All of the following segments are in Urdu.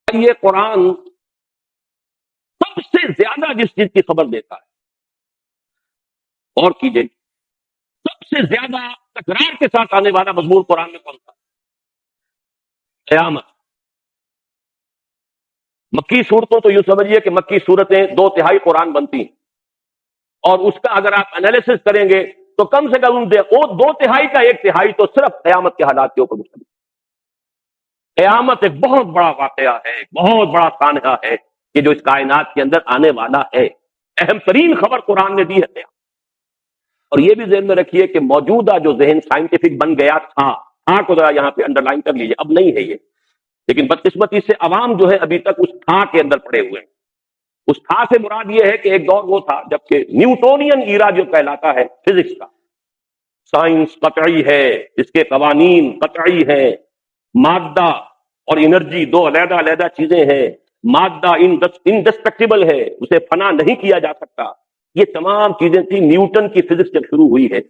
یہ قرآن سب سے زیادہ جس چیز کی خبر دیتا ہے، اور کیجیے سب سے زیادہ تکرار کے ساتھ آنے والا مضمون قرآن میں کون سا؟ قیامت۔ مکی صورتوں تو یوں سمجھیے کہ مکی صورتیں 2/3 قرآن بنتی ہیں، اور اس کا اگر آپ انالیسس کریں گے تو کم سے کم 2/3 کا 1/3 تو صرف قیامت کے حالات کے اوپر مشتمل ہے۔ قیامت ایک بہت بڑا واقعہ ہے، ایک بہت بڑا سانحہ ہے کہ جو اس کائنات کے اندر آنے والا ہے۔ اہم ترین خبر قرآن نے دی ہے قیامت۔ اور یہ بھی ذہن میں رکھیے کہ موجودہ جو ذہن سائنٹیفک بن گیا تھا، کو ذرا یہاں پہ انڈر لائن کر لیجیے، اب نہیں ہے یہ، لیکن بدقسمتی سے عوام جو ہے ابھی تک اس کے اندر پڑے ہوئے ہیں۔ اس سے مراد یہ ہے کہ ایک دور وہ تھا جبکہ نیوٹونین ایرا جو کہلاتا ہے فزکس کا، سائنس قطعی ہے، اس کے قوانین قطعی ہیں، مادہ اور انرجی دو علیحدہ علیحدہ چیزیں ہیں، مادہ انڈسٹرکٹیبل ہے، اسے فنا نہیں کیا جا سکتا، یہ تمام چیزیں تھیں۔ نیوٹن کی فزکس جب شروع ہوئی ہے،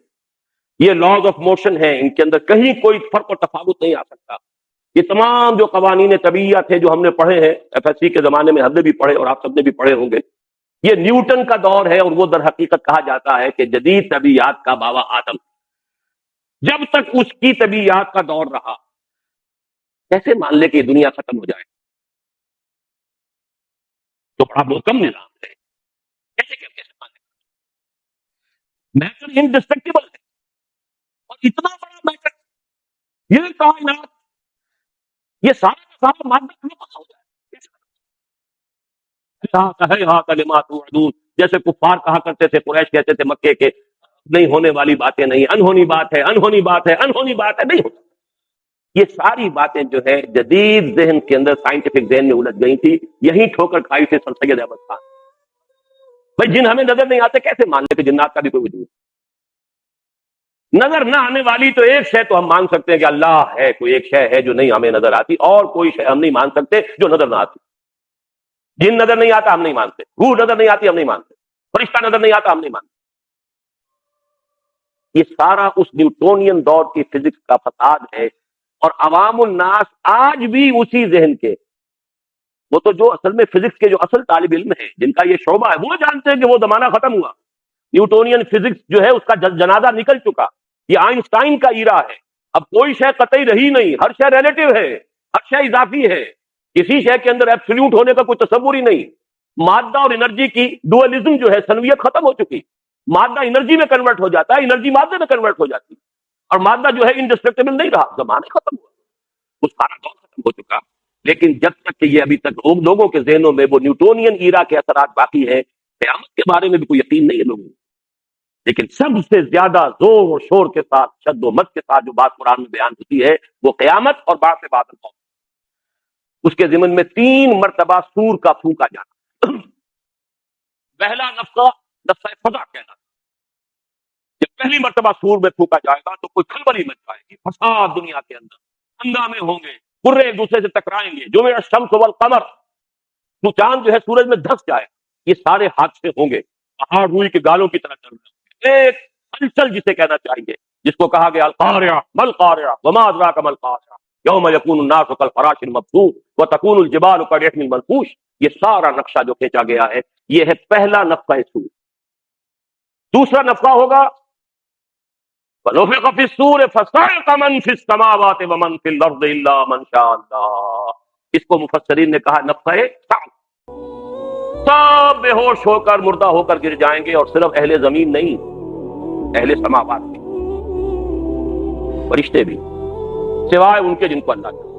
یہ لاز آف موشن ہیں، ان کے اندر کہیں کوئی فرق و تفاوت نہیں آ سکتا۔ یہ تمام جو قوانین طبیعیہ تھے جو ہم نے پڑھے ہیں FSC کے زمانے میں، ہم نے بھی پڑھے اور آپ سب نے بھی پڑھے ہوں گے، یہ نیوٹن کا دور ہے، اور وہ در حقیقت کہا جاتا ہے کہ جدید طبیعیات کا باوا آدم۔ جب تک اس کی طبیعیات کا دور رہا، کیسے مان لے کہ یہ دنیا ختم ہو جائے؟ تو بڑا بہت کم نظام ہے، کیسے مان لے؟ میٹر انڈسٹرکٹیبل ہے، اور اتنا بڑا میٹر، یہ کائنات، یہ سارا کا سارا مادہ کہاں پتا ہو جائے؟ جیسے کفار کہا کرتے تھے، قریش کہتے تھے مکے کے، نہیں ہونے والی باتیں نہیں، انہونی بات ہے، انہونی بات ہے، انہونی بات ہے، نہیں ہوتا۔ یہ ساری باتیں جو ہے جدید ذہن کے اندر، سائنٹیفک ذہن میں الجھ گئی تھی، یہی ٹھوکر کھائی تھی سر سید احمد خان۔ بھائی جن ہمیں نظر نہیں آتے، کیسے مان لے کہ جنات کا بھی کوئی وجود؟ نظر نہ آنے والی تو ایک شے تو ہم مان سکتے ہیں کہ اللہ ہے، کوئی ایک شے ہے جو نہیں ہمیں نظر آتی، اور کوئی شے ہم نہیں مان سکتے جو نظر نہ آتی۔ جن نظر نہیں آتا ہم نہیں مانتے، روح نظر نہیں آتی ہم نہیں مانتے، فرشتہ نظر نہیں آتا ہم نہیں مانتے۔ یہ سارا اس نیوٹونین دور کی فزکس کا فساد ہے، اور عوام الناس آج بھی اسی ذہن کے، وہ تو جو اصل میں فزکس کے جو اصل طالب علم ہیں، جن کا یہ شعبہ ہے، وہ جانتے ہیں کہ وہ زمانہ ختم ہوا، نیوٹونین فزکس جو ہے اس کا جنازہ نکل چکا، یہ آئنسٹائن کا ایرا ہے۔ اب کوئی شے قطعی رہی نہیں، ہر شے ریلیٹو ہے، ہر شے اضافی ہے، کسی شے کے اندر ایبسولوٹ ہونے کا کوئی تصور ہی نہیں۔ مادہ اور انرجی کی ڈوئلزم جو ہے، سنویت ختم ہو چکی، مادہ انرجی میں کنورٹ ہو جاتا ہے، انرجی مادے میں کنورٹ ہو جاتی ہے، اور مادہ جو ہے انڈسٹرکٹیبل نہیں رہا، زمانہ ختم ہوا، وہ سارا دور ختم ہو چکا۔ لیکن جب تک کہ یہ ابھی تک لوگوں کے ذہنوں میں وہ نیوٹونین ایرا کے اثرات باقی ہیں، قیامت کے بارے میں بھی کوئی یقین نہیں ہے لوگوں کو۔ لیکن سب سے زیادہ زور و شور کے ساتھ، شد و مت کے ساتھ جو بات قرآن میں بیان ہوتی ہے، وہ قیامت اور بعد بعد الموت۔ اس کے ضمن میں 3 مرتبہ سور کا پھونکا جانا۔ پہلا نفخہ نفخہ فزع کہلاتا ہے۔ جب پہلی مرتبہ سور میں پھونکا جائے گا تو کوئی کھلبلی مچ جائے گی، فساد دنیا کے اندر، ہنگامے ہوں گے، قرے ایک دوسرے سے ٹکرائیں گے، جمع الشمس والقمر، تو چاند جو ہے سورج میں دھس جائے، یہ سارے حادثے ہوں گے، پہاڑ روئی کے گالوں کی طرح چل رہے ہیں۔ ایک ہلچل جسے کہنا چاہیے، جس کو کہا گیا القارعہ ما القارعہ وما ادراک ما القارعہ یوم یکون الناس کالفراش المبثوث وتکون الجبال کالعہن المنفوش، یہ سارا نقشہ جو کھینچا گیا ہے، یہ ہے پہلا نفخہ صور۔ دوسرا نفخہ ہوگا ونفخ فی الصور فصعق من فی السماوات ومن فی الارض الا من شاء اللہ، اس کو مفسرین نے کہا نفخہ صعق۔ سب بے ہوش ہو کر، مردہ ہو کر گر جائیں گے، اور صرف اہل زمین نہیں، اہل سماوات بھی، فرشتے بھی، سوائے ان کے جن کو اللہ چاہے۔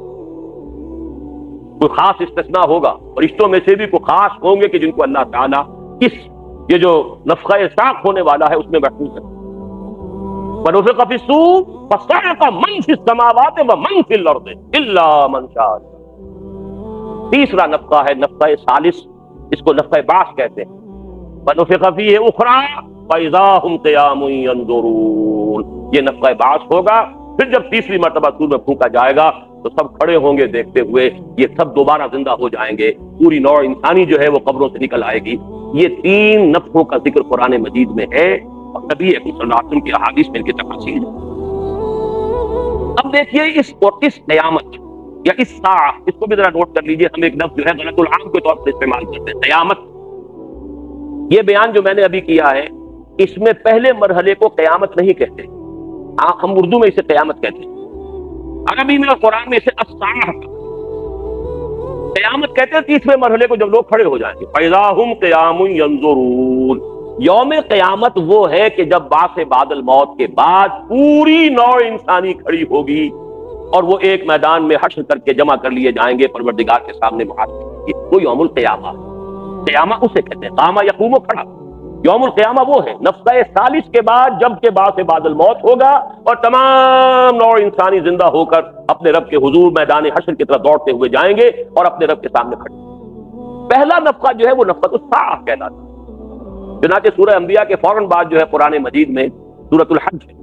کوئی خاص استثناء ہوگا، فرشتوں میں سے بھی کوئی خاص ہوں گے کہ جن کو اللہ تعالیٰ اس یہ جو نفخہ صعق ہونے والا ہے اس میں محفوظ ہے۔ ونفخ فی الصور فصعق من فی السماوات ومن فی الارض الا من شاء اللہ۔ تیسرا نفخہ ہے نفخہ ثالث، اس کو نفخہ بعث کہتے ہیں۔ ونفخ فیہ اخری فاذا هم قیام ینظرون، یہ نفخہ بعث ہوگا۔ پھر جب تیسری مرتبہ سور میں پھونکا جائے گا تو سب کھڑے ہوں گے دیکھتے ہوئے، یہ سب دوبارہ زندہ ہو جائیں گے، پوری نوع انسانی جو ہے وہ قبروں سے نکل آئے گی۔ یہ 3 نفخوں کا ذکر قرآن مجید میں ہے، اور نبی اکرم صلی اللہ علیہ وسلم کی احادیث میں ان کی تفاصیل ہے۔ اب دیکھیے اس قیامت یا الساعہ، اس کو بھی ذرا نوٹ کر لیجئے، ہم ایک لفظ جو ہے غلط العام کے طور پر استعمال کرتے ہیں، قیامت۔ یہ بیان جو میں نے ابھی کیا ہے، اس میں پہلے مرحلے کو قیامت نہیں کہتے، ہم اردو میں اسے قیامت کہتے ہیں، عربی میں اور قرآن میں اسے الساعہ قیامت کہتے ہیں تیسرے مرحلے کو، جب لوگ کھڑے ہو جائیں گے۔ فَإِذَا هُمْ قِيَامٌ يَنظُرُونَ، یوم قیامت وہ ہے کہ جب بعث بعد الموت کے بعد پوری نوع انسانی کھڑی ہوگی اور وہ ایک میدان میں حشر کر کے جمع کر لیے جائیں گے پروردگار کے سامنے محاسبے کے لیے، وہ یوم القیامہ ہے۔ قیامہ اسے کہتے ہیں، قامہ یقوم، کھڑا۔ یوم القیامہ وہ ہے نفخہ ثالث کے بعد، جب کہ بعث بعد الموت ہوگا اور تمام نوع انسانی زندہ ہو کر اپنے رب کے حضور میدان حشر کی طرف دوڑتے ہوئے جائیں گے اور اپنے رب کے سامنے کھڑے۔ پہلا نفخہ جو ہے وہ نفخۃ الساعہ کہلاتا ہے۔ چنانچہ سورہ انبیاء کے فوراً بعد جو ہے قرآن مجید میں سورۃ الحج ہے،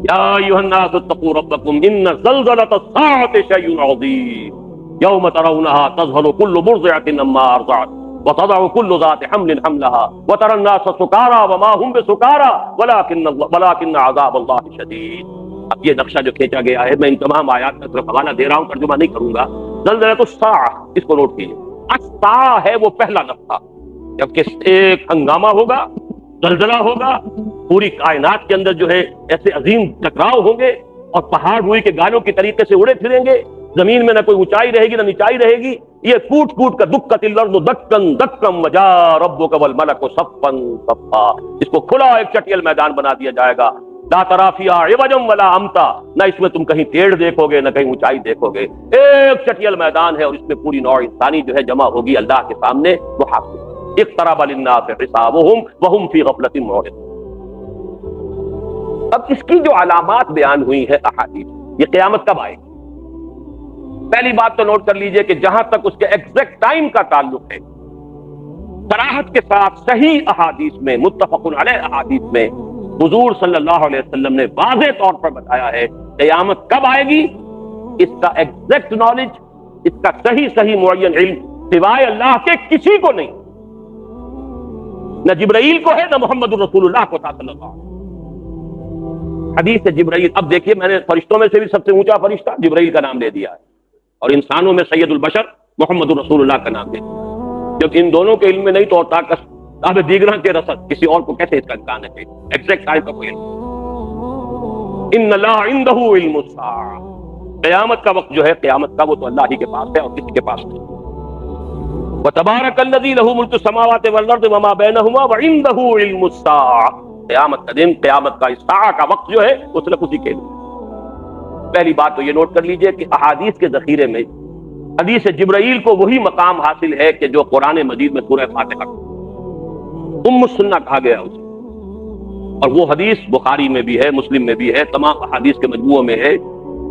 یا ایھا الناس اتقوا ربکم ان زلزلۃ الساعۃ شیء عظیم یوم ترونها تذهل كل مرضعۃ عما ارضعت وتضع كل ذات حمل حملها وترى الناس سکارى وما هم بسکارى ولكن عذاب اللہ شدید۔ اب یہ نقشہ جو کھینچا گیا ہے، میں ان تمام آیات کا صرف حوالہ دے رہا ہوں، ترجمہ نہیں کروں گا۔ زلزلۃ الساعہ، اس کو نوٹ کیجیے، الساعہ ہے وہ پہلا نفخہ، جبکہ ایک ہنگامہ ہوگا، زلزلہ ہوگا، پوری کائنات کے اندر جو ہے ایسے عظیم ٹکراؤ ہوں گے اور پہاڑ روئی کے گالوں کی طریقے سے اڑے پھریں گے، زمین میں نہ کوئی اونچائی رہے گی نہ نچائی رہے گی، یہ ٹوٹ ٹوٹ کر دکت الارض دکن دکم وجاء ربک والملک صفا صفا، اس کو کھلا ایک چٹیل میدان بنا دیا جائے گا، لا تری فیہا عوجا ولا امتا، نہ اس میں تم کہیں ٹیڑھ دیکھو گے نہ کہیں اونچائی دیکھو گے، ایک چٹیل میدان ہے اور اس میں پوری نوع انسانی جو ہے جمع ہوگی اللہ کے سامنے محاسبے۔ اقترب للناس حسابهم وهم في غفلة معرضون۔ اب اس کی جو علامات بیان ہوئی ہے احادیث، یہ قیامت کب آئے گی؟ پہلی بات تو نوٹ کر لیجئے کہ جہاں تک اس کے ایگزیکٹ ٹائم کا تعلق ہے، صراحت کے ساتھ صحیح احادیث میں، متفق علیہ احادیث میں حضور صلی اللہ علیہ وسلم نے واضح طور پر بتایا ہے قیامت کب آئے گی، اس کا ایگزیکٹ نالج، اس کا صحیح معین علم سوائے اللہ کے کسی کو نہیں، نہ جبرائیل کو ہے نہ محمد الرسول اللہ کو صلی اللہ علیہ وسلم۔ حدیث جبرائیل، اب دیکھیے میں نے فرشتوں میں سے بھی سب سے اونچا فرشتہ جبرائیل کا نام لے دیا ہے، اور انسانوں میں سید البشر محمد الرسول اللہ کا نام لے دیا، جب ان دونوں کے علم میں نہیں تو اور طاقت اب دیگراں کے رسد کسی اور کو کیسے اس کا امکان ہے؟ ایگزیکٹ ٹائم کا کوئی علم۔ ان اللہ عنده علم الساعہ، قیامت کا وقت جو ہے قیامت کا وہ تو اللہ ہی کے پاس ہے اور کسی کے پاس نہیں۔ وتبارک الذی لہ ملک السماوات والارض وما بینہما وعنده علم الساعہ، قیامت کا دن، قیامت کا الساعہ کا وقت جو ہے وہ صرف اسی کے لیے۔ پہلی بات تو یہ نوٹ کر لیجئے کہ احادیث کے ذخیرے میں حدیث جبرائیل کو وہی مقام حاصل ہے کہ جو قرآن مجید میں سورہ فاتحہ ام السنہ کہا گیا اسے، اور وہ حدیث بخاری میں بھی ہے، مسلم میں بھی ہے، تمام احادیث کے مجموعوں میں ہے،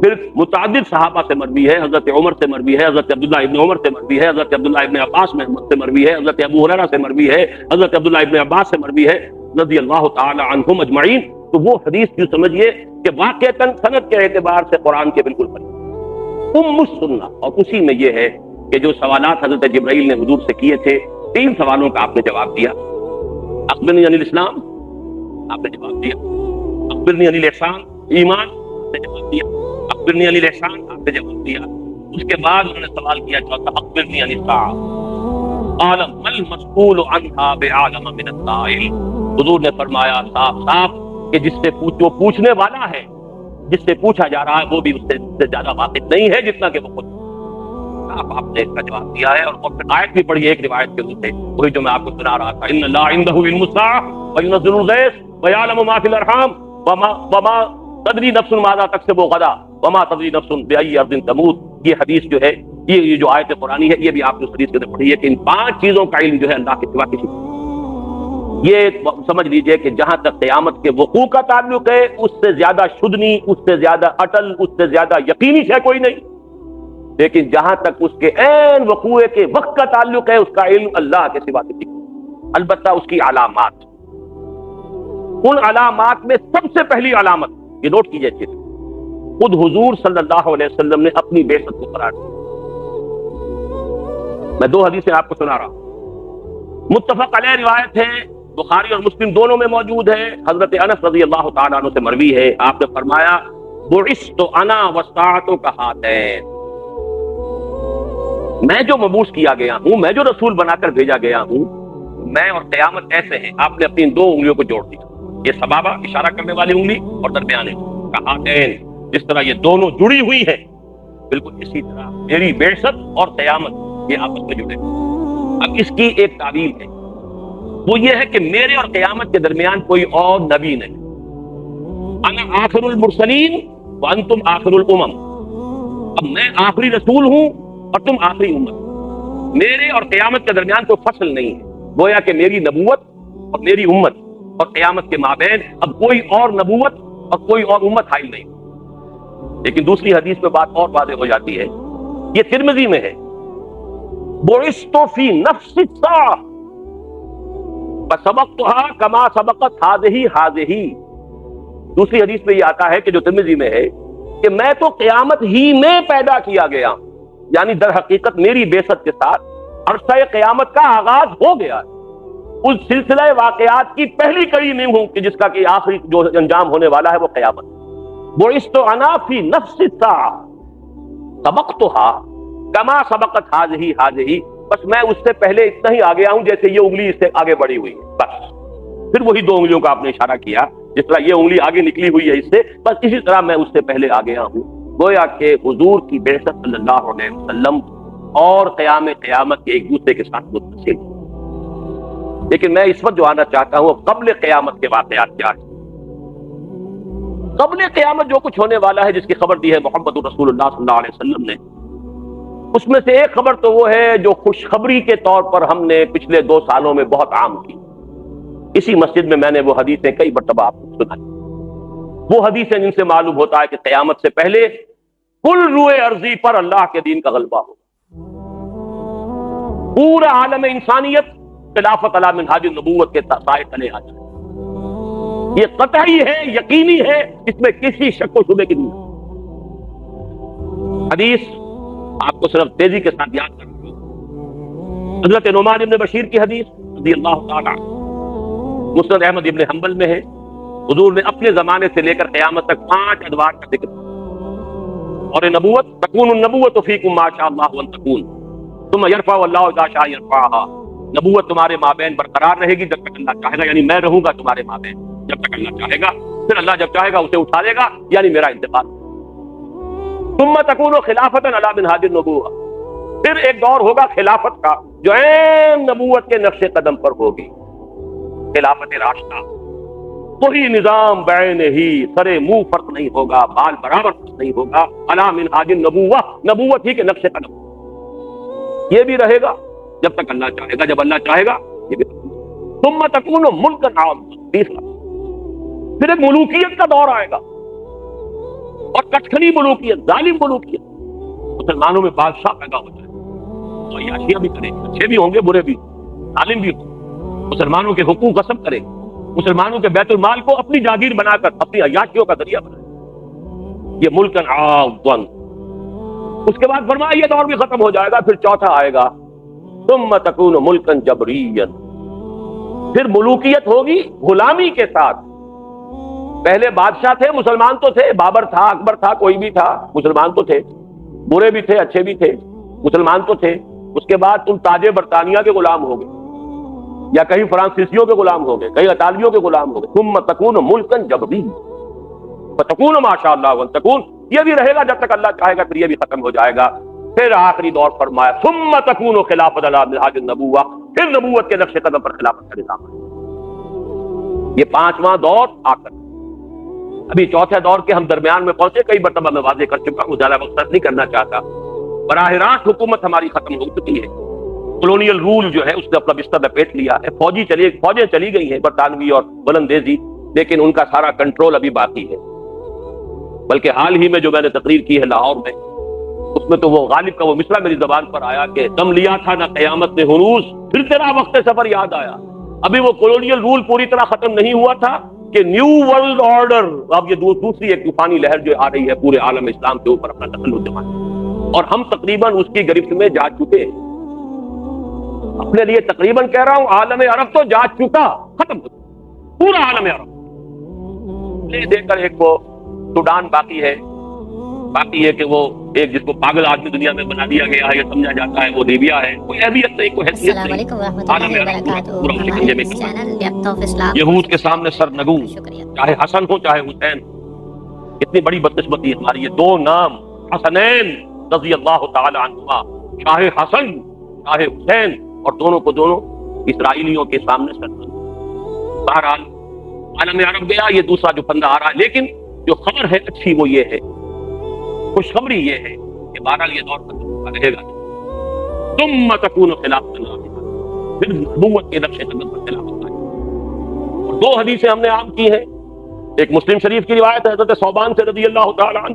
پھر متعدد صحابہ سے مروی ہے، حضرت عمر سے مروی ہے، حضرت عبداللہ ابن عمر سے مروی ہے، حضرت عبداللہ ابن عباس سے مروی ہے، حضرت ابو ہریرہ سے مروی ہے، حضرت عبداللہ ابن عباس سے مروی ہے رضی اللہ تعالی عنہم اجمعین۔ تو وہ حدیث جو سمجھیے کہ واقعتاً سند کے اعتبار سے قرآن کے بالکل قریب ام السنہ، اور اسی میں یہ ہے کہ جو سوالات حضرت جبرائیل نے حضور سے کیے تھے، 3 سوالوں کا آپ نے جواب دیا۔ اخبرنی عن الاسلام، آپ نے جواب دیا۔ اخبرنی عن الاحسان، ایمان، آپ نے جواب دیا۔ اخبرنی عن الاحسان، آپ نے جواب دیا۔ اس کے بعد انہوں نے سوال کیا چوتھا، اخبرنی عن الساعہ، قال ما المسئول عنها بعالم من السائل۔ حضور نے فرمایا صاف صاف کہ جس سے جو پوچھنے والا ہے، جس سے پوچھا جا رہا ہے، وہ بھی اس سے زیادہ واقف نہیں ہے جتنا کہ وہ خود۔ آپ نے اس کا جواب دیا ہے، اور پھر آیت بھی پڑھی ایک روایت کے اندر، وہی جو میں آپ کو سنا رہا تھا، ان اللہ عنده علم الساعہ وینزل الغیث ویعلم ما فی الارحام وما تدری نفس ماذا تکسب غدا وما تدری نفس بأی ارض تموت۔ یہ حدیث جو ہے، یہ جو آیت قرآنی ہے، یہ بھی آپ نے اس حدیث کے اندر پڑھی ہے کہ ان 5 چیزوں کا علم جو ہے اللہ کے سوا کسی کو۔ یہ سمجھ لیجئے کہ جہاں تک قیامت کے وقوع کا تعلق ہے، اس سے زیادہ شدنی، اس سے زیادہ اٹل، اس سے زیادہ یقینی ہے کوئی نہیں، لیکن جہاں تک اس کے عین وقوع کے وقت کا تعلق ہے، اس کا علم اللہ کے سوا کسی کو۔ البتہ اس کی علامات، ان علامات میں سب سے پہلی علامت، یہ نوٹ کیجئے چیز، خود حضور صلی اللہ علیہ وسلم نے اپنی بعثت کو قرار دیا۔ میں 2 حدیثیں آپ کو سنا رہا ہوں، متفق علیہ روایت ہے، بخاری اور مسلم دونوں میں موجود ہے، حضرت انس رضی اللہ تعالیٰ عنہ سے مروی ہے، آپ نے فرمایا بعثت انا والساعۃ کہاتین، میں جو مبعوث کیا گیا ہوں، میں جو رسول بنا کر بھیجا گیا ہوں، میں اور قیامت ایسے ہیں۔ آپ نے اپنی دو انگلیوں کو جوڑ دیا، یہ سبابہ اشارہ کرنے والی انگلی اور درمیانے کہا جس طرح یہ دونوں جڑی ہوئی ہیں، بالکل اسی طرح میری بعثت اور قیامت یہ آپس میں جڑے۔ اب اس کی ایک تعبیر ہے، وہ یہ ہے کہ میرے اور قیامت کے درمیان کوئی اور نبی نہیں۔ انا آخر المرسلین وانتم آخر الامم، اب میں آخری رسول ہوں اور تم آخری امت، میرے اور قیامت کے درمیان کوئی فصل نہیں ہے۔ گویا کہ میری نبوت اور میری امت اور قیامت کے مابین اب کوئی اور نبوت اور کوئی اور امت حائل نہیں۔ لیکن دوسری حدیث میں بات اور واضح ہو جاتی ہے، یہ ترمذی میں ہے، بعثت فی نفس الساعہ فسبقتها کما سبقت هذه۔ دوسری حدیث میں یہ آتا ہے کہ جو ترمذی میں ہے کہ میں تو قیامت ہی میں پیدا کیا گیا، یعنی در حقیقت میری بعثت کے ساتھ عرصہ قیامت کا آغاز ہو گیا ہے۔ اس سلسلہ واقعات کی پہلی کڑی میں ہوں کہ جس کا کہ آخری جو انجام ہونے والا ہے وہ قیامت۔ بعثت انا فی نفس الساعہ سبقتها کما سبقت هذه، بس میں اس سے پہلے اتنا ہی آگے ہوں جیسے یہ انگلی اس سے آگے بڑھی ہوئی ہے، بس۔ پھر وہی دو انگلیوں کا آپ نے اشارہ کیا، جس طرح یہ انگلی آگے نکلی ہوئی ہے اس سے، بس اسی طرح میں اس سے پہلے آ گیا ہوں۔ گویا کہ حضور کی بعثت صلی اللہ علیہ وسلم اور قیامت کے ایک دوسرے کے ساتھ متصل ہیں۔ لیکن میں اس وقت جو آنا چاہتا ہوں قبل قیامت کے واقعات کیا ہے۔ قبل قیامت جو کچھ ہونے والا ہے، جس کی خبر دی ہے محمد رسول اللہ صلی اللہ علیہ وسلم نے، اس میں سے ایک خبر تو وہ ہے جو خوشخبری کے طور پر ہم نے پچھلے 2 سالوں میں بہت عام کی۔ اسی مسجد میں میں نے وہ حدیثیں کئی مرتبہ آپ کو سنائی، وہ حدیثیں جن سے معلوم ہوتا ہے کہ قیامت سے پہلے کل روئے ارضی پر اللہ کے دین کا غلبہ ہو، پورا عالم انسانیت خلافت علی منہاج النبوت کے سائے تلے آ جائے۔ یہ قطعی ہے، یقینی ہے، اس میں کسی شک و شبے کی نہیں۔ حدیث آپ کو صرف تیزی کے ساتھ یاد کرنا ہوں، حضرت نعمان ابن بشیر کی حدیث رضی اللہ تعالیٰ، مسند احمد ابن حنبل میں ہے۔ حضور نے اپنے زمانے سے لے کر قیامت تک 5 ادوار کا ذکر کیا، اور نبوت تکون النبوت فیکم ما شاء اللہ ان تکون ثم یرفع اللہ اذا شاء یرفعها، نبوت تمہارے مابین برقرار رہے گی جب تک اللہ چاہے گا، یعنی میں رہوں گا تمہارے مابین جب تک اللہ چاہے گا، پھر اللہ جب چاہے گا اسے اٹھا لے گا، یعنی میرا انتقال۔ ثم تکون خلافۃ علی منہاج النبوۃ، پھر ایک دور ہوگا خلافت کا جو عین نبوت کے نقش قدم پر ہوگی، خلافت راشدہ، وہی نظام بعین ہی، سرے منہ فرق نہیں ہوگا، بال برابر فرق نہیں ہوگا، علی منہاج النبوۃ، نبوت ہی کے نقش قدم، یہ بھی رہے گا جب تک اللہ چاہے گا، جب اللہ چاہے گا یہ بھی۔ ثم تکون ملکا عاما، تیسرا پھر ایک ملوکیت کا دور آئے گا، اور کٹکھنی ملوکیت، ظالم ملوکیت، مسلمانوں میں بادشاہ پیدا ہو جائے، تو عیاشیاں بھی کریں، اچھے بھی ہوں گے برے بھی، ظالم بھی ہوں، مسلمانوں کے حقوق غصب کریں، مسلمانوں کے بیت المال کو اپنی جاگیر بنا کر اپنی عیاشیوں کا ذریعہ بنائیں، یہ ملکا عاما۔ اس کے بعد فرمایا یہ دور بھی ختم ہو جائے گا، پھر چوتھا آئے گا، ثم تکون ملکا جبریا، پھر ملوکیت ہوگی غلامی کے ساتھ۔ پہلے بادشاہ تھے، مسلمان تو تھے، بابر تھا، اکبر تھا، کوئی بھی تھا، مسلمان تو تھے، برے بھی تھے، اچھے بھی تھے، مسلمان تو تھے۔ اس کے بعد تم تاج برطانیہ کے غلام ہو گئے، یا کہیں فرانسیسیوں کے غلام ہو گئے، کہیں اطالویوں کے غلام ہو گئے۔ ثم تکون ملکا جبریا فتکون ما شاء اللہ وان تکون، یہ بھی رہے گا جب تک اللہ چاہے گا، پھر یہ بھی ختم ہو جائے گا۔ پھر آخری دور فرمایا ثم تکون خلافت علی منہاج النبوۃ، پھر نبوت کے نقش قدم پر خلافت کا نظام ہے۔ یہ 5واں دور آ کر، ابھی چوتھے دور کے ہم درمیان میں پہنچے، کئی مرتبہ میں واضح کر چکا ہوں، زیادہ وقت نہیں کرنا چاہتا۔ براہ راست حکومت ہماری ختم ہو چکی ہے، کولونیل رول جو ہے اس نے اپنا بستر لپیٹ لیا ہے، فوجیں چلی گئی ہیں برطانوی اور بلندیزی، لیکن ان کا سارا کنٹرول ابھی باقی ہے۔ بلکہ حال ہی میں جو میں نے تقریر کی ہے لاہور میں، اس میں تو وہ غالب کا وہ مصرع میری زبان پر آیا کہ دم لیا تھا نہ قیامت نے ہنوز، پھر تیرا وقت سفر یاد آیا۔ ابھی وہ کولونیل رول پوری طرح ختم نہیں ہوا تھا کہ نیو ورلڈ آرڈر، اب یہ دوسری ایک طوفانی لہر جو آ رہی ہے پورے عالم اسلام کے اوپر اپنا تسلط جمانے، اور ہم تقریباً اس کی گرفت میں جا چکے ہیں۔ اپنے لیے تقریباً کہہ رہا ہوں، عالم عرب تو جا چکا، ختم ہو چکا پورا عالم عرب، لے دے کر ایک وہ سوڈان باقی ہے، باقی یہ کہ وہ ایک جس کو پاگل آدمی دنیا میں بنا دیا گیا ہے یہ سمجھا جاتا ہے وہ لیبیا ہے، کوئی اہمیت نہیں، کوئی حیثیت السلام نہیں۔ علیکم ورحمۃ اللہ وبرکاتہ۔ ہمارے چینل ڈیپتھ آف اسلام یہود کے سامنے سر نگو، شکریہ۔ چاہے حسن ہو چاہے حسین۔ اتنی بڑی بدقسمتی ہماری، یہ دو نام حسنین رضی اللہ تعالی عنہما، چاہے حسن چاہے حسین، اور دونوں کو دونوں اسرائیلیوں کے سامنے سر نگو۔ بہرحال عالم عرب گیا، یہ دوسرا جو پندہ آ رہا ہے، لیکن جو خبر ہے اچھی وہ یہ ہے، خوشخبری یہ ہے کہ بہرحال یہ دور ختم رہے گا، ثم تکون خلافۃ اللہ، پھر نبوت کے نقش قدم پر خلافت آئے۔ اور دو حدیثیں ہم نے عام کی ہیں، ایک مسلم شریف کی روایت ہے حضرت ثوبان سے رضی اللہ تعالی عنہ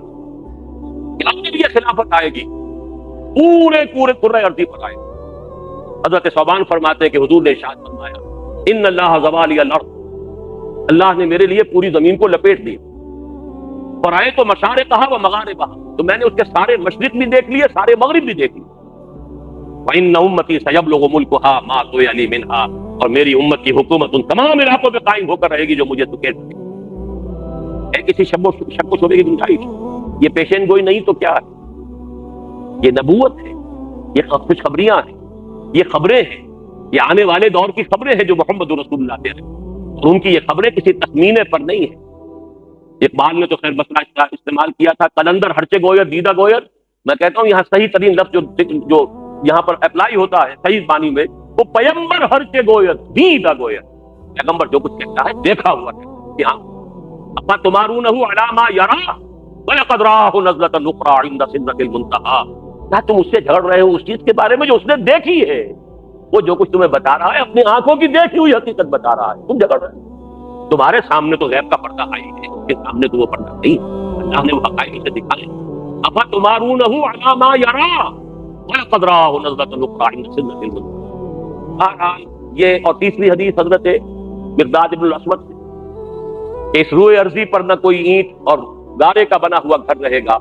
کہ اب جب یہ خلافت آئے گی پورے کرۂ ارضی پر آئے گی۔ حضرت ثوبان فرماتے ہیں کہ حضور نے ارشاد فرمایا ان اللہ زوالی الارض، اللہ نے میرے لیے پوری زمین کو لپیٹ دی، اور آئے تو مشارقہا و مغاربہا، تو میں نے اس کے سارے مشرق بھی دیکھ لیے سارے مغرب بھی دیکھ لیے۔ وَإِنَّ أُمَّتِي سَيَبْلُغُ مُلْكُهَا مَا سُئِلَ مِنْهَا، اور میری امت کی حکومت ان تمام علاقوں پہ قائم ہو کر رہے گی جو مجھے سکیڑ سکے۔ کسی شک و شبے کی گنجائش؟ یہ پیشین گوئی نہیں تو کیا ہے؟ یہ نبوت ہے، یہ خوشخبریاں ہیں، یہ خبریں ہیں، یہ آنے والے دور کی خبریں ہیں جو محمد رسول اللہ دے رہے ہیں، اور ان کی یہ خبریں کسی تخمینے پر نہیں ہیں۔ اقبال نے تو خیر مسئلہ استعمال کیا تھا، قلندر ہرچے گویر دیدہ گویر۔ میں کہتا ہوں یہاں صحیح ترین لفظ جو یہاں پر اپلائی ہوتا ہے صحیح معنی میں، وہ پیمبر ہرچے گویر دیدہ گویر، پیغمبر جو کچھ کہتا ہے دیکھا ہوا ہے کہ ہاں اپا تمارونہ علی ما یرا ولقد راہ نزلۃ اخری عند سدرۃ المنتہی، کیا تم اس سے جھگڑ رہے ہو اس چیز کے بارے میں جو اس نے دیکھی ہے؟ وہ جو کچھ تمہیں بتا رہا ہے اپنی آنکھوں کی دیکھی ہوئی حقیقت بتا رہا ہے، تم جھگڑ رہے ہو۔ تمہارے سامنے تو غیب کا پردہ آئی ہے، اس کے سامنے تو وہ پردہ نہیں، اللہ نے وہ حقائق سے دکھائے۔ افا تمارونہ علی ما یرا ولقد راہ نزلۃ اخری عند سدرۃ المنتہی۔ بہرحال یہ، اور تیسری حدیث حضرت مقداد بن الاسود سے، اس روئے ارضی پر نہ کوئی اینٹ اور گارے کا بنا ہوا گھر رہے گا،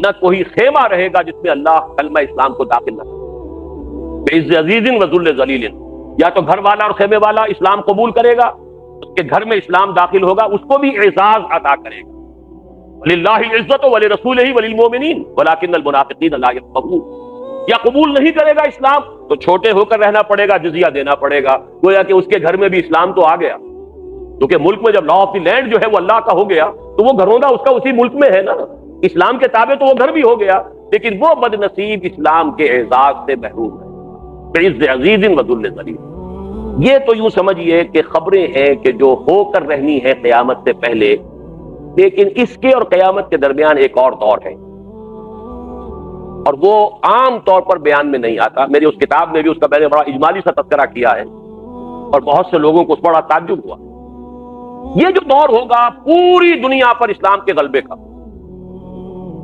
نہ کوئی خیمہ رہے گا جس میں اللہ کلمہ اسلام کو داخل نہ کرے، بعز عزیز و ذل ذلیل، یا تو گھر والا اور خیمے والا اسلام قبول کرے گا، اس کے گھر میں اسلام داخل ہوگا، اس کو بھی اعزاز عطا کرے گا۔ وللہ العزت ولرسولہ وللمؤمنین ولکن المنافقین لا یفقہون، یا قبول نہیں کرے گا اسلام تو چھوٹے ہو کر رہنا پڑے گا، جزیہ دینا پڑے گا، گویا کہ اس کے گھر میں بھی اسلام تو آ گیا، کیونکہ ملک میں جب لا آف دی لینڈ جو ہے وہ اللہ کا ہو گیا تو وہ گھروندا اس کا اسی ملک میں ہے نا، اسلام کے تابع تو وہ گھر بھی ہو گیا، لیکن وہ بد نصیب اسلام کے اعزاز سے محروم ہے، بعز عزیز و ذل ذلیل۔ یہ تو یوں سمجھیے کہ خبریں ہیں کہ جو ہو کر رہنی ہے قیامت سے پہلے، لیکن اس کے اور قیامت کے درمیان ایک اور دور ہے، اور وہ عام طور پر بیان میں نہیں آتا۔ میری اس کتاب میں بھی اس کا میں نے بڑا اجمالی سا تذکرہ کیا ہے، اور بہت سے لوگوں کو اس بڑا تعجب ہوا۔ یہ جو دور ہوگا پوری دنیا پر اسلام کے غلبے کا،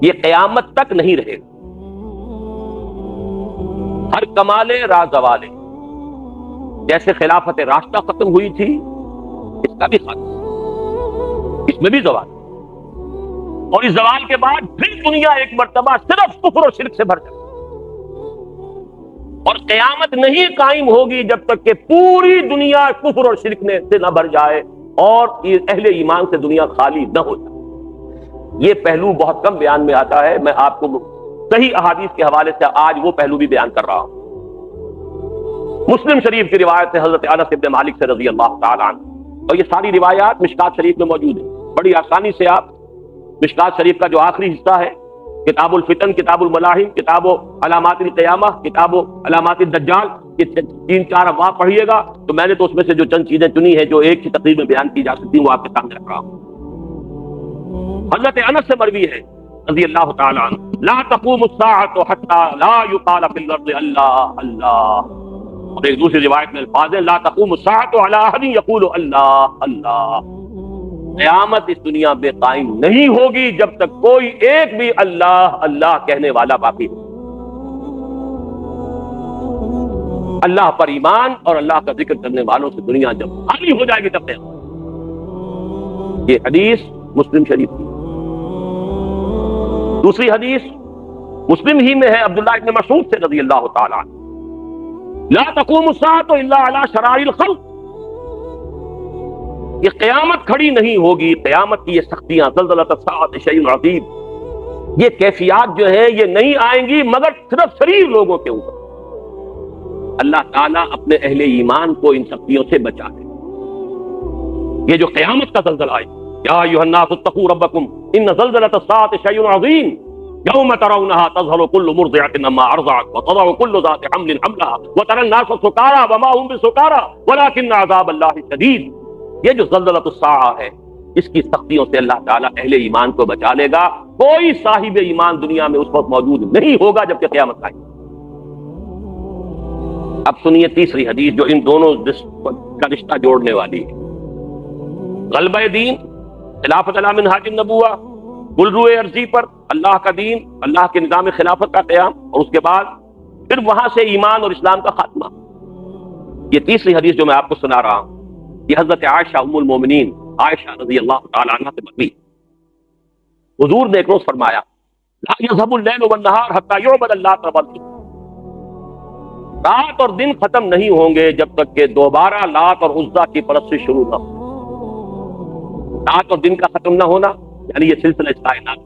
یہ قیامت تک نہیں رہے گا۔ ہر کمالے را زوالے، جیسے خلافت راشدہ ختم ہوئی تھی، اس کا بھی خاتمہ، اس میں بھی زوال، اور اس زوال کے بعد پھر دنیا ایک مرتبہ صرف کفر و شرک سے بھر جائے، اور قیامت نہیں قائم ہوگی جب تک کہ پوری دنیا کفر اور شرک سے نہ بھر جائے اور اہل ایمان سے دنیا خالی نہ ہو جائے۔ یہ پہلو بہت کم بیان میں آتا ہے، میں آپ کو صحیح احادیث کے حوالے سے آج وہ پہلو بھی بیان کر رہا ہوں۔ مسلم شریف کی روایت ہے حضرت انس بن مالک سے رضی اللہ تعالی عنہ، اور یہ ساری روایات مشکات شریف میں موجود ہیں، بڑی آسانی سے آپ مشکات شریف کا جو آخری حصہ ہے، کتاب الفتن، کتاب الملاحم، کتاب علامات القیامہ، کتاب علامات الدجال، یہ 3-4 ابواب پڑھیے گا تو میں نے تو اس میں سے جو چند چیزیں چنی ہیں جو ایک ہی تقریر میں بیان کی جا سکتی ہیں وہ آپ کے سامنے رکھ رہا ہوں۔ حضرت انس سے مروی ہے رضی اللہ تعالی عنہ، لا تقوم الساعة حتى لا يقال في الارض اللہ اللہ، اور ایک دوسری روایت میں الفاظ ہے لا تقوم الساعة على احد يقول اللہ اللہ، قیامت اس دنیا میں قائم نہیں ہوگی جب تک کوئی ایک بھی اللہ اللہ کہنے والا باقی ہو۔ اللہ پر ایمان اور اللہ کا ذکر کرنے والوں سے دنیا جب خالی ہو جائے گی تب قیامت۔ یہ حدیث مسلم شریف کی۔ دوسری حدیث مسلم ہی میں ہے، عبداللہ ابن مسعود سے رضی اللہ تعالی عنہ، لا تقوم الساعة الا على شرار الخلق، یہ قیامت کھڑی نہیں ہوگی، قیامت کی یہ سختیاں، زلزلۃ الساعۃ شیء عظیم، یہ کیفیات جو ہیں یہ نہیں آئیں گی مگر صرف شریر لوگوں کے اوپر. اللہ تعالیٰ اپنے اہل ایمان کو ان سختیوں سے بچا لے. یہ جو قیامت کا زلزلہ آئے، یا ایھا الناس اتقوا ربکم ان زلزلۃ الساعۃ شیء عظیم یوم ترونها تذهل كل مرضعة عما ارضعت وتضع كل ذات حمل حملها وترى الناس سکارى وما هم بسکارى ولكن عذاب الله شدید. یہ جو زلزلۃ الساعہ ہے اس کی سختیوں سے اللہ تعالیٰ اہل ایمان کو بچا لے گا. کوئی صاحب ایمان دنیا میں اس وقت موجود نہیں ہوگا جب کہ قیامت آئے. اب سنیے تیسری حدیث جو ان دونوں کا رشتہ جوڑنے والی ہے. غلبہ دین، خلافت علی منہاج النبوہ، گلروئے عرضی پر اللہ کا دین، اللہ کے نظام خلافت کا قیام، اور اس کے بعد پھر وہاں سے ایمان اور اسلام کا خاتمہ. یہ تیسری حدیث جو میں آپ کو سنا رہا ہوں یہ حضرت عائشہ ام المومنین عائشہ رضی اللہ تعالی عنہ سے مروی. حضور نے ایک روز فرمایا لا یذهب الليل والنهار حتى يعبد الله تعالی. رات اور دن ختم نہیں ہوں گے جب تک کہ دوبارہ لات اور عزا کی پرستش شروع نہ ہو. رات اور دن کا ختم نہ ہونا یعنی یہ سلسلہ کائنات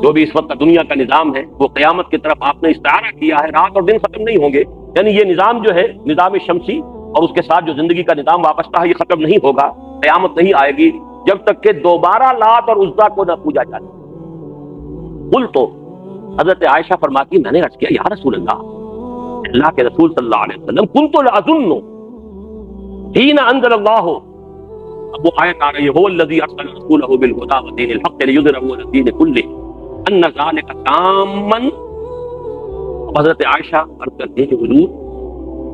جو بھی اس وقت کا دنیا کا نظام ہے وہ قیامت کی طرف آپ نے استعارہ کیا ہے. رات اور دن ختم نہیں ہوں گے یعنی یہ نظام جو ہے نظام شمسی اور اس کے ساتھ جو زندگی کا نظام وابستہ ہے یہ ختم نہیں ہوگا. قیامت نہیں آئے گی جب تک کہ دوبارہ لات اور عزا کو نہ پوجا جائے. قل تو حضرت عائشہ فرماتی میں نے عرض کیا یا رسول اللہ کے رسول صلی اللہ علیہ وسلم کنت لاظن حين انزل الله اب وہ آیت آ رہی ہے هو الذي ارسل رسوله بالهدى ودين الحق ليظهره على الدين كله ان ذلك تاما. حضرت عائشہ عرض کرتی ہے کہ حضور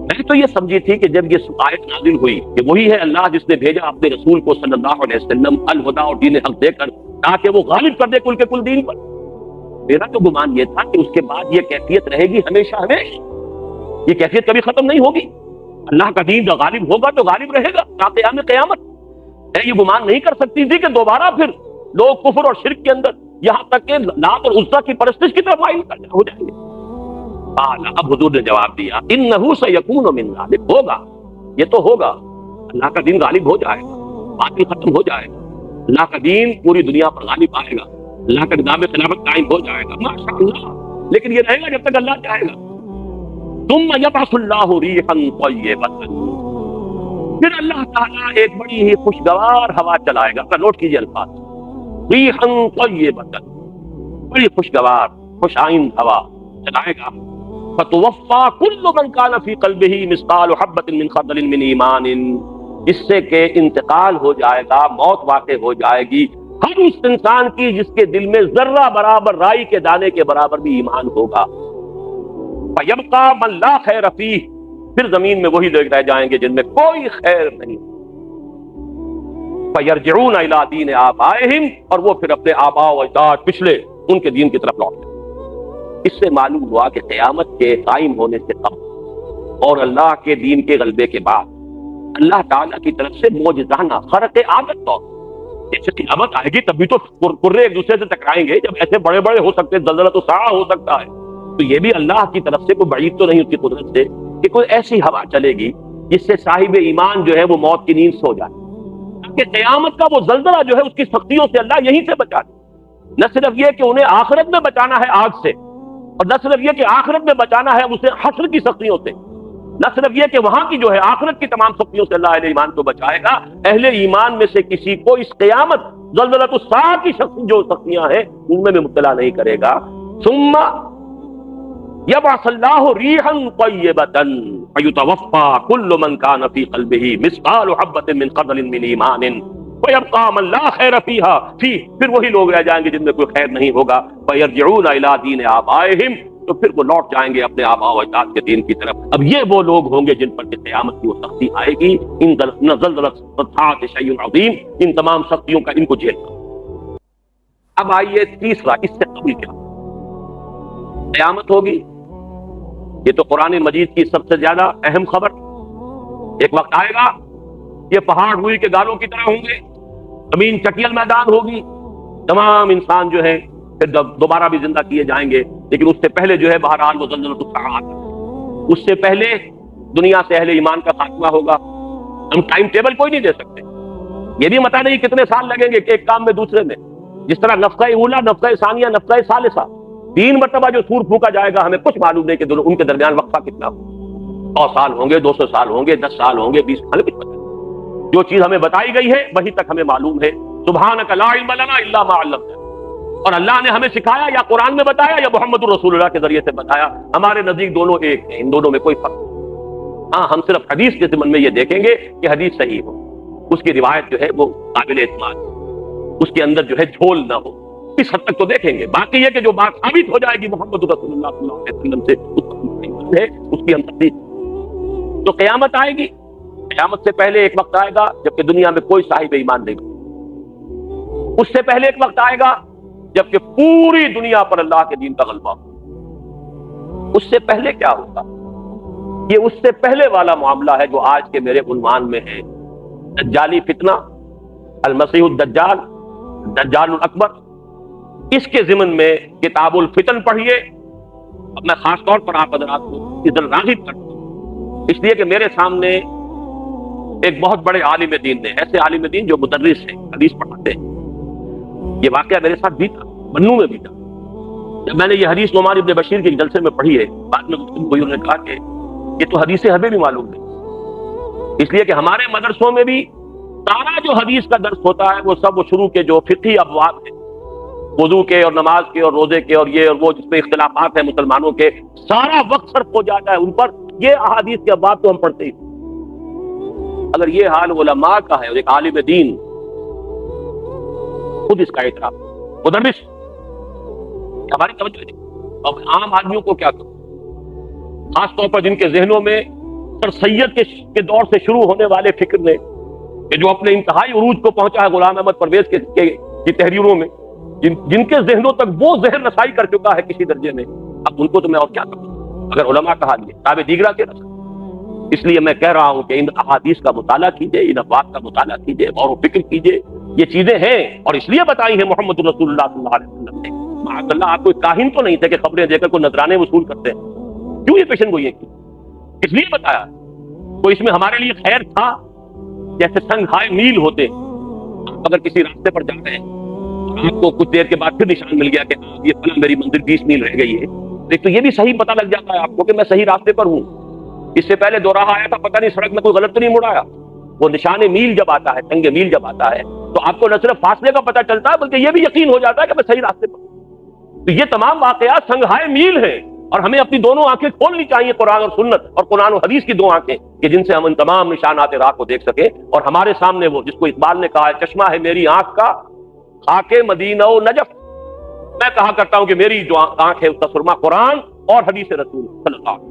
میں تو یہ سمجھی تھی کہ جب یہ آیت نازل ہوئی کہ وہی ہے اللہ جس نے بھیجا اپنے رسول کو صلی اللہ علیہ وسلم الہدیٰ اور دین حق دے کر تاکہ وہ غالب کر دے کل کے کل دین پر. میرا تو گمان یہ تھا کہ اس کے بعد یہ کیفیت رہے گی ہمیشہ ہمیشہ، یہ کیفیت کبھی ختم نہیں ہوگی. اللہ کا دین جو غالب ہوگا تو غالب رہے گا تا قیام قیامت. میں یہ گمان نہیں کر سکتی تھی کہ دوبارہ پھر لوگ کفر اور شرک کے اندر یہاں تک کہ لات اور عزا کی پرستش کی طرف مائل ہو جائیں گے. اب حضور نے جواب دیا انہ سیکون من ذلک، ہوگا یہ تو ہوگا. اللہ کا دین غالب ہو جائے گا، باطل ختم ہو جائے گا، اللہ کا دین پوری دنیا پر غالب آئے گا، اللہ کا نظام خلافت قائم ہو جائے گا ماشاء اللہ. لیکن یہ رہے گا جب تک اللہ چاہے گا. ثم یبعث اللہ ریحا طیبۃ، پھر اللہ تعالیٰ ایک بڑی ہی خوشگوار ہوا چلائے گا. نوٹ کیجیے الفاظ ریحا طیبۃ، بڑی خوشگوار خوش آئند ہوا چلائے گا. فتوفى كل من كان في قلبه مثقال حبة من خردل من ایمان، جس سے کہ انتقال ہو جائے گا، موت واقع ہو جائے گی ہر اس انسان کی جس کے دل میں ذرہ برابر رائی کے دانے کے برابر بھی ایمان ہوگا. فَيَبْقَى مَن لَا خَيْرَ فِيهِ، پھر زمین میں وہی لوگ رہ جائیں گے جن میں کوئی خیر نہیں. فَيَرْجِعُونَ إِلَىٰ دِينِ آبَائِهِمْ، اور وہ پھر اپنے آباء و اجداد پچھلے ان کے دین کی طرف لوٹ جائیں. اس سے معلوم ہوا کہ قیامت کے قائم ہونے سے قبل اور اللہ کے دین کے غلبے کے بعد اللہ تعالیٰ کی طرف سے معجزانہ خرق عادت طور جیسے قیامت آئے گی تب بھی تو قرے ایک دوسرے سے ٹکرائیں گے. جب ایسے بڑے بڑے ہو سکتے زلزلہ تو ساعہ ہو سکتا ہے، تو یہ بھی اللہ کی طرف سے کوئی بعید تو نہیں اس کی قدرت سے کہ کوئی ایسی ہوا چلے گی جس سے صاحب ایمان جو ہے وہ موت کی نیند سو جائے. کہ قیامت کا وہ زلزلہ جو ہے اس کی سختیوں سے اللہ یہیں سے بچا دے. نہ صرف یہ کہ انہیں آخرت میں بچانا ہے آگ سے، اور نہ صرف یہ کہ آخرت میں بچانا ہے اسے حشر کی سختیوں سے، نہ صرف یہ کہ وہاں کی جو ہے آخرت کی تمام سختیوں سے اللہ اہل ایمان کو بچائے گا. اہل ایمان میں سے کسی کو اس قیامت زلزلۃ الساعہ کی جو سختیاں ہیں ان میں بھی مبتلا نہیں کرے گا. ثم یبعث اللہ ریحا طیبۃ فیتوفی کل من کان فی قلبہ مثقال حبۃ من خردل من ایمان ویبقى من لا خیر فیہا، پھر وہی لوگ رہ جائیں گے جن میں کوئی خیر نہیں ہوگا. فیرجعون الی دین آبائہم، تو پھر وہ لوٹ جائیں گے اپنے آباء و اجداد کے دین کی طرف. اب یہ وہ لوگ ہوں گے جن پر کہ قیامت کی وہ سختی آئے گی. ان زلزلۃ الساعۃ شیء عظیم، ان تمام سختیوں کا ان کو جھیلنا. اب آئیے تیسرا، اس سے قبل کیا قیامت ہوگی. یہ تو قرآن مجید کی سب سے زیادہ اہم خبر. ایک وقت آئے گا یہ پہاڑ روئی کے گالوں کی طرح ہوں گے، زمین چٹیل میدان ہوگی، تمام انسان جو ہے پھر دوبارہ بھی زندہ کیے جائیں گے. لیکن اس سے پہلے جو ہے بہرحال وہ زلزلۃ الساعۃ، اس سے پہلے دنیا سے اہل ایمان کا خاتمہ ہوگا. ہم ٹائم ٹیبل کوئی نہیں دے سکتے، یہ بھی متا نہیں کتنے سال لگیں گے کہ ایک کام میں دوسرے میں. جس طرح نفخہ اولا، نفخہ ثانیہ، نفخہ ثالثہ، 3 مرتبہ جو سور پھونکا جائے گا، ہمیں کچھ معلوم نہیں کہ ان کے درمیان وقفہ کتنا ہو، 100 سال ہوں گے، 200 سال ہوں گے، 10 سال ہوں گے، 20 سال، ہمیں کچھ پتہ نہیں۔ جو چیز ہمیں بتائی گئی ہے وہی تک ہمیں معلوم ہے۔ سبحانک لا علم لنا الا ما علمتنا، اور اللہ نے ہمیں سکھایا، یا قرآن میں بتایا یا محمد الرسول اللہ کے ذریعے سے بتایا، ہمارے نزدیک دونوں ایک ہیں، ان دونوں میں کوئی فرق نہیں۔ ہاں، ہم صرف حدیث کے ضمن میں یہ دیکھیں گے کہ حدیث صحیح ہو، اس کی روایت جو ہے وہ قابل اعتماد ہو، اس کے اندر جو ہے جھول نہ ہو، اس حد تک تو دیکھیں گے۔ باقی یہ کہ جو بات ثابت ہو جائے گی محمد رسول اللہ صلی اللہ علیہ وسلم سے، اس پر ہے، اس کی ہم تصدیق۔ تو قیامت آئے گی، قیامت سے پہلے ایک وقت آئے گا جبکہ دنیا میں کوئی صاحب ایمان نہیں ہوگا، اس سے پہلے ایک وقت آئے گا جبکہ پوری دنیا پر اللہ کے دین کا غلبہ ہوگا۔ اس سے پہلے کیا ہوگا؟ یہ اس سے پہلے والا معاملہ ہے جو آج کے میرے عنوان میں ہے، دجالی فتنہ، المسیح الدجال، دجال الاکبر۔ اس کے ضمن میں کتاب الفتن پڑھیے۔ اب میں خاص طور پر آپ حضرات کو ادھر راغب کرتا ہوں، اس لیے کہ میرے سامنے ایک بہت بڑے عالم دین نے، ایسے عالم دین جو مدرس ہیں، حدیث پڑھاتے ہیں، یہ واقعہ میرے ساتھ بیتا، بنو میں بیتا۔ جب میں نے یہ حدیث نعمان ابن بشیر کے جلسے میں پڑھی ہے، بعد میں انہوں نے کہا کہ یہ تو حدیث ہمیں بھی معلوم نہیں، اس لیے کہ ہمارے مدرسوں میں بھی سارا جو حدیث کا درس ہوتا ہے وہ سب وہ شروع کے جو فقہی ابواب ہیں، وضو کے اور نماز کے اور روزے کے اور یہ اور وہ جس میں اختلافات ہیں مسلمانوں کے، سارا وقت صرف ہو جاتا ہے ان پر، یہ احادیث کے ابواب تو ہم پڑھتے ہی۔ اگر یہ حال علماء کا ہے اور ایک عالم دین خود اس کا اعتراف مدرس، ہماری توجہ نہیں، اب عام آدمیوں کو کیا کروں، خاص طور پر جن کے ذہنوں میں سر سید کے دور سے شروع ہونے والے فکر نے کہ جو اپنے انتہائی عروج کو پہنچا ہے غلام احمد پرویز کی تحریروں میں، جن کے ذہنوں تک وہ ذہن رسائی کر چکا ہے کسی درجے میں، اب ان کو تو میں اور کیا کروں اگر علماء کہا لیے کتاب دیگرہ کے رسل۔ اس لیے میں کہہ رہا ہوں کہ ان احادیث کا مطالعہ کیجئے، ان ابواب کا مطالعہ کیجئے، غور و فکر کیجئے، یہ چیزیں ہیں اور اس لیے بتائی ہیں محمد رسول اللہ صلی اللہ علیہ وسلم نے۔ معاذ اللہ، آپ کوئی کاہن تو نہیں تھے کہ خبریں دے کر کوئی نذرانے وصول کرتے ہیں، کیوں یہ پیشن گوئی کی؟ اس لیے بتایا، تو اس میں ہمارے لیے خیر تھا۔ جیسے سنگھائے میل ہوتے، آپ اگر کسی راستے پر جا رہے ہیں، آپ کو کچھ دیر کے بعد پھر نشان مل گیا کہ یہ فلاں میری منزل 20 میل رہ گئی ہے، ایک تو یہ بھی صحیح پتہ لگ جاتا ہے آپ کو کہ میں صحیح راستے پر ہوں۔ اس سے پہلے دو راہ آیا تھا، پتہ نہیں سڑک میں کوئی غلط تو نہیں مڑایا۔ وہ نشان میل جب آتا ہے، سنگ میل جب آتا ہے، تو آپ کو نہ صرف فاصلے کا پتہ چلتا ہے بلکہ یہ بھی یقین ہو جاتا ہے کہ میں صحیح راستے پر ہوں۔ تو یہ تمام واقعات سنگھائے میل ہیں، اور ہمیں اپنی دونوں آنکھیں کھولنی چاہیے، قرآن اور سنت اور قرآن و حدیث کی دو آنکھیں، کہ جن سے ہم ان تمام نشانات راہ کو دیکھ سکیں، اور ہمارے سامنے وہ جس کو اقبال نے کہا ہے چشمہ ہے میری آنکھ کا خاک مدینہ و نجف۔ میں کہا کرتا ہوں کہ میری جو آنکھ ہے اس کا سرما قرآن اور حدیث رسول صلی اللہ علیہ وسلم۔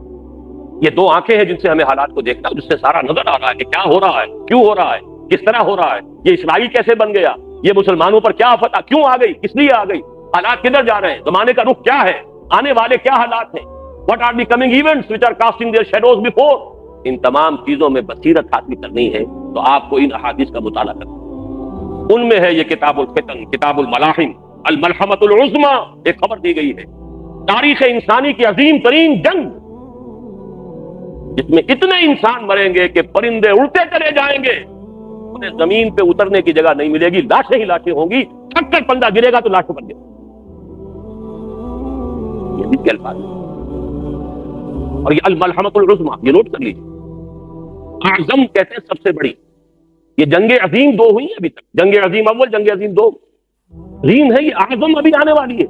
یہ دو آنکھیں ہیں جن سے ہمیں حالات کو دیکھنا، جس سے سارا نظر آ رہا ہے کہ کیا ہو رہا ہے، کیوں ہو رہا ہے، کس طرح ہو رہا ہے، یہ اسرائیل کیسے بن گیا، یہ مسلمانوں پر کیا آفت کیوں آ گئی، کس لیے آ گئی، حالات کدھر جا رہے ہیں، زمانے کا رخ کیا ہے، آنے والے کیا حالات ہیں، what are the coming events which are casting their shadows before۔ ان تمام چیزوں میں بصیرت حاصل کرنی ہے تو آپ کو ان احادیث کا مطالعہ کرنا۔ ان میں ہے یہ کتاب الفتن، کتاب الملاحم، الملحمۃ العظمی، ایک خبر دی گئی ہے تاریخ انسانی کی عظیم ترین جنگ، جس میں اتنے انسان مریں گے کہ پرندے اڑتے چلے جائیں گے، انہیں زمین پہ اترنے کی جگہ نہیں ملے گی، لاشیں ہی لاشیں ہوں گی، تھک کر بندہ گرے گا تو لاشوں پر گرے گا۔ یہ بھی کے الفاظ ہیں۔ اور یہ الملحمۃ العظمی، یہ نوٹ کر لیجیے، اعظم کہتے ہیں سب سے بڑی۔ یہ جنگ عظیم دو ہوئی ہیں ابھی تک، جنگ عظیم اول، جنگ عظیم دو، عظیم ہے یہ، اعظم ابھی آنے والی ہے،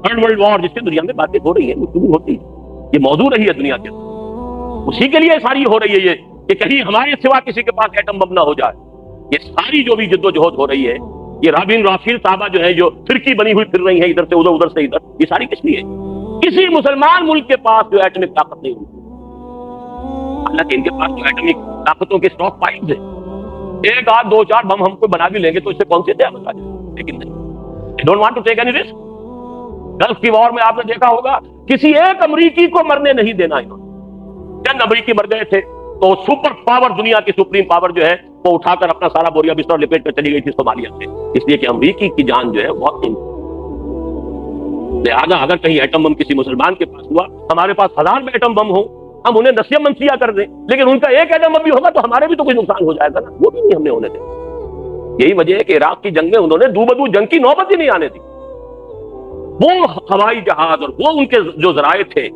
تھرڈ ورلڈ وار جس کی دنیا میں باتیں ہو رہی ہیں، شروع ہوتی ہے، یہ موضوع رہی ہے دنیا کے اندر، اسی کے لیے ساری ہو رہی ہے یہ کہ کہیں ہمارے سوا کسی کے پاس ایٹم بم نہ ہو جائے۔ یہ ساری جو بھی جد و جہد ہو رہی ہے، یہ رابین رافیل صاحبہ جو ہے جو فرقی بنی ہوئی پھر رہی ہیں ادھر سے ادھر، ادھر سے ادھر، یہ ساری کس لیے؟ کسی مسلمان ملک کے پاس جو ایٹمک طاقت نہیں ہوتی، حالانکہ ان کے پاس جو ایٹمک طاقتوں کے اسٹاک پائلز ہیں، ایک آدھ دو چار بم ہم کو بنا بھی لیں گے تو اس سے کون سی قیامت آ جائے، لیکن نہیں، they don't want to take any risk۔ Golf کی وار میں آپ نے دیکھا ہوگا کسی ایک امریکی کو مرنے نہیں دینا انہوں نے، چند امریکی مر گئے تھے تو سپر پاور، دنیا کی سپریم پاور جو ہے وہ اٹھا کر اپنا سارا بوریا بستر لپیٹ کر چلی گئی تھی صومالیہ سے، اس لیے کہ امریکی کی جان جو ہے بہت قیمتی۔ لہٰذا اگر کہیں ایٹم بم کسی مسلمان کے پاس ہوا، ہمارے پاس 1000 میں ایٹم بم ہو، ہم انہیں نسیہ منسیہ کر دیں، لیکن ان کا ایک ایٹم بم بھی ہوگا تو ہمارے بھی تو کوئی نقصان ہو جائے گا نا، وہ بھی نہیں ہم نے ہونے دیں۔ یہی وجہ ہے کہ عراق کی جنگ میں انہوں نے دو بدو جنگ کی نوبت ہی نہیں آنے دی. وہ ہوائی جہاز اور وہ ان کے جو ذرائع تھے،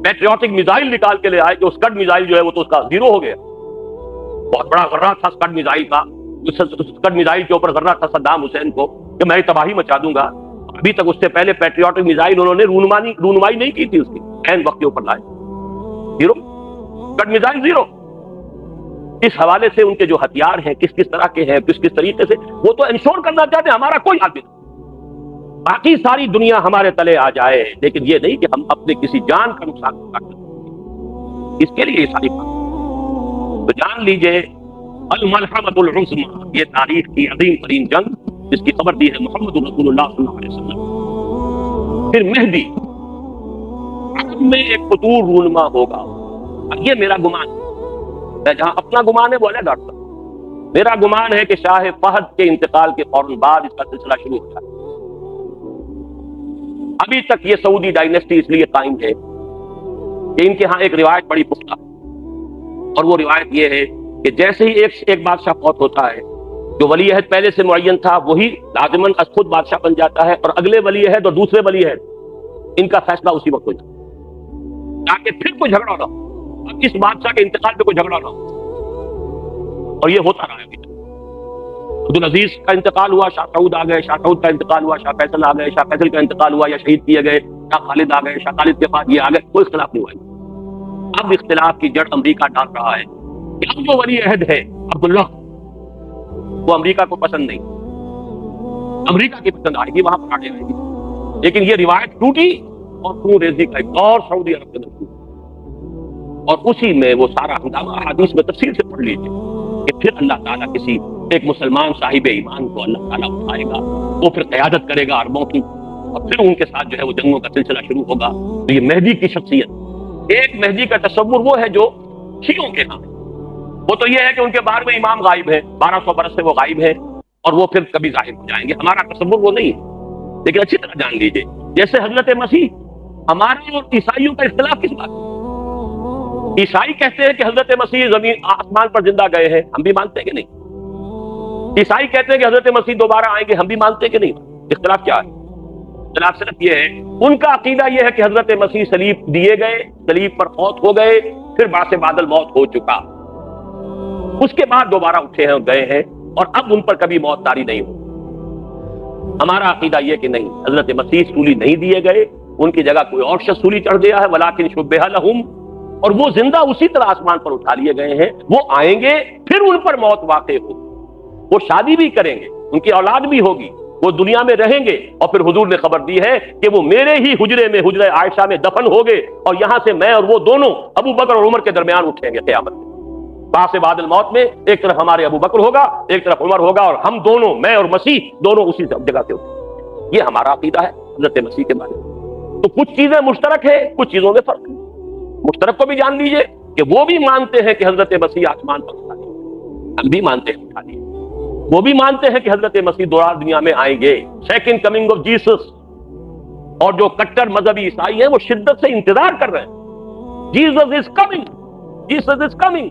پیٹریوٹک میزائل نکال کے لے آئے کہ اسکڈ میزائل جو ہے وہ تو اس کا زیرو ہو گیا. بہت بڑا غرہ تھا اسکڈ میزائل کا، اسکڈ میزائل کے اوپر غرہ تھا صدام حسین کو کہ میں تباہی مچا دوں گا. ابھی تک اس سے پہلے پیٹریوٹک میزائل انہوں نے رونمائی نہیں کی تھی، اس کی عین وقت کے اوپر لائے. Zero Scud missile zero. اس حوالے سے ان کے جو ہتھیار ہیں کس کس طرح کے ہیں، کس کس طریقے سے، وہ تو انشور کرنا چاہتے ہیں ہمارا کوئی حق نہیں، باقی ساری دنیا ہمارے تلے آ جائے، لیکن یہ نہیں کہ ہم اپنے کسی جان کا نقصان کر سکیں. اس کے لیے یہ ساری بات تو جان لیجئے. الملحمۃ العظمی، یہ تاریخ کی عظیم ترین جنگ جس کی خبر دی ہے محمد رسول اللہ صلی اللہ علیہ وسلم. پھر مہدی عرب میں ایک فطور رونما ہوگا. اب یہ میرا گمان ہے، میں جہاں اپنا گمان ہے وہ الگ ڈاکٹر، میرا گمان ہے کہ شاہ فہد کے انتقال کے فوراً بعد اس کا سلسلہ شروع ہو جائے. ابھی تک یہ سعودی ڈائنیسٹی اس لیے قائم ہے کہ ان کے ہاں ایک روایت بڑی پختہ، اور وہ روایت یہ ہے کہ جیسے ہی ایک بادشاہ فوت ہوتا ہے، جو ولی عہد پہلے سے معین تھا وہی لازماً از خود بادشاہ بن جاتا ہے، اور اگلے ولی عہد اور دوسرے ولی عہد ان کا فیصلہ اسی وقت ہو جاتا ہے، تاکہ پھر کوئی جھگڑا نہ ہو. اب اس بادشاہ کے انتقال پہ کوئی جھگڑا نہ ہو، اور یہ ہوتا رہا ہے. عبدالعزیز کا انتقال ہوا، شاہ سعود آ گئے، شاہ سعود کا انتقال ہوا، شاہ فیصل آ گئے، شاہ فیصل کا انتقال ہوا یا شہید کیے گئے، شاہ خالد آ گئے، شاہ خالد کے بعد یہ آ گئے، کوئی اختلاف نہیں ہوا. اب اختلاف کی جڑ امریکہ ڈال رہا ہے کہ اب جو ولی عہد ہے عبداللہ وہ امریکہ کو پسند نہیں، امریکہ کی پسند آئے گی، وہاں پر آگے آئے گی. لیکن یہ روایت ٹوٹی اور خون ریزی کا ایک دور سعودی عرب کے اندر ٹوٹا، اور اسی میں وہ سارا ہنگامہ احادیث میں تفصیل سے پڑھ لیجیے کہ پھر اللہ تعالیٰ کسی ایک مسلمان صاحب ایمان کو اللہ تعالیٰ اٹھائے گا، وہ پھر قیادت کرے گا عربوں کی، اور پھر ان کے ساتھ جو ہے وہ جنگوں کا سلسلہ شروع ہوگا. تو یہ مہدی کی شخصیت، ایک مہدی کا تصور وہ ہے جو شیعوں کے ہاں ہے. وہ تو یہ ہے کہ ان کے بارے میں امام غائب ہے، 1200 برس سے وہ غائب ہے، اور وہ پھر کبھی ظاہر ہو جائیں گے. ہمارا تصور وہ نہیں ہے. لیکن اچھی طرح جان لیجیے، جیسے حضرت مسیح، ہمارے اور عیسائیوں کا اختلاف کس بات ہے؟ عیسائی کہتے ہیں کہ حضرت مسیح زمین آسمان پر زندہ گئے ہیں، ہم بھی مانتے ہیں کہ نہیں؟ عیسائی کہتے ہیں کہ حضرت مسیح دوبارہ آئیں گے، ہم بھی مانتے ہیں کہ نہیں؟ اختلاف کیا ہے؟ اختلاف صرف یہ ہے، ان کا عقیدہ یہ ہے کہ حضرت مسیح صلیب دیے گئے، صلیب پر فوت ہو گئے، پھر بعث بعد الموت ہو چکا، اس کے بعد دوبارہ اٹھے ہیں اور گئے ہیں، اور اب ان پر کبھی موت طاری نہیں ہو. ہمارا عقیدہ یہ کہ نہیں، حضرت مسیح سولی نہیں دیے گئے، ان کی جگہ کوئی اور شخص سولی چڑھ گیا ہے، ولیکن شبہ لہم، اور وہ زندہ اسی طرح آسمان پر اٹھا لیے گئے ہیں. وہ آئیں گے، پھر ان پر موت واقع ہوگی، وہ شادی بھی کریں گے، ان کی اولاد بھی ہوگی، وہ دنیا میں رہیں گے، اور پھر حضور نے خبر دی ہے کہ وہ میرے ہی حجرے میں، حجرہ عائشہ میں دفن ہو گئے، اور یہاں سے میں اور وہ دونوں ابو بکر اور عمر کے درمیان اٹھیں گے قیامت میں. بعث بعد الموت میں ایک طرف ہمارے ابو بکر ہوگا، ایک طرف عمر ہوگا، اور ہم دونوں، میں اور مسیح دونوں اسی جگہ سے اٹھیں. یہ ہمارا عقیدہ ہے حضرت مسیح کے بارے میں. تو کچھ چیزیں مشترک ہے، کچھ چیزوں میں فرق ہے. مشترک کو بھی جان لیجئے کہ وہ بھی مانتے ہیں کہ حضرت مسیح آسمان پر اٹھا لیے، ہم بھی مانتے ہیں اٹھا لیے. وہ بھی مانتے ہیں کہ حضرت مسیح دوبارہ دنیا میں آئیں گے، سیکنڈ کمنگ آف جیسس. اور جو کٹر مذہبی عیسائی ہیں وہ شدت سے انتظار کر رہے ہیں، Jesus is coming, Jesus is coming.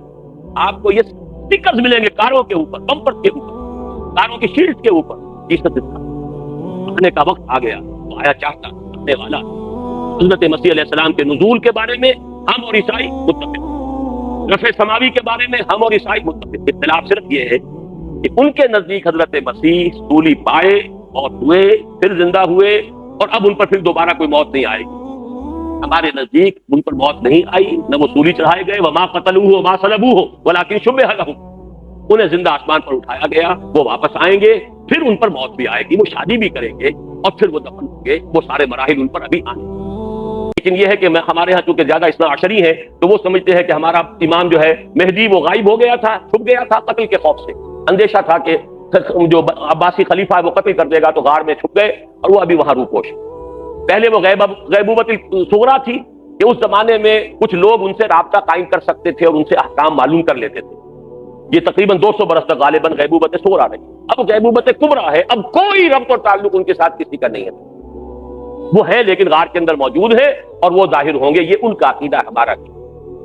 آپ کو یہ سٹیکرز ملیں گے کاروں کے اوپر، بمپر کے اوپر، کاروں کی شیلڈ کے اوپر، جیسس از کمنگ. آنے کا وقت آ گیا، وہ آیا چاہتا آنے والا. حضرت مسیح علیہ السلام کے نزول کے بارے میں ہم اور عیسائی متفق، رفع سماوی کے بارے میں ہم اور عیسائی متفق. اختلاف صرف یہ ہے کہ ان کے نزدیک حضرت مسیح سولی پائے، موت ہوئے، پھر زندہ ہوئے، اور اب ان پر پھر دوبارہ کوئی موت نہیں آئے گی. ہمارے نزدیک ان پر موت نہیں آئی، نہ وہ سولی چڑھائے گئے، وما قتلوہ وما صلبوہ ولکن شبہ لہم. انہیں زندہ آسمان پر اٹھایا گیا، وہ واپس آئیں گے، پھر ان پر موت بھی آئے گی، وہ شادی بھی کریں گے، اور پھر وہ دفن ہوں گے. وہ سارے مراحل ان پر ابھی آنے. لیکن یہ ہے کہ ہمارے ہاں چونکہ زیادہ اثنا عشری ہیں، تو وہ سمجھتے ہیں کہ ہمارا امام جو ہے مہدی وہ غائب ہو گیا تھا، چھپ گیا تھا قتل کے خوف سے. اندیشہ تھا کہ جو عباسی خلیفہ ہے وہ قتل کر دے گا، تو غار میں چھپ گئے، اور وہ ابھی وہاں روپوش. پہلے وہ غیبوبت الصغریٰ تھی کہ اس زمانے میں کچھ لوگ ان سے رابطہ قائم کر سکتے تھے اور ان سے احکام معلوم کر لیتے تھے. یہ تقریباً 200 برس تک غالباً غیبوبت صغریٰ رہی. اب غیبوبت کبریٰ ہے، اب کوئی ربط اور تعلق ان کے ساتھ کسی کا نہیں ہے. وہ ہے لیکن غار کے اندر موجود ہے، اور وہ ظاہر ہوں گے. یہ ان کا عقیدہ ہے، ہمارا نہیں.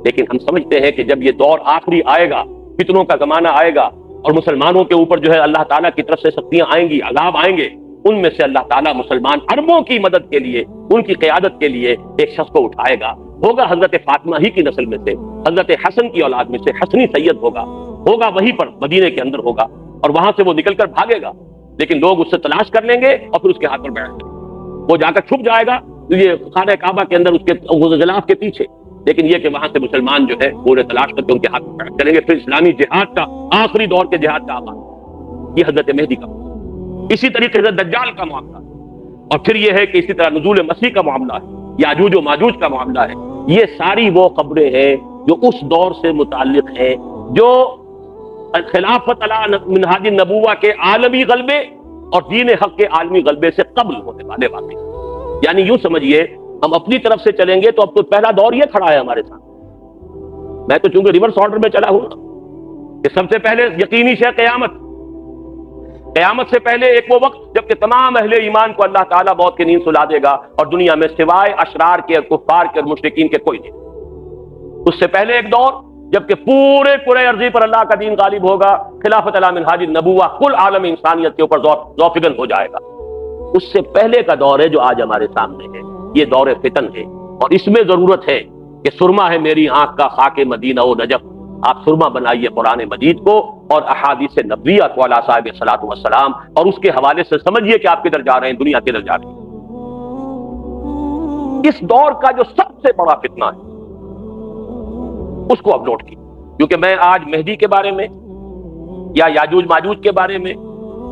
لیکن ہم سمجھتے ہیں کہ جب یہ دور آخری آئے گا، فتنوں کا زمانہ آئے گا، اور مسلمانوں کے اوپر جو ہے اللہ تعالیٰ کی طرف سے سختیاں آئیں گی، عذاب آئیں گے، ان میں سے اللہ تعالیٰ مسلمان اربوں کی مدد کے لیے، ان کی قیادت کے لیے ایک شخص کو اٹھائے گا، ہوگا حضرت فاطمہ ہی کی نسل میں سے، حضرت حسن کی اولاد میں سے حسنی سید ہوگا وہیں پر مدینے کے اندر ہوگا، اور وہاں سے وہ نکل کر بھاگے گا، لیکن لوگ اس سے تلاش کر لیں گے اور پھر اس کے ہاتھ پر بیٹھ جائیں گے، وہ جا کر چھپ جائے گا یہ خانہ کعبہ کے اندر اس کے غلاف کے پیچھے، لیکن یہ کہ وہاں سے مسلمان جو ہے پورے تلاش کر کے ان کے ہاتھ میں بیٹھ چلیں گے، پھر اسلامی جہاد کا آخری دور کے جہاد کا آغاز، یہ حضرت مہدی کا، اسی طریقے سے دجال کا معاملہ، اور پھر یہ ہے کہ اسی طرح نزول مسیح کا معاملہ ہے، یاجوج و ماجوج کا معاملہ ہے، یہ ساری وہ خبریں ہیں جو اس دور سے متعلق ہیں جو خلافت علی منہاج النبوہ کے عالمی غلبے اور دین حق کے عالمی غلبے سے قبل ہونے والے واقعے، یعنی یوں سمجھیے ہم اپنی طرف سے چلیں گے تو اب تو پہلا دور یہ کھڑا ہے ہمارے سامنے، میں تو چونکہ ریورس آرڈر میں چلا ہوں کہ سب سے پہلے یقینی شے قیامت سے پہلے ایک وہ وقت جب کہ تمام اہل ایمان کو اللہ تعالیٰ موت کی نیند سلا دے گا اور دنیا میں سوائے اشرار کے، کفار کے اور مشرکین کے کوئی نہیں، اس سے پہلے ایک دور جب کہ پورے عرضی پر اللہ کا دین غالب ہوگا، خلافت علی منہاج النبوہ کل عالم انسانیت کے اوپر ذوفگن ہو جائے گا، اس سے پہلے کا دور ہے جو آج ہمارے سامنے ہے، یہ دور فتن ہے، اور اس میں ضرورت ہے کہ سرما ہے میری آنکھ کا خاک مدینہ و نجف، آپ سرما بنائیے قرآن مجید کو اور احادیث نبویہ کو علی صاحب الصلاۃ والسلام، اور اس کے حوالے سے سمجھیے کہ آپ کدھر جا رہے ہیں، دنیا کدھر جا رہی ہے۔ اس دور کا جو سب سے بڑا فتنہ ہے اس کو اب نوٹ کی، کیونکہ میں آج مہدی کے بارے میں یا یاجوج ماجوج کے بارے میں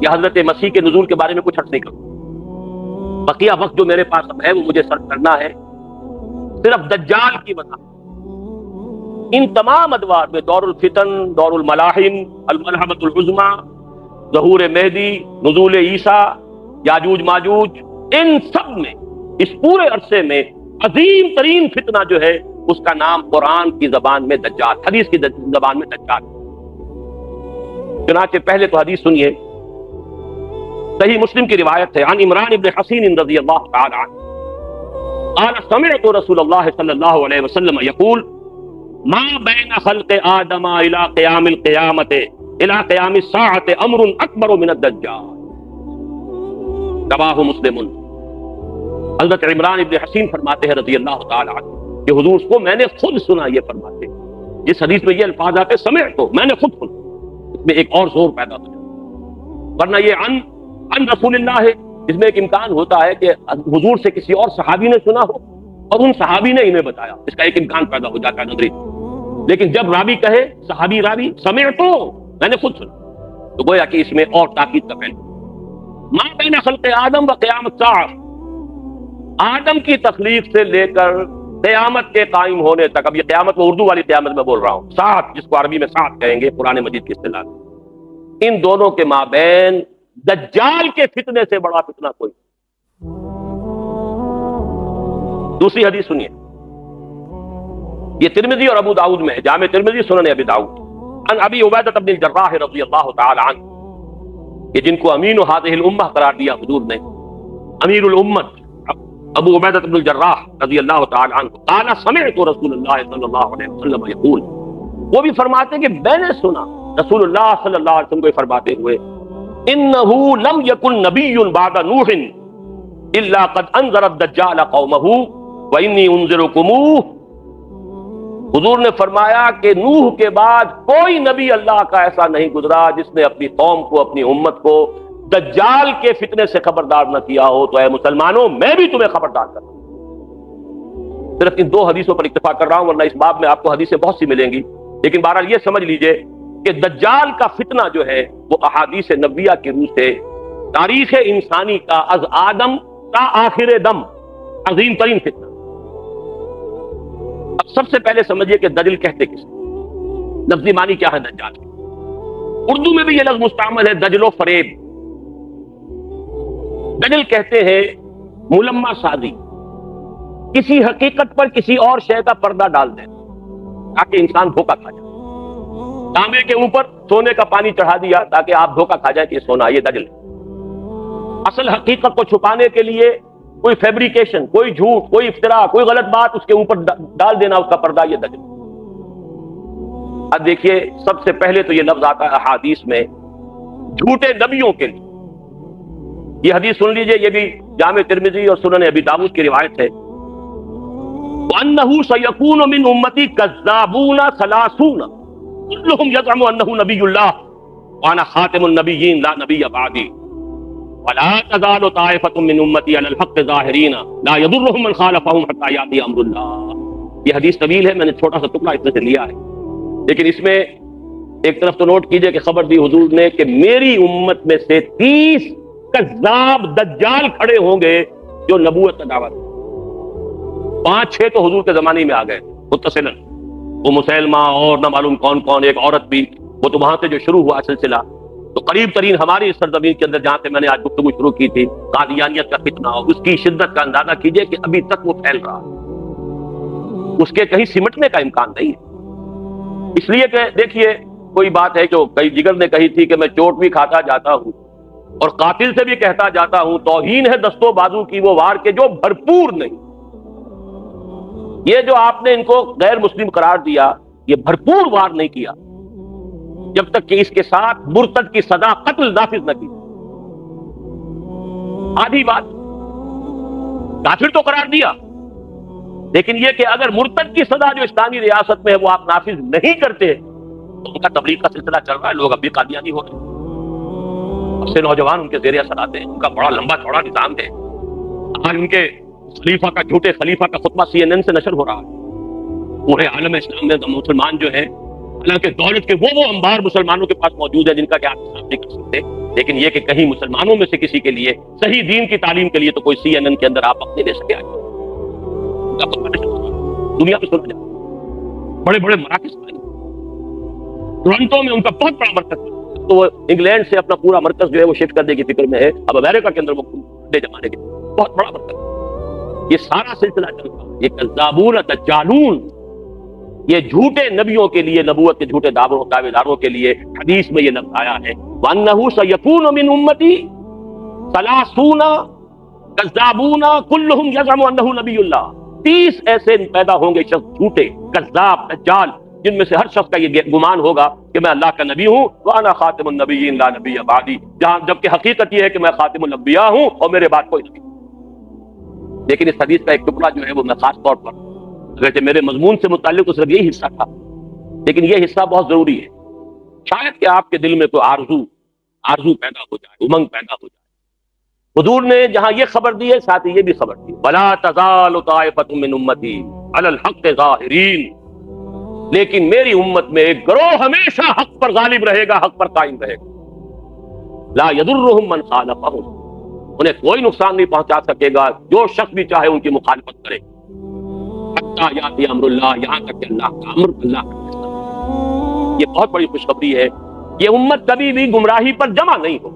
یا حضرت مسیح کے نزول کے بارے میں کچھ عرض نہیں کروں، بقیہ وقت جو میرے پاس اب ہے وہ مجھے صرف کرنا ہے صرف دجال کی وضاحت، ان تمام ادوار میں دور الفتن، دور الملاحم، الملحمۃ العظمیٰ، ظہور مہدی، نزول عیسیٰ، یاجوج ماجوج، ان سب میں اس پورے عرصے میں عظیم ترین فتنہ جو ہے اس کا نام قرآن کی زبان میں دجال، حدیث کی زبان میں دجال۔ چنانچہ پہلے تو حدیث سنیے، صحیح مسلم کی روایت ہے، عن عمران ابن حسین رضی اللہ تعالی عنہ قال سمعت رسول اللہ صلی اللہ علیہ وسلم یقول ما بین خلق آدم الى قیام القیامت الى قیام الساعت امر اکبر من الدجال، رواہ مسلم۔ حضرت عمران ابن حسین فرماتے ہیں رضی اللہ تعالی عنہ کہ حضور کو میں نے خود سنا یہ فرماتے، جس حدیث میں یہ الفاظ آتے سمعت تو میں نے خود سنا، اس میں ایک اور زور پیدا ہو جاتا، ورنہ یہ عن رسول اللہ ہے، اس میں ایک امکان ہوتا ہے کہ حضور سے کسی اور صحابی نے سنا ہو اور ان صحابی نے انہیں بتایا، اس کا ایک امکان پیدا ہو جاتا ہے نظری، لیکن جب راوی کہے صحابی راوی سمعت تو میں نے خود سنا، تو گویا کہ اس میں اور تاکید کا پہلو، ما بین خلق آدم و قیام الساعہ، آدم کی تخلیق سے لے کر قیامت کے قائم ہونے تک، اب یہ قیامت میں اردو والی قیامت میں بول رہا ہوں، ساعت جس کو عربی میں ساعت کہیں گے قرآن مجید کی اصطلاح، ان دونوں کے مابین دجال کے فتنے سے بڑا فتنہ کوئی۔ دوسری حدیث سنیے، یہ ترمذی اور ابو داؤد میں ہے، جامع ترمذی سنن ابی داؤد، عن ابی عبیدہ بن الجراح رضی اللہ تعالی عنہ، کہ جن کو امین هذه الامہ قرار دیا حضور نے، امیر الامت ابو عبیدہ بن الجراح رضی اللہ تعالی عنہ، قال سمعت رسول اللہ صلی اللہ علیہ وسلم یقول، وہ بھی فرماتے ہیں کہ میں نے سنا رسول اللہ صلی اللہ علیہ وسلم کو فرماتے ہوئے، انہ لم یکن نبی بعد نوح الا قد انذر الدجال قومہ وانی انذرکموہ، حضور نے فرمایا کہ نوح کے بعد کوئی نبی اللہ کا ایسا نہیں گزرا جس نے اپنی قوم کو، اپنی امت کو دجال کے فتنے سے خبردار نہ کیا ہو، تو اے مسلمانوں میں بھی تمہیں خبردار کرتا ہوں۔ صرف ان دو حدیثوں پر اکتفا کر رہا ہوں، ورنہ اس باب میں آپ کو حدیثیں بہت سی ملیں گی، لیکن بہرحال یہ سمجھ لیجئے کہ دجال کا فتنہ جو ہے وہ احادیث نبویہ کی روح سے تاریخ انسانی کا از آدم تا آخر دم عظیم ترین فتنہ۔ اب سب سے پہلے سمجھیے کہ دجل کہتے کس، لفظی معنی کیا ہے دجال؟ اردو میں بھی یہ لفظ مستعمل ہے، دجل و فریب۔ دجل کہتے ہیں ملمہ سازی، کسی حقیقت پر کسی اور شے کا پردہ ڈال دیں تاکہ انسان دھوکہ کھا جائے، تانبے کے اوپر سونے کا پانی چڑھا دیا تاکہ آپ دھوکہ کھا جائیں کہ یہ سونا، یہ دجل ہے۔ اصل حقیقت کو چھپانے کے لیے کوئی فیبریکیشن، کوئی جھوٹ، کوئی افتراء، کوئی غلط بات اس کے اوپر ڈال دینا، اس کا پردہ، یہ دجل۔ اب دیکھیے سب سے پہلے تو یہ لفظ آتا ہے احادیث میں جھوٹے نبیوں کے لیے. یہ حدیث سن لیجئے، یہ بھی جامع ترمذی اور سنن ابی داؤد کی روایت ہے. وَأَنَّهُ سَيَكُونُ مِنْ أُمَّتِي كَذَّابُونَ ثَلَاثُونَ كُلُّهُمْ يَزْعُمُ أَنَّهُ نَبِيُّ اللَّهِ وَأَنَا خَاتِمُ النَّبِيِّينَ لَا نَبِيَّ بَعْدِي وَلَا تَزَالُ طَائِفَةٌ مِّنْ أُمَّتِي عَلَى الْحَقِّ ظَاهِرِينَ لَا يَضُرُّهُم مَّنْ خَالَفَهُمْ حَتَّى يَأْتِيَ أَمْرُ اللَّهِ. یہ حدیث طویل ہے، میں نے چھوٹا سا ٹکڑا اس میں سے لیا ہے، لیکن اس میں ایک طرف تو نوٹ کیجئے کہ خبر دی حضور نے کہ میری امت میں سے 30 کذاب دجال کھڑے ہوں گے جو نبوت کا دعویٰ کریں. 5-6 تو حضور کے زمانے میں آ گئے متصلاً، وہ مسلمہ اور نہ معلوم کون کون، ایک عورت بھی، وہ تو وہاں سے جو شروع ہوا سلسلہ. تو قریب ترین ہماری سرزمین کے اندر جہاں سے میں نے آج گفتگو شروع کی تھی، قادیانیت کا فتنہ، اس کی شدت کا اندازہ کیجئے کہ ابھی تک وہ پھیل رہا ہے، اس کے کہیں سمٹنے کا امکان نہیں ہے. اس لیے کہ دیکھیے کوئی بات ہے جو کئی جگر نے کہی تھی کہ میں چوٹ بھی کھاتا جاتا ہوں اور قاتل سے بھی کہتا جاتا ہوں، توہین ہے دستوں بازو کی وہ وار کے جو بھرپور نہیں. یہ جو آپ نے ان کو غیر مسلم قرار دیا، یہ بھرپور وار نہیں کیا جب تک کہ اس کے ساتھ مرتد کی سزا قتل نافذ نہ کی. آدھی بات کافر تو قرار دیا، لیکن یہ کہ اگر مرتد کی سزا جو اسلامی ریاست میں ہے وہ آپ نافذ نہیں کرتے تو ان کا تبلیغ کا سلسلہ چل رہا ہے، لوگ اب بھی قادیانی ہو رہے ہیں، اب سے نوجوان ان کے زیر اثر آتے ہیں، ان کا بڑا لمبا چوڑا نظام ہے. آج ان کے خلیفہ کا، جھوٹے خلیفہ کا خطبہ CNN سے نشر ہو رہا ہے. پورے عالم اسلام میں مسلمان جو ہیں، حالانکہ دولت کے وہ انبار مسلمانوں کے پاس موجود ہیں جن کا کہ آپ حساب نہیں کر سکتے، لیکن یہ کہ کہیں مسلمانوں میں سے کسی کے لیے صحیح دین کی تعلیم کے لیے تو کوئی CNN کے اندر آپ اپنے لے سکے. دنیا میں سنا جائے بڑے بڑے مراکز ٹورنٹو میں ان کا بہت بڑا مرکز ہے، تو وہ انگلینڈ سے اپنا پورا مرکز جو ہے وہ شفٹ کرنے کی فکر میں ہے. اب امریکہ کے اندر وہ لے جمانے کے بہت بڑا مرکز. یہ سارا سلسلہ چل رہا ہے. یہ کذابون دجالون، یہ جھوٹے نبیوں کے لیے، نبوت کے جھوٹے دعوے داروں کے لیے حدیث میں یہ لفظ آیا ہے وَأَنَّهُ سَيَكُونُ مِنْ أُمَّتِي 30 كَذَّابُونَ كُلُّهُمْ يَزْعُمُ أَنَّهُ نَبِيُّ اللَّهِ. 30 ایسے پیدا ہوں گے شخص جھوٹے کذاب دجال، جن میں سے ہر شخص کا یہ گمان ہوگا کہ میں اللہ کا نبی ہوں، وَأَنَا خَاتِمُ النَّبِيِّينَ لَا نَبِيَّ بَعْدِي، جبکہ حقیقت یہ ہے کہ میں خاتم الانبیاء ہوں اور میرے بعد کوئی نبی. لیکن اس حدیث کا ایک ٹکڑا جو ہے وہ میں خاص طور پر، اگرچہ میرے مضمون سے متعلق تو صرف یہی حصہ تھا، لیکن یہ حصہ بہت ضروری ہے. شاید کہ آپ کے دل میں کوئی آرزو پیدا ہو جائے، امنگ پیدا ہو جائے. حضور نے جہاں یہ خبر دی ہے ساتھ ہی یہ بھی خبر دی، وَلَا تَزَالُ طَائِفَةٌ مِّنْ أُمَّتِي عَلَى الْحَقِّ ظَاهِرِينَ، لیکن میری امت میں ایک گروہ ہمیشہ حق پر غالب رہے گا، حق پر قائم رہے گا. لَا يَضُرُّهُم مَّنْ خَالَفَهُمْ، انہیں کوئی نقصان نہیں پہنچا سکے گا جو شخص بھی چاہے ان کی مخالفت کرے، حتیٰ یاتی امر اللہ، یہاں تک کہ اللہ کا امر، اللہ کا فیصلہ. یہ بہت بڑی خوشخبری ہے. یہ امت کبھی بھی گمراہی پر جمع نہیں ہو.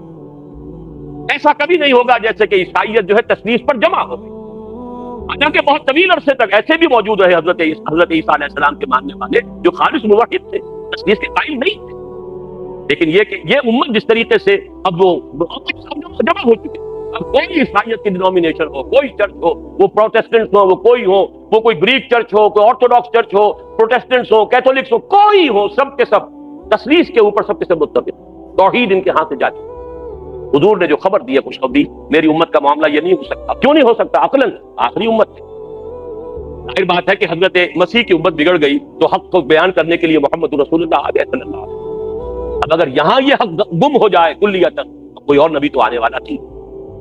ایسا کبھی نہیں ہوگا جیسے کہ عیسائیت جو ہے تثلیث پر جمع ہو گئی، حالانکہ بہت طویل عرصے تک ایسے بھی موجود رہے حضرت عیسیٰ علیہ السلام کے ماننے والے جو خالص موحد تھے، تثلیث کے قائل نہیں تھے. لیکن یہ کہ یہ امت جس طریقے سے اب وہ جمع ہو چکے، اب کوئی عیسائیت کی ڈینومینیشن ہو، کوئی چرچ ہو، وہ پروٹیسٹنٹس ہو، وہ کوئی ہو، وہ کوئی گریک چرچ ہو، کوئی آرتھوڈاکس چرچ ہو، پروٹیسٹنٹس ہو، کیتھولکس ہو، کوئی ہو، سب کے سب تثلیث کے اوپر سب کے سب متفق، توحید ان کے ہاتھ سے جا چکی. حضور نے جو خبر دی ہے خوشخبری، میری امت کا معاملہ یہ نہیں ہو سکتا. کیوں نہیں ہو سکتا؟ عقلاً آخری امت ہے. ظاہر بات ہے کہ حضرت مسیح کی امت بگڑ گئی تو حق کو بیان کرنے کے لیے محمد رسول اللہ آ گئے صلی اللہ علیہ وسلم. اب اگر یہاں یہ حق گم ہو جائے کلیتاً تو کوئی اور نبی تو آنے والا تھی.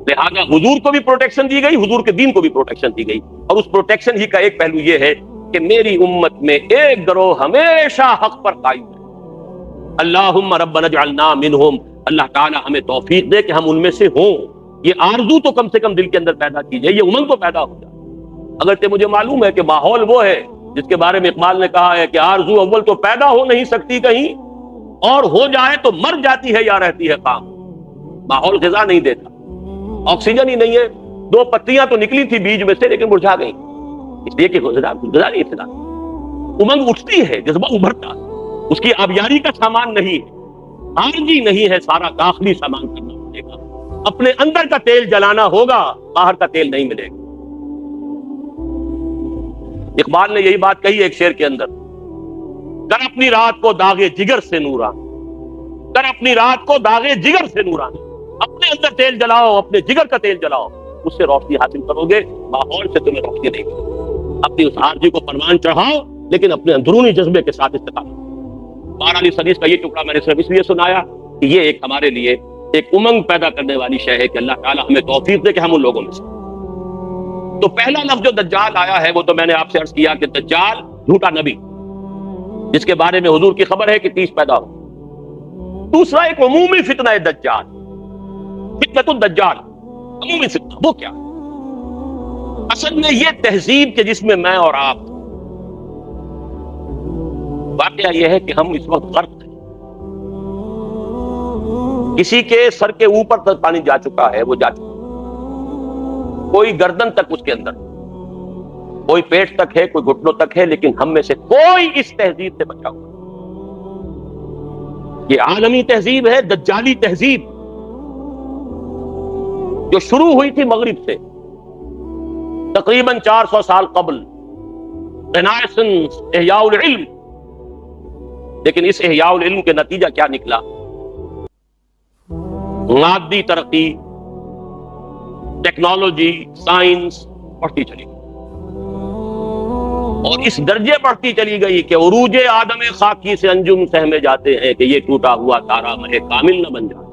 لہٰذا حضور کو بھی پروٹیکشن دی گئی، حضور کے دین کو بھی پروٹیکشن دی گئی. اور اس پروٹیکشن ہی کا ایک پہلو یہ ہے کہ میری امت میں ایک گروہ ہمیشہ حق پر قائم ہے. اللہم ربنا اجعلنا منہم، اللہ تعالی ہمیں توفیق دے کہ ہم ان میں سے ہوں. یہ آرزو تو کم سے کم دل کے اندر پیدا کیجئے، یہ امنگ تو پیدا ہو جائے. اگرچہ مجھے معلوم ہے کہ ماحول وہ ہے جس کے بارے میں اقبال نے کہا ہے کہ آرزو اول تو پیدا ہو نہیں سکتی کہیں، اور ہو جائے تو مر جاتی ہے یا رہتی ہے خام. ماحول غذا نہیں دیتا، آکسیجن ہی نہیں ہے. 2 پتیاں تو نکلی تھی بیج میں سے لیکن مرجھا گئی، اس لیے کہ غذا نہیں ہے. امنگ اٹھتی ہے، جذبہ ابھرتا، اس کی آبیاری کا سامان نہیں ہے، خارجی نہیں ہے، سارا داخلی سامان کرنا پڑے گا. اپنے اندر کا تیل جلانا ہوگا، باہر کا تیل نہیں ملے گا. اقبال نے یہی بات کہی ایک شعر کے اندر، کر اپنی رات کو داغے جگر سے نوران، کر اپنی رات کو داغے جگر سے نوران، اپنے اندر تیل جلاؤ، اپنے جگر کا تیل جلاؤ، اس سے روشنی حاصل کرو گے، ماحول سے تمہیں روشنی نہیں ملے۔ اپنی اس آرزی کو پروان چڑھاؤ، لیکن اپنے اندرونی جذبے کے ساتھ استقامت۔ بہرحال اس حدیث کا یہ ٹکڑا میں نے صرف اس لیے سنایا کہ یہ ایک ہمارے لیے ایک امنگ پیدا کرنے والی شے ہے کہ اللہ تعالیٰ ہمیں توفیق دے کہ ہم ان لوگوں میں سے۔ تو پہلا لفظ جو دجال آیا ہے وہ تو میں نے آپ سے عرض کیا کہ دجال جھوٹا نبی، جس کے بارے میں حضور کی خبر ہے کہ 30 پیدا ہو۔ دوسرا ایک عمومی فتنہ ہے دجال، فتنۃ الدجال، عمومی فتنہ۔ وہ کیا؟ اصل میں یہ تہذیب کے جس میں میں اور آپ، واقعہ یہ ہے کہ ہم اس وقت غرق ہیں، کسی کے سر کے اوپر تک پانی جا چکا ہے، وہ جا چکا، کوئی گردن تک اس کے اندر، کوئی پیٹ تک ہے، کوئی گھٹنوں تک ہے، لیکن ہم میں سے کوئی اس تہذیب سے بچا ہوا۔ یہ عالمی تہذیب ہے، دجالی تہذیب، جو شروع ہوئی تھی مغرب سے تقریباً 400 سال قبل، رینائسنس، احیاء العلم۔ لیکن اس احیاء العلم کے نتیجہ کیا نکلا؟ مادی ترقی، ٹیکنالوجی، سائنس بڑھتی چلی گئی، اور اس درجے بڑھتی چلی گئی کہ عروج آدم خاکی سے انجم سہمے جاتے ہیں کہ یہ ٹوٹا ہوا تارا مہ کامل نہ بن جائے۔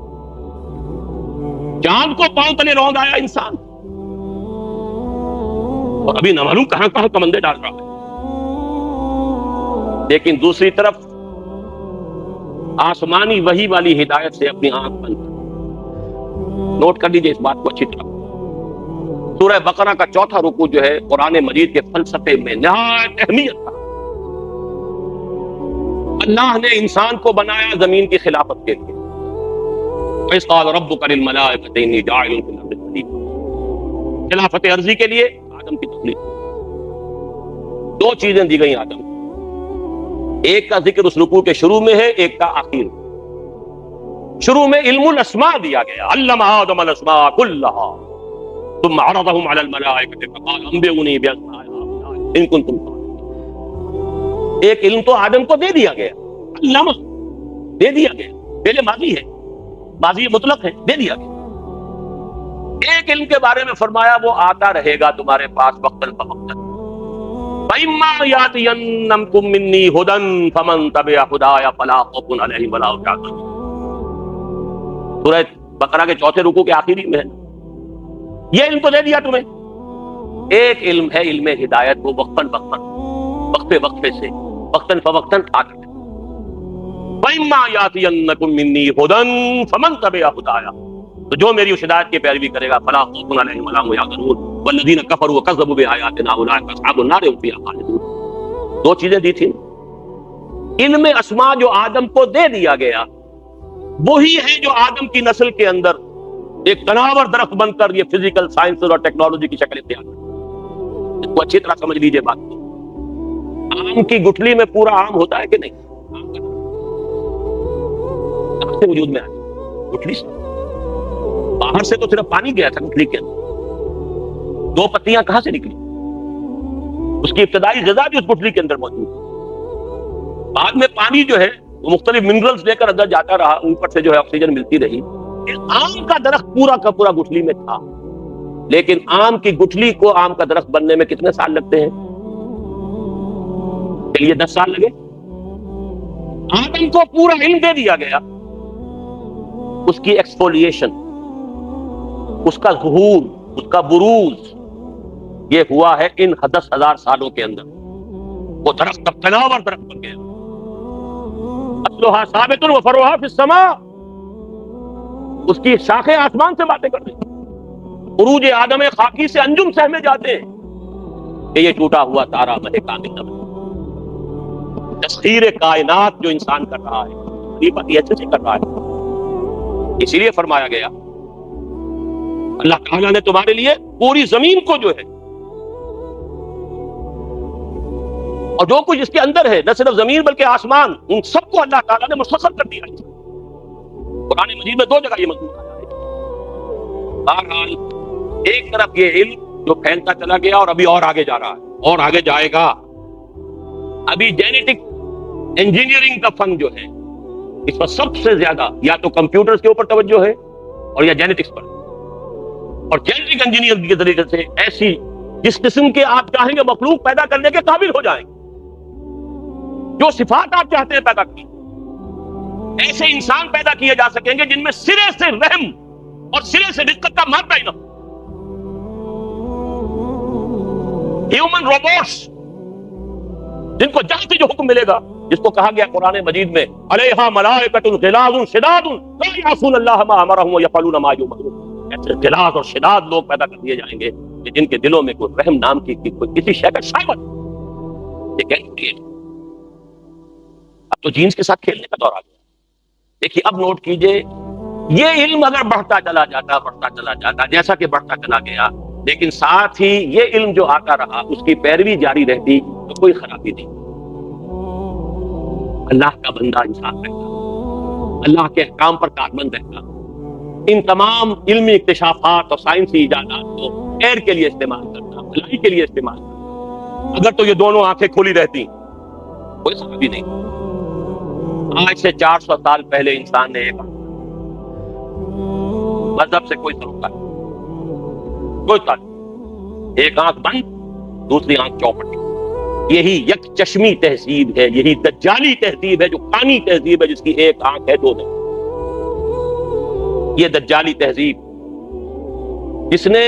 چاند کو پاؤں تلے روند آیا انسان، اور ابھی نہ معلوم کہاں کہاں کمندے ڈال رہا ہے۔ لیکن دوسری طرف آسمانی وحی والی ہدایت سے اپنی آنکھ بند کر، نوٹ کر لیجئے اس بات کو اچھی طرح۔ سورہ بقرہ کا 4تھا رکوع جو ہے قرآن مجید کے فلسفے میں نہایت اہمیت کا۔ اللہ نے انسان کو بنایا زمین کی خلافت کے لیے، وَإِذْ قَالَ رَبُّكَ لِلْمَلَائِكَةِ إِنِّي جَاعِلٌ فِي الْأَرْضِ خَلِيفَةً، خلافت عرضی کے لیے آدم کی تخلیق۔ 2 چیزیں دی گئی آدم، ایک کا ذکر اس رکوع کے شروع میں ہے، ایک کا آخر۔ شروع میں علم الاسماء دیا گیا، علم آدم الاسماء كلها ثم عرضهم على الملائكة فقال انبئوني بأسماء هؤلاء إن كنتم صادقين۔ ایک علم تو آدم کو دے دیا گیا، علم دے دیا گیا، پہلے ماضی ہے، ماضی مطلق ہے، دے دیا گیا۔ ایک علم کے بارے میں فرمایا وہ آتا رہے گا تمہارے پاس وقتاً فوقتاً۔ فَإِمَّا يَأْتِيَنَّكُم مِّنِّي هُدًى فَمَن تَبِعَ هُدَايَ فَلَا خَوْفٌ عَلَيْهِمْ وَلَا هُمْ يَحْزَنُونَ۔ سورہ بقرہ کے 4تھے رکوع کے آخری میں ہے، یہ علم تو دے دیا تمہیں۔ ایک علم ہے علم ہدایت، وہ وقتاً فوقتاً، وقفے وقفے سے، وقتاً فوقتاً آتا ہے۔ وَإِمَّا يَأْتِيَنَّكُم مِّنِّي هُدًى فَمَن تَبِعَ هُدَايَ، تو جو میری اس ہدایت کی پیروی کرے گا فَلَا خَوْفٌ عَلَيْهِمْ وَلَا هُمْ يَحْزَنُونَ وَالَّذِينَ كَفَرُوا وَكَذَّبُوا بِآيَاتِنَا أُولَٰئِكَ أَصْحَابُ النَّارِ هُمْ فِيهَا خَالِدُونَ۔ 2 چیزیں دی تھیں۔ علم اسماء جو آدم کو دے دیا گیا، وہی ہے جو آدم کی نسل کے اندر ایک تناور درخت بن کر یہ فزیکل سائنسز اور ٹیکنالوجی کی شکل اختیار کرتا ہے۔ اس کو اچھی طرح سمجھ لیجئے بات کو۔ آم کی گٹھلی میں پورا آم ہوتا ہے کہ نہیں؟ آم کا کہاں سے وجود میں آیا؟ گٹھلی سے۔ باہر سے تو صرف پانی گیا تھا گٹھلی کے اندر، 2 پتیاں کہاں سے نکلی؟ اس کی ابتدائی غذا بھی اس گٹھلی کے اندر موجود ہے۔ بعد میں پانی جو ہے وہ مختلف منرلز لے کر اندر جاتا رہا، اوپر سے جو ہے آکسیجن ملتی رہی۔ آم کا درخت پورا کا پورا گٹھلی میں تھا، لیکن آم کی گٹھلی کو آم کا درخت بننے میں کتنے سال لگتے ہیں؟ چلیے 10 سال لگے۔ آدم کو پورا علم دے دیا گیا، اس کی ایکسفولیشن، اس کا ظہور، اس کا بروز یہ ہوا ہے ان 10,000 سالوں کے اندر۔ وہ درخت تب تناور درخت بن گیا، اصلها ثابت وفرعها فی السماء، اس کی شاخیں آسمان سے باتیں کر رہی ہیں۔ عروج آدم خاکی سے انجم سہمے جاتے ہیں کہ یہ ٹوٹا ہوا تارا مہ کامل نہ بنے۔ تسخیر کائنات جو انسان کر رہا ہے، خلیفت یہ اچھے سے کر رہا ہے۔ اسی لیے فرمایا گیا اللہ تعالیٰ نے تمہارے لیے پوری زمین کو جو ہے اور جو کچھ اس کے اندر ہے، نہ صرف زمین بلکہ آسمان، ان سب کو اللہ تعالیٰ نے مسخر کر دیا ہے۔ قرآن مجید میں 2 جگہ یہ مضمون آیا ہے۔ بہرحال ایک طرف یہ علم جو پھیلتا چلا گیا اور ابھی اور آگے جا رہا ہے اور آگے جائے گا۔ ابھی جینیٹک انجینئرنگ کا فن جو ہے اس پر سب سے زیادہ یا تو کمپیوٹرز کے اوپر توجہ ہے اور یا جینیٹکس پر. اور جینیٹک انجینئر کے طریقے سے ایسی جس قسم کے آپ چاہیں گے مخلوق پیدا کرنے کے قابل ہو جائیں گے. جو صفات آپ چاہتے ہیں پیدا کی، ایسے انسان پیدا کیے جا سکیں گے جن میں سرے سے رحم اور سرے سے رقت کا مادہ ہی نہ ہو. ہیومن روبوٹس جن کو جہاں سے جو حکم ملے گا، جس کو کہا گیا قرآن مجید میں علیہا ملائکۃ غلاظ شداد لا یعصون اللہ ما امرهم ویفعلون ما یؤمرون. ایسے غلاظ اور شداد لوگ پیدا کر دیے جائیں گے کہ جن کے دلوں میں کوئی رحم نام کی کوئی کسی شے کا شائبت. اب تو جینز کے ساتھ کھیلنے کا دور آ گیا. دیکھیے اب نوٹ کیجئے، یہ علم اگر بڑھتا چلا جاتا جیسا کہ بڑھتا چلا گیا، لیکن ساتھ ہی یہ علم جو آتا رہا اس کی پیروی جاری رہتی تو کوئی خرابی نہیں. اللہ کا بندہ انسان رہتا، اللہ کے احکام پر کاربند رہتا، ان تمام علمی اکتشافات اور سائنسی ایجادات کو خیر کے لیے استعمال کرتا، بھلائی کے لیے استعمال کرتا. اگر تو یہ دونوں آنکھیں کھلی رہتی کوئی خرابی نہیں. آج سے 400 سال پہلے انسان نے ایک مذہب سے کوئی تعلق نہیں، ایک آنکھ بند دوسری آنکھ چوپٹ. یہی یک چشمی تہذیب ہے، یہی دجالی تہذیب ہے جو کانی تہذیب ہے جس کی ایک آنکھ ہے دو نہیں. یہ دجالی تہذیب جس نے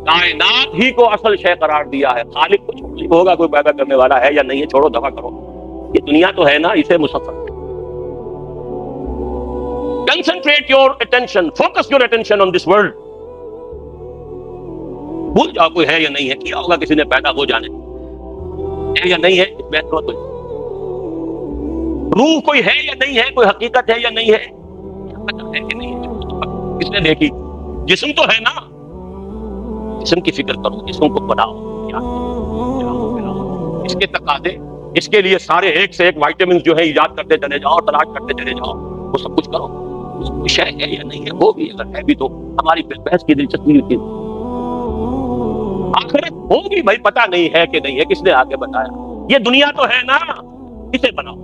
کائنات ہی کو اصل شے قرار دیا ہے، خالق کو چھوڑ ہوگا کوئی پیدا کرنے والا ہے یا نہیں ہے، چھوڑو دفع کرو. یہ دنیا تو ہے نا، اسے مسفر. Concentrate your attention, focus your attention on this world. بھول جاؤ کوئی ہے یا نہیں ہے، کیا ہوگا کسی نے پیدا ہو جانے ہے یا نہیں ہے، اس بات کو کوئی روح کوئی ہے یا نہیں ہے، کوئی حقیقت ہے یا نہیں ہے، پتہ ہے کہ نہیں ہے، کس نے دیکھی. جسم تو ہے نا، جسم کی فکر کرو، جسم کو بناؤ، اس کے تقاضے، اس کے لیے سارے ایک سے ایک وائٹامنز جو ہے ایجاد کرتے چلے جاؤ، تلاش کرتے چلے جاؤ، وہ سب کچھ کرو. کچھ ہے یا نہیں ہے، ہوگی، اگر ہے بھی تو ہماری بحث کی دلچسپی کی. آخرت ہوگی بھائی، پتہ نہیں ہے کہ نہیں ہے، کس نے آگے بتایا. یہ دنیا تو ہے نا، اسے بناؤ،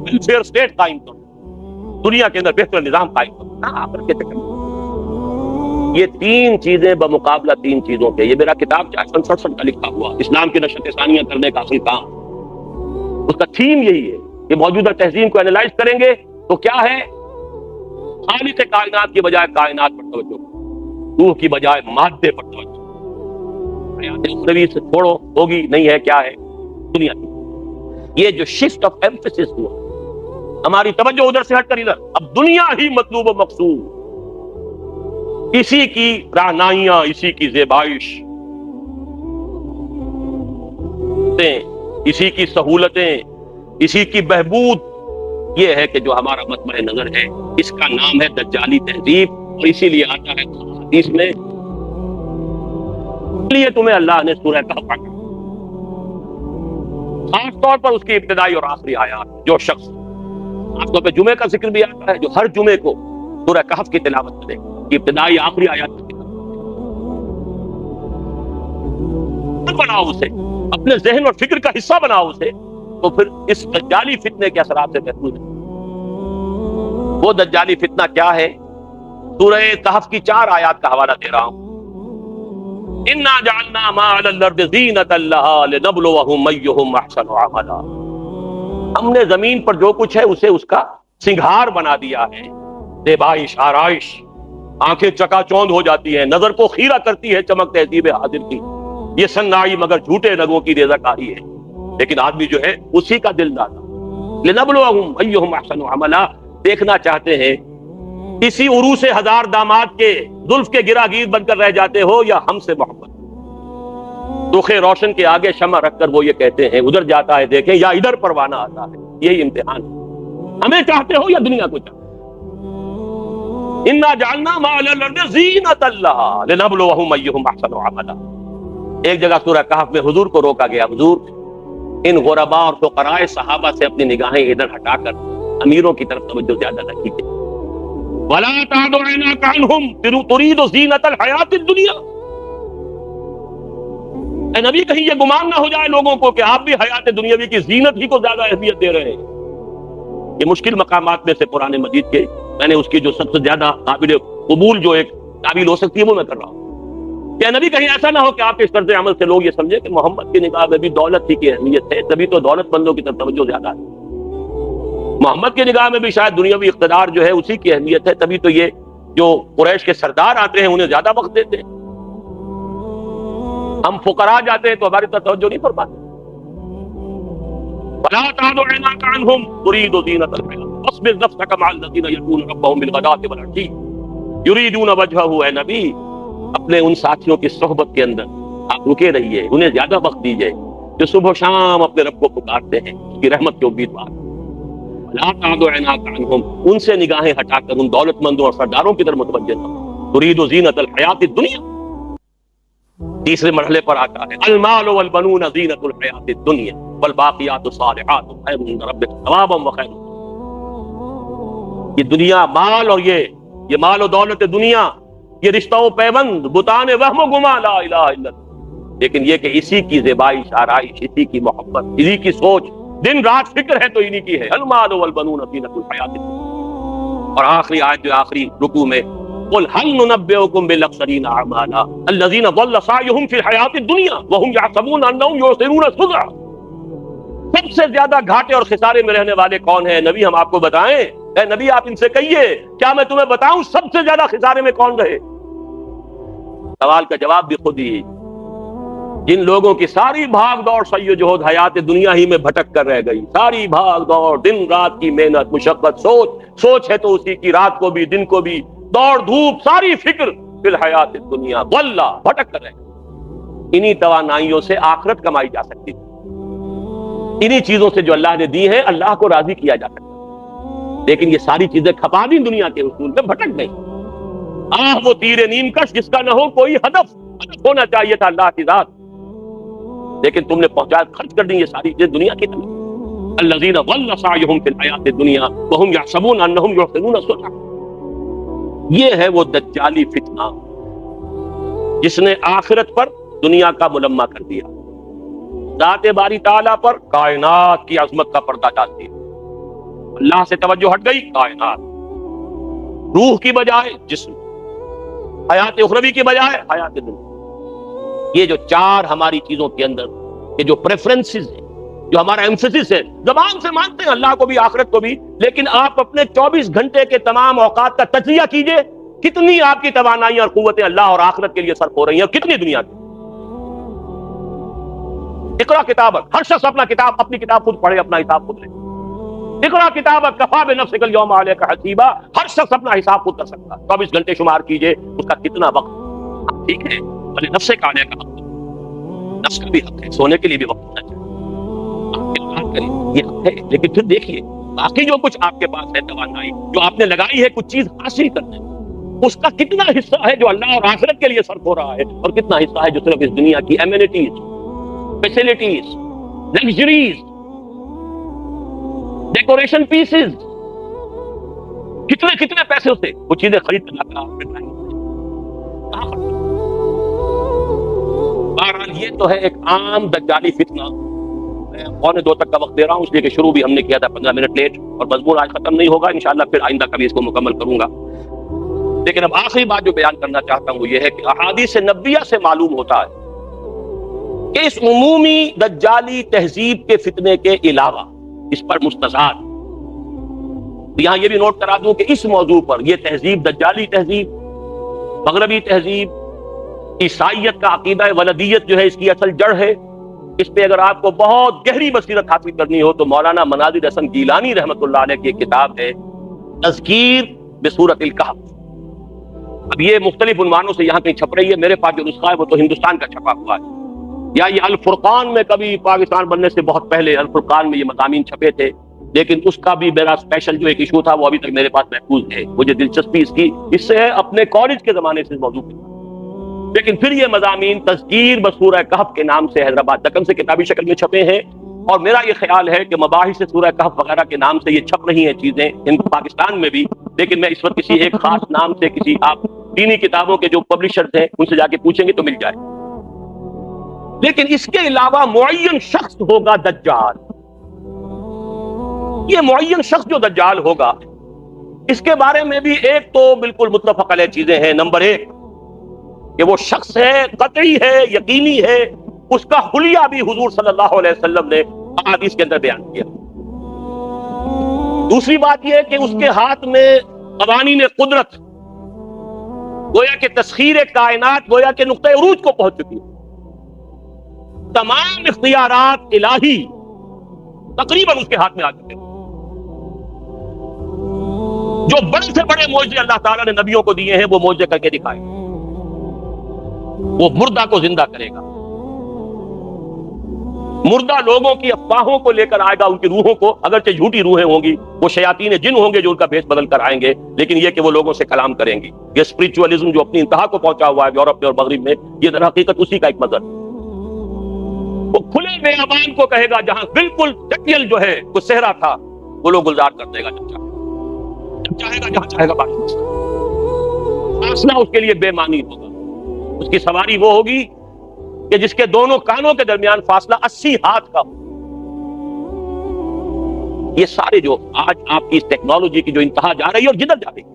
ویلفیئر اسٹیٹ قائم کرو، دنیا کے اندر بہتر نظام قائم کرو نا. آخرت کے چکر میں یہ تین چیزیں بمقابلہ تین چیزوں کے، یہ میرا کتاب 467 کا لکھا ہوا اسلام کی نشر ثانیہ کرنے کا اصل کام، اس کا تھیم یہی ہے کہ موجودہ تہذیب کو انالائز کریں گے تو کیا ہے، خالق کائنات کی بجائے کائنات پر توجہ، روح کی بجائے مادے پر توجہ. حیات اخروی سے چھوڑو، ہوگی نہیں ہے، کیا ہے دنیا کی. یہ جو شفٹ آف ایمفیسس ہوا، ہماری توجہ ادھر سے ہٹ کر ادھر، اب دنیا ہی مطلوب و مقصود، اسی کی رہنائیاں، اسی کی زیبائش، اسی کی سہولتیں، اسی کی بہبود. یہ ہے کہ جو ہمارا مطمع نظر ہے، اس کا نام ہے دجالی تہذیب. اور اسی لیے آتا ہے حدیث میں، اس لیے تمہیں اللہ نے سورہ کہف پڑھا، خاص طور پر اس کی ابتدائی اور آخری آیات. جو شخص، خاص طور پہ جمعے کا ذکر بھی آتا ہے، جو ہر جمعے کو سورہ کہف کی تلاوت کرے، ابتدائی آخری آیات کی تلاوت بناؤ، اسے اپنے ذہن اور فکر کا حصہ بناؤ اسے، تو پھر اس دجالی فتنے کے اثرات سے محفوظ ہے. وہ دجالی فتنہ کیا ہے؟ سورہ کہف کی 4 آیات کا حوالہ دے رہا ہوں. اِنَّا جَعَلْنَا مَا عَلَى الْأَرْضِ زِينَةً لَهَا لِنَبْلُوَهُمْ أَيُّهُمْ أَحْسَنُ عَمَلًا. ہم نے زمین پر جو کچھ ہے اسے اس کا سنگھار بنا دیا ہے، زیبائش، آرائش، آنکھیں چکا چوند ہو جاتی ہیں، نظر کو خیرہ کرتی ہے چمک تہذیب حاضر کی. یہ صنائی مگر جھوٹے رنگوں کی ریزہ ہے، لیکن آدمی جو ہے اسی کا دل دادا. لِنَبْلُوَهُمْ أَيُّهُمْ أَحْسَنُ عَمَلًا. دیکھنا چاہتے ہیں اسی عروس ہزار داماد کے زلف کے گراگیر بن کر رہ جاتے ہو یا ہم سے محبت. رخ روشن کے آگے شمع رکھ کر وہ یہ کہتے ہیں ادھر جاتا ہے دیکھیں یا ادھر پروانہ آتا ہے. یہی امتحان ہے، ہمیں چاہتے ہو یا دنیا کو چاہتے. اِنَّا جَعَلْنَا مَا عَلَى الْأَرْضِ زِينَةً لَهَا لِنَبْلُوَهُمْ أَيُّهُمْ أَحْسَنُ عَمَلًا. ایک جگہ سورہ کہف میں حضور کو روکا گیا، حضور ان غرباء اور فقراء صحابہ سے اپنی نگاہیں ادھر ہٹا کر امیروں کی طرف توجہ زیادہ نہ کیجیے. وَلَا تَعْدُ عَيْنَاكَ عَنْهُمْ تُرِيدُ زِينَةَ الْحَيَاةِ الدُّنْيَا. اے نبی کہیں یہ گمان نہ ہو جائے لوگوں کو کہ آپ بھی حیات دنیاوی کی زینت ہی کو زیادہ اہمیت دے رہے ہیں۔ یہ مشکل مقامات میں سے قرآن مجید کے میں نے اس کی جو سب سے زیادہ قابل قبول جو ایک تعبیر ہو سکتی ہے وہ میں کر رہا ہوں کہ نبی کہیں ایسا نہ ہو کہ آپ کے اس طرز عمل سے لوگ یہ سمجھے کہ محمد کی نگاہ میں بھی دولت ہی کی اہمیت ہے، تبھی تو دولت مندوں کی طرف توجہ زیادہ ہے۔ محمد کی نگاہ میں بھی شاید دنیاوی اقتدار جو ہے اسی کی اہمیت ہے، تبھی تو یہ جو قریش کے سردار آتے ہیں انہیں زیادہ وقت دیتے ہیں۔ ہم فقراء جاتے ہیں تو ہماری طرف توجہ نہیں فرماتے۔ فلا تعد عیناک عنہم ترید زینۃ الحیاۃ واصبر نفسک مع الذین یدعون ربهم بالغداۃ والعشی یریدون وجہہ۔ اے نبی اپنے ان ساتھیوں کی صحبت کے اندر آپ رکے رہیے، انہیں زیادہ وقت دیجیے جو صبح و شام اپنے رب کو پکارتے ہیں، اس کی رحمت کے امیدوار۔ فلا تعد عیناک عنہم، ان سے نگاہیں ہٹا کر ان دولت مندوں اور سرداروں کی طرف متوجہ نہ ہو۔ ترید زینۃ الحیاۃ الدنیا، تیسرے مرحلے پر آتا ہے المال والبنون زینۃ الحیاۃ الدنیا والباقیات الصالحات خیر عند ربک ثوابا وخیر۔ یہ دنیا مال اور یہ مال و دولت دنیا، یہ رشتہ و پیوند، بتان وہم و گما، لا الہ الا اللہ، لیکن یہ کہ اسی کی زیبائش آرائش، اسی کی محبت، اسی کی سوچ، دن رات فکر ہے تو انہی کی ہے۔ المال والبنون زینۃ الحیاۃ الدنیا۔ اور آخری آیت جو آخری رکوع میں قل هل ننبئكم بالاخسرین اعمالا الذین ضل سعیهم فی الحیاۃ الدنیا وهم یحسبون انهم یحسنون صنعا۔ سب سے زیادہ گھاٹے اور خسارے میں رہنے والے کون ہیں؟ نبی ہم آپ کو بتائیں؟ اے نبی آپ ان سے کہیے کیا میں تمہیں بتاؤں سب سے زیادہ خسارے میں کون رہے؟ سوال کا جواب بھی خود ہی، جن لوگوں کی ساری بھاگ دوڑ سعی و جہد حیات دنیا ہی میں بھٹک کر رہ گئی، ساری بھاگ دوڑ، دن رات کی محنت مشقت، سوچ ہے تو اسی کی، رات کو بھی دن کو بھی، دوڑ دھوپ، ساری فکر فی الحیات الدنیا، ضلع بھٹک کر رہ گئی۔ انہی توانائیوں سے آخرت کمائی جا سکتی ہے، انہی چیزوں سے جو اللہ نے دی ہیں اللہ کو راضی کیا جا سکتا ہے، لیکن یہ ساری چیزیں کھپا دی دنیا کے اصول میں، بھٹک گئی۔ وہ تیر نیم کش جس کا نہ ہو کوئی ہدف ہونا چاہیے تھا اللہ کی ذات، لیکن تم نے پہنچا خرچ کر دی یہ ساری چیزیں دنیا کی طرف۔ الذین ضل سعیہم فی الحیاۃ الدنیا وہم یحسبون انہم یحسنون صنعا۔ یہ ہے وہ دجالی فتنہ جس نے آخرت پر دنیا کا ملمہ کر دیا، ذات باری تعالیٰ پر کائنات کی عظمت کا پردہ ڈال دیا۔ اللہ سے توجہ ہٹ گئی، کائنات، روح کی بجائے جسم، حیات اخروی کی بجائے حیات دنیا۔ یہ جو چار ہماری چیزوں کے اندر یہ جو پریفرنسز ہیں، جو ہمارا ایمفیسس ہے، زبان سے مانتے ہیں اللہ کو بھی آخرت کو بھی، لیکن آپ اپنے 24 گھنٹے کے تمام اوقات کا تجزیہ کیجئے، کتنی آپ کی توانائیاں اور قوتیں اللہ اور آخرت کے لیے صرف ہو رہی ہیں، اور کتنی دنیا کی۔ اقرا کتابک، ہر شخص اپنی کتاب خود پڑھے، اپنا حساب خود لے۔ اقرا کتابک کفا بنفسک اليوم علیک حسیبا، ہر شخص اپنا حساب خود کر سکتا ہے۔ 24 گھنٹے شمار کیجئے اس کا کتنا وقت، ٹھیک ہے، بھلے نفس کا آنے کا حق، نفس کا بھی حق ہے، سونے کے لیے بھی وقت ہونا چاہیے، یہ حق ہے، لیکن پھر دیکھیے باقی جو کچھ آپ کے پاس ہے توانائی جو آپ نے لگائی ہے کچھ چیز حاصل کرنے، اس کا کتنا حصہ ہے جو اللہ اور آخرت کے لیے صرف ہو رہا ہے، اور کتنا حصہ ہے جو صرف اس دنیا کی amenities, facilities, luxuries, decoration pieces, کتنے پیسے سے وہ چیزیں خرید کر بہرحال یہ تو ہے ایک عام دجالی فتنہ۔ میں 1:45 تک کا وقت دے رہا ہوں اس لیے کہ شروع بھی ہم نے کیا تھا 15 منٹ لیٹ، اور مضمون آج ختم نہیں ہوگا، انشاءاللہ پھر آئندہ کبھی اس کو مکمل کروں گا۔ لیکن اب آخری بات جو بیان کرنا چاہتا ہوں وہ یہ ہے کہ احادیث نبویہ سے معلوم ہوتا ہے کہ اس عمومی دجالی تہذیب کے فتنے کے علاوہ اس پر مستزاد، یہاں یہ بھی نوٹ کرا دوں کہ اس موضوع پر یہ تہذیب، دجالی تہذیب، مغربی تہذیب، عیسائیت کا عقیدہ ولدیت جو ہے اس کی اصل جڑ ہے، اس پہ اگر آپ کو بہت گہری بصیرت حاصل کرنی ہو تو مولانا مناظر حسن گیلانی رحمۃ اللہ علیہ کی ایک کتاب ہے تذکیر بسورۃ الکہف۔ اب یہ مختلف عنوانوں سے یہاں کہیں چھپ رہی ہے، میرے پاس جو نسخہ ہے وہ تو ہندوستان کا چھپا ہوا ہے، یا یہ الفرقان میں کبھی پاکستان بننے سے بہت پہلے الفرقان میں یہ مضامین چھپے تھے، لیکن اس کا بھی میرا اسپیشل جو ایک ایشو تھا وہ ابھی تک میرے پاس محفوظ ہے۔ مجھے دلچسپی اس کی اس سے ہے اپنے کالج کے زمانے سے موضوع کی، لیکن پھر یہ مضامین تذکیر بسورہ کہف کے نام سے حیدرآباد دکن سے کتابی شکل میں چھپے ہیں، اور میرا یہ خیال ہے کہ مباحث سورہ کہف وغیرہ کے نام سے یہ چھپ رہی ہیں چیزیں پاکستان میں بھی، لیکن میں اس وقت کسی ایک خاص نام سے کسی آپ دینی کتابوں کے جو پبلشرز ہیں ان سے جا کے پوچھیں گے تو مل جائے۔ لیکن اس کے علاوہ معین شخص ہوگا دجال. یہ معین شخص جو دجال ہوگا اس کے بارے میں بھی ایک تو بالکل متفق علیہ چیزیں ہیں. نمبر ایک کہ وہ شخص ہے، قطعی ہے، یقینی ہے، اس کا حلیہ بھی حضور صلی اللہ علیہ وسلم نے احادیث کے اندر بیان کیا. دوسری بات یہ کہ اس کے ہاتھ میں قوانین قدرت، گویا کہ تسخیر کائنات گویا کہ نقطہ عروج کو پہنچ چکی ہے. تمام اختیارات الہی تقریباً اس کے ہاتھ میں آ چکے ہیں. جو بڑے سے بڑے معجزے اللہ تعالیٰ نے نبیوں کو دیے ہیں وہ معجزے کر کے دکھائے. وہ مردہ کو زندہ کرے گا، مردہ لوگوں کی افواہوں کو لے کر آئے گا، ان کی روحوں کو، اگرچہ جھوٹی روحیں ہوں گی، وہ شیاطین جن ہوں گے جو ان کا بھیس بدل کر آئیں گے، لیکن یہ کہ وہ لوگوں سے کلام کریں گی. یہ اسپرچوئلزم جو اپنی انتہا کو پہنچا ہوا ہے یورپ میں اور مغرب میں، یہ در حقیقت اسی کا ایک مظہر. وہ کھلے بیابان کو کہے گا جہاں بالکل ٹکیل جو ہے وہ صحرا تھا، وہ لوگ گلزار کر دے گا جب چاہے گا، جہاں چاہے گا. فاصلہ اس کے لیے بے معنی ہوگا. اس کی سواری وہ ہوگی کہ جس کے دونوں کانوں کے درمیان فاصلہ 80 ہاتھ کا ہو. یہ سارے جو آج آپ کی اس ٹیکنالوجی کی جو انتہا جا رہی ہے اور جدھر جا رہی ہے،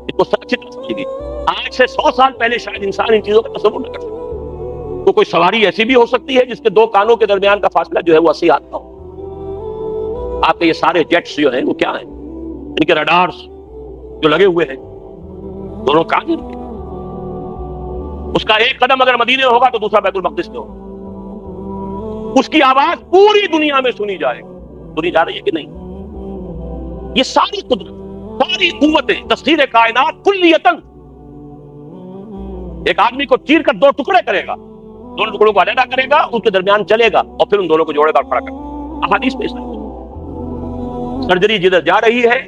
اس کو اچھی طرح سمجھیے. آج سے 100 سال پہلے شاید انسان ان چیزوں کا تصور نہ کر سکتا. تو کوئی سواری ایسی بھی ہو سکتی ہے جس کے دو کانوں کے درمیان کا فاصلہ جو ہے وہ 80 ہاتھ کا ہو. آپ کے یہ سارے جیٹس جو ہیں وہ کیا ہیں؟ ان کے رڈارز جو لگے ہوئے ہیں دونوں کان ہیں. اس کا ایک قدم اگر مدینے ہوگا تو دوسرا بیت المقدس میں ہوگا. اس کی آواز پوری دنیا میں سنی جائے گی. سنی جا رہی ہے کہ نہیں؟ یہ ساری قدرت، ساری قوتیں، تسخیر کائنات کلیتاً ایک آدمی کو چیر کر 2 ٹکڑے کرے گا، دونوں ٹکڑوں کو علیحدہ کرے گا، اس کے درمیان چلے گا اور پھر ان دونوں کو جوڑے گا اور کھڑا کرے گا. احادیث میں سرجری جدھر جا رہی ہے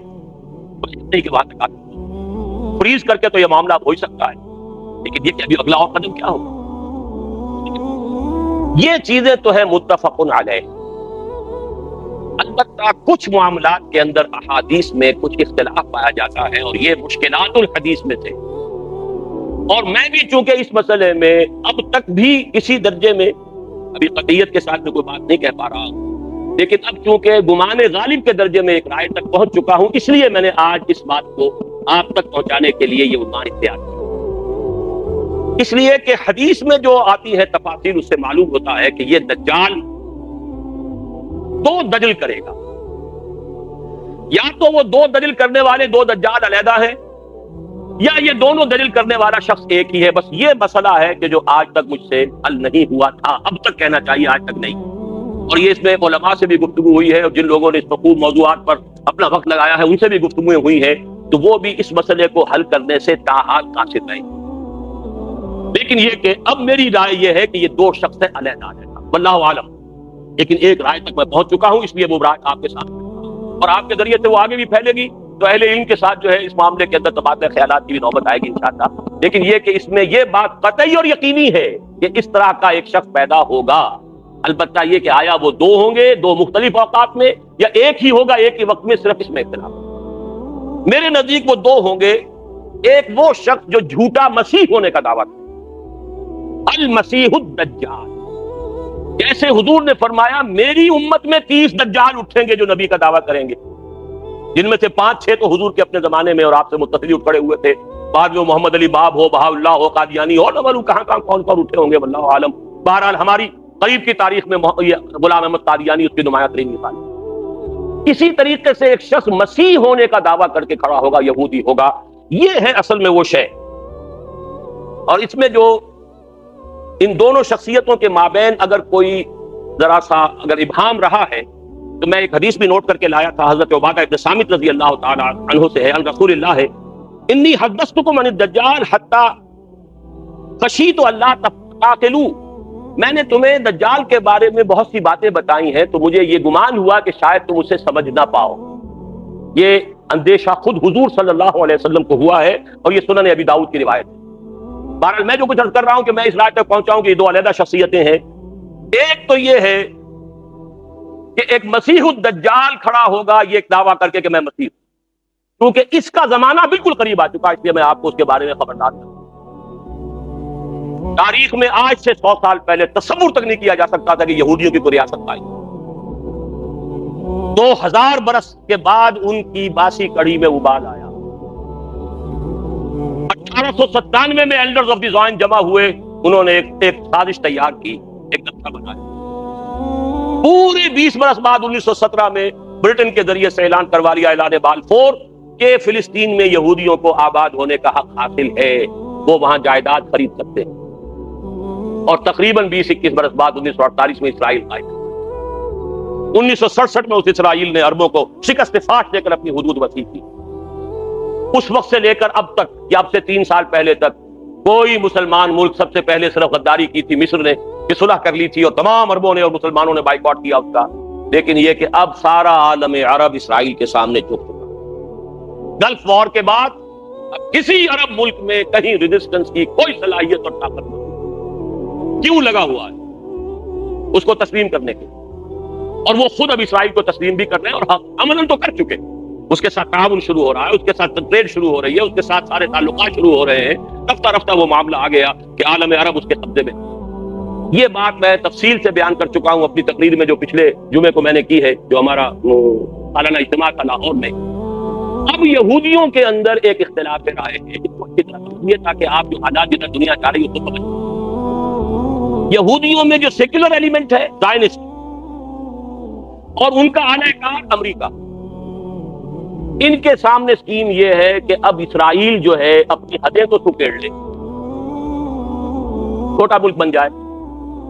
کہ بات فریز کر کے تو یہ معاملہ ہو ہی سکتا ہے، لیکن یہ کہ ابھی اگلا اور قدم کیا ہوگا. یہ چیزیں تو ہے متفق علیہ. البتہ کچھ معاملات کے اندر احادیث میں کچھ اختلاف پایا جاتا ہے اور یہ مشکلات الحدیث میں تھے. اور میں بھی چونکہ اس مسئلے میں اب تک بھی کسی درجے میں ابھی قطعیت کے ساتھ میں کوئی بات نہیں کہہ پا رہا ہوں، لیکن اب چونکہ گمان غالب کے درجے میں ایک رائے تک پہنچ چکا ہوں، اس لیے میں نے آج اس بات کو آپ تک پہنچانے کے لیے یہ عنوان اختیار کیا. اس لیے کہ حدیث میں جو آتی ہے تفاصیل اس سے معلوم ہوتا ہے کہ یہ دجال 2 دجل کرے گا. یا تو وہ 2 دجل کرنے والے 2 دجال علیحدہ ہیں، یا یہ دونوں دلیل کرنے والا شخص ایک ہی ہے. بس یہ مسئلہ ہے کہ جو آج تک مجھ سے حل نہیں ہوا تھا، اب تک کہنا چاہیے آج تک نہیں. اور یہ اس میں علماء سے بھی گفتگو ہوئی ہے اور جن لوگوں نے اس مخصوص موضوعات پر اپنا وقت لگایا ہے ان سے بھی گفتگویں ہوئی ہیں، تو وہ بھی اس مسئلے کو حل کرنے سے تاحال قاصر رہے. لیکن یہ کہ اب میری رائے یہ ہے کہ یہ 2 شخص سے علیحدہ ہے، واللہ عالم. لیکن ایک رائے تک میں پہنچ چکا ہوں، اس لیے وہ رائے آپ کے ساتھ اور آپ کے ذریعے سے وہ آگے بھی پھیلے گی تو اہل علم کے ساتھ جو ہے اس معاملے کے اندر تبادلہ خیالات کی بھی نوبت آئے گی انشاءاللہ. لیکن یہ کہ اس میں یہ بات قطعی اور یقینی ہے کہ اس طرح کا ایک شخص پیدا ہوگا. البتہ یہ کہ آیا وہ 2 ہوں گے 2 مختلف اوقات میں یا ایک ہی ہوگا ایک ہی وقت میں، صرف اس میں اختلاف. میرے نزدیک وہ 2 ہوں گے. ایک وہ شخص جو جھوٹا مسیح ہونے کا دعویٰ کرے، المسیح الدجال. جیسے حضور نے فرمایا میری امت میں 30 دجال اٹھیں گے جو نبی کا دعویٰ کریں گے، جن میں سے 5-6 تو حضور کے اپنے زمانے میں اور آپ سے متصل اٹھ کھڑے ہوئے تھے. بعد میں محمد علی باب ہو، بہاء اللہ ہو، قادیانی ہو، نہ کہاں کون اٹھے ہوں گے، واللہ عالم. بہرحال ہماری قریب کی تاریخ میں غلام احمد قادیانی اس کی نمایاں ترین مثال. اسی طریقے سے ایک شخص مسیح ہونے کا دعویٰ کر کے کھڑا ہوگا، یہودی ہوگا. یہ ہے اصل میں وہ شے. اور اس میں جو ان دونوں شخصیتوں کے مابین اگر کوئی ذرا سا اگر ابہام رہا ہے تو میں ایک حدیث بھی نوٹ کر کے لایا تھا، حضرت عبادہ ابن صامت رضی اللہ تعالی عنہ سے ہے، عن رسول اللہ ہے، انی حدثتکم عن الدجال حتی خشیت اللہ تقاتلوا. میں نے تمہیں دجال کے بارے میں بہت سی باتیں بتائی ہیں تو مجھے یہ گمان ہوا کہ شاید تم اسے سمجھ نہ پاؤ. یہ اندیشہ خود حضور صلی اللہ علیہ وسلم کو ہوا ہے اور یہ سنن ابی داؤد کی روایت ہے. بہرحال میں جو کچھ عرض کر رہا ہوں کہ میں اس رائے تک پہنچا ہوں کہ یہ 2 علیحدہ شخصیتیں ہیں. ایک تو یہ ہے کہ ایک مسیح الدجال کھڑا ہوگا یہ ایک دعویٰ کر کے کہ میں مسیح ہوں، کیونکہ اس کا زمانہ بالکل قریب آ چکا ہے، اس لیے میں آپ کو اس کے بارے میں خبردار کروں. تاریخ میں آج سے 100 سال پہلے تصور تک نہیں کیا جا سکتا تھا کہ یہودیوں کی کوئی ریاست آئی. 2000 برس کے بعد ان کی باسی کڑی میں ابال آیا. 1897 میں ایلڈرز آف دی زائن جمع ہوئے, انہوں نے ایک سازش تیار کی, ایک نقشہ بنایا. پورے 20 برس بعد 1917 میں برٹن کے ذریعے سے اعلان کروا لیا, اعلان بالفور, کہ فلسطین میں یہودیوں کو آباد ہونے کا حق حاصل ہے, وہ وہاں جائیداد خرید سکتے ہیں. اور تقریباً 20-21 برس بعد 1948 میں اسرائیل قائم ہوا. 1967 میں اس اسرائیل نے عربوں کو شکست فاش دے کر اپنی حدود وسیع کی. اس وقت سے لے کر اب تک, یا اب سے 3 سال پہلے تک, کوئی مسلمان ملک, سب سے پہلے صرف غداری کی تھی مصر نے, کہ صلح کر لی تھی اور تمام عربوں نے اور مسلمانوں نے بائیکاٹ کیا اس کا. لیکن یہ کہ اب سارا عالم عرب اسرائیل کے سامنے جھک چکا. گلف وار کے بعد اب کسی عرب ملک میں کہیں ریزسٹنس کی کوئی صلاحیت اور طاقت نہیں. کیوں لگا ہوا ہے؟ اس کو تسلیم کرنے کے, اور وہ خود اب اسرائیل کو تسلیم بھی کر رہے ہیں اور عملاً تو کر چکے. اس کے ساتھ تعاون شروع ہو رہا ہے, اس کے ساتھ ٹریڈ شروع ہو رہی ہے, اس کے ساتھ سارے تعلقات شروع ہو رہے ہیں. رفتہ رفتہ وہ معاملہ آ گیا کہ عالم عرب اس کے قبضے میں. یہ بات میں تفصیل سے بیان کر چکا ہوں اپنی تقریر میں جو پچھلے جمعے کو میں نے کی ہے, جو ہمارا سالانہ اجتماع تھا لاہور میں. اب یہودیوں کے اندر ایک اختلاف رائے ہے, جس کو اچھی طرح سمجھیے تاکہ آپ جو حالات جدھر دنیا چاہ رہی ہے اس کو سمجھیں. یہودیوں میں جو سیکولر ایلیمنٹ ہے زائنسٹ, اور ان کا اعلی کار امریکہ, ان کے سامنے اسکیم یہ ہے کہ اب اسرائیل جو ہے اپنی حدیں تو سکیڑ لے, چھوٹا ملک بن جائے,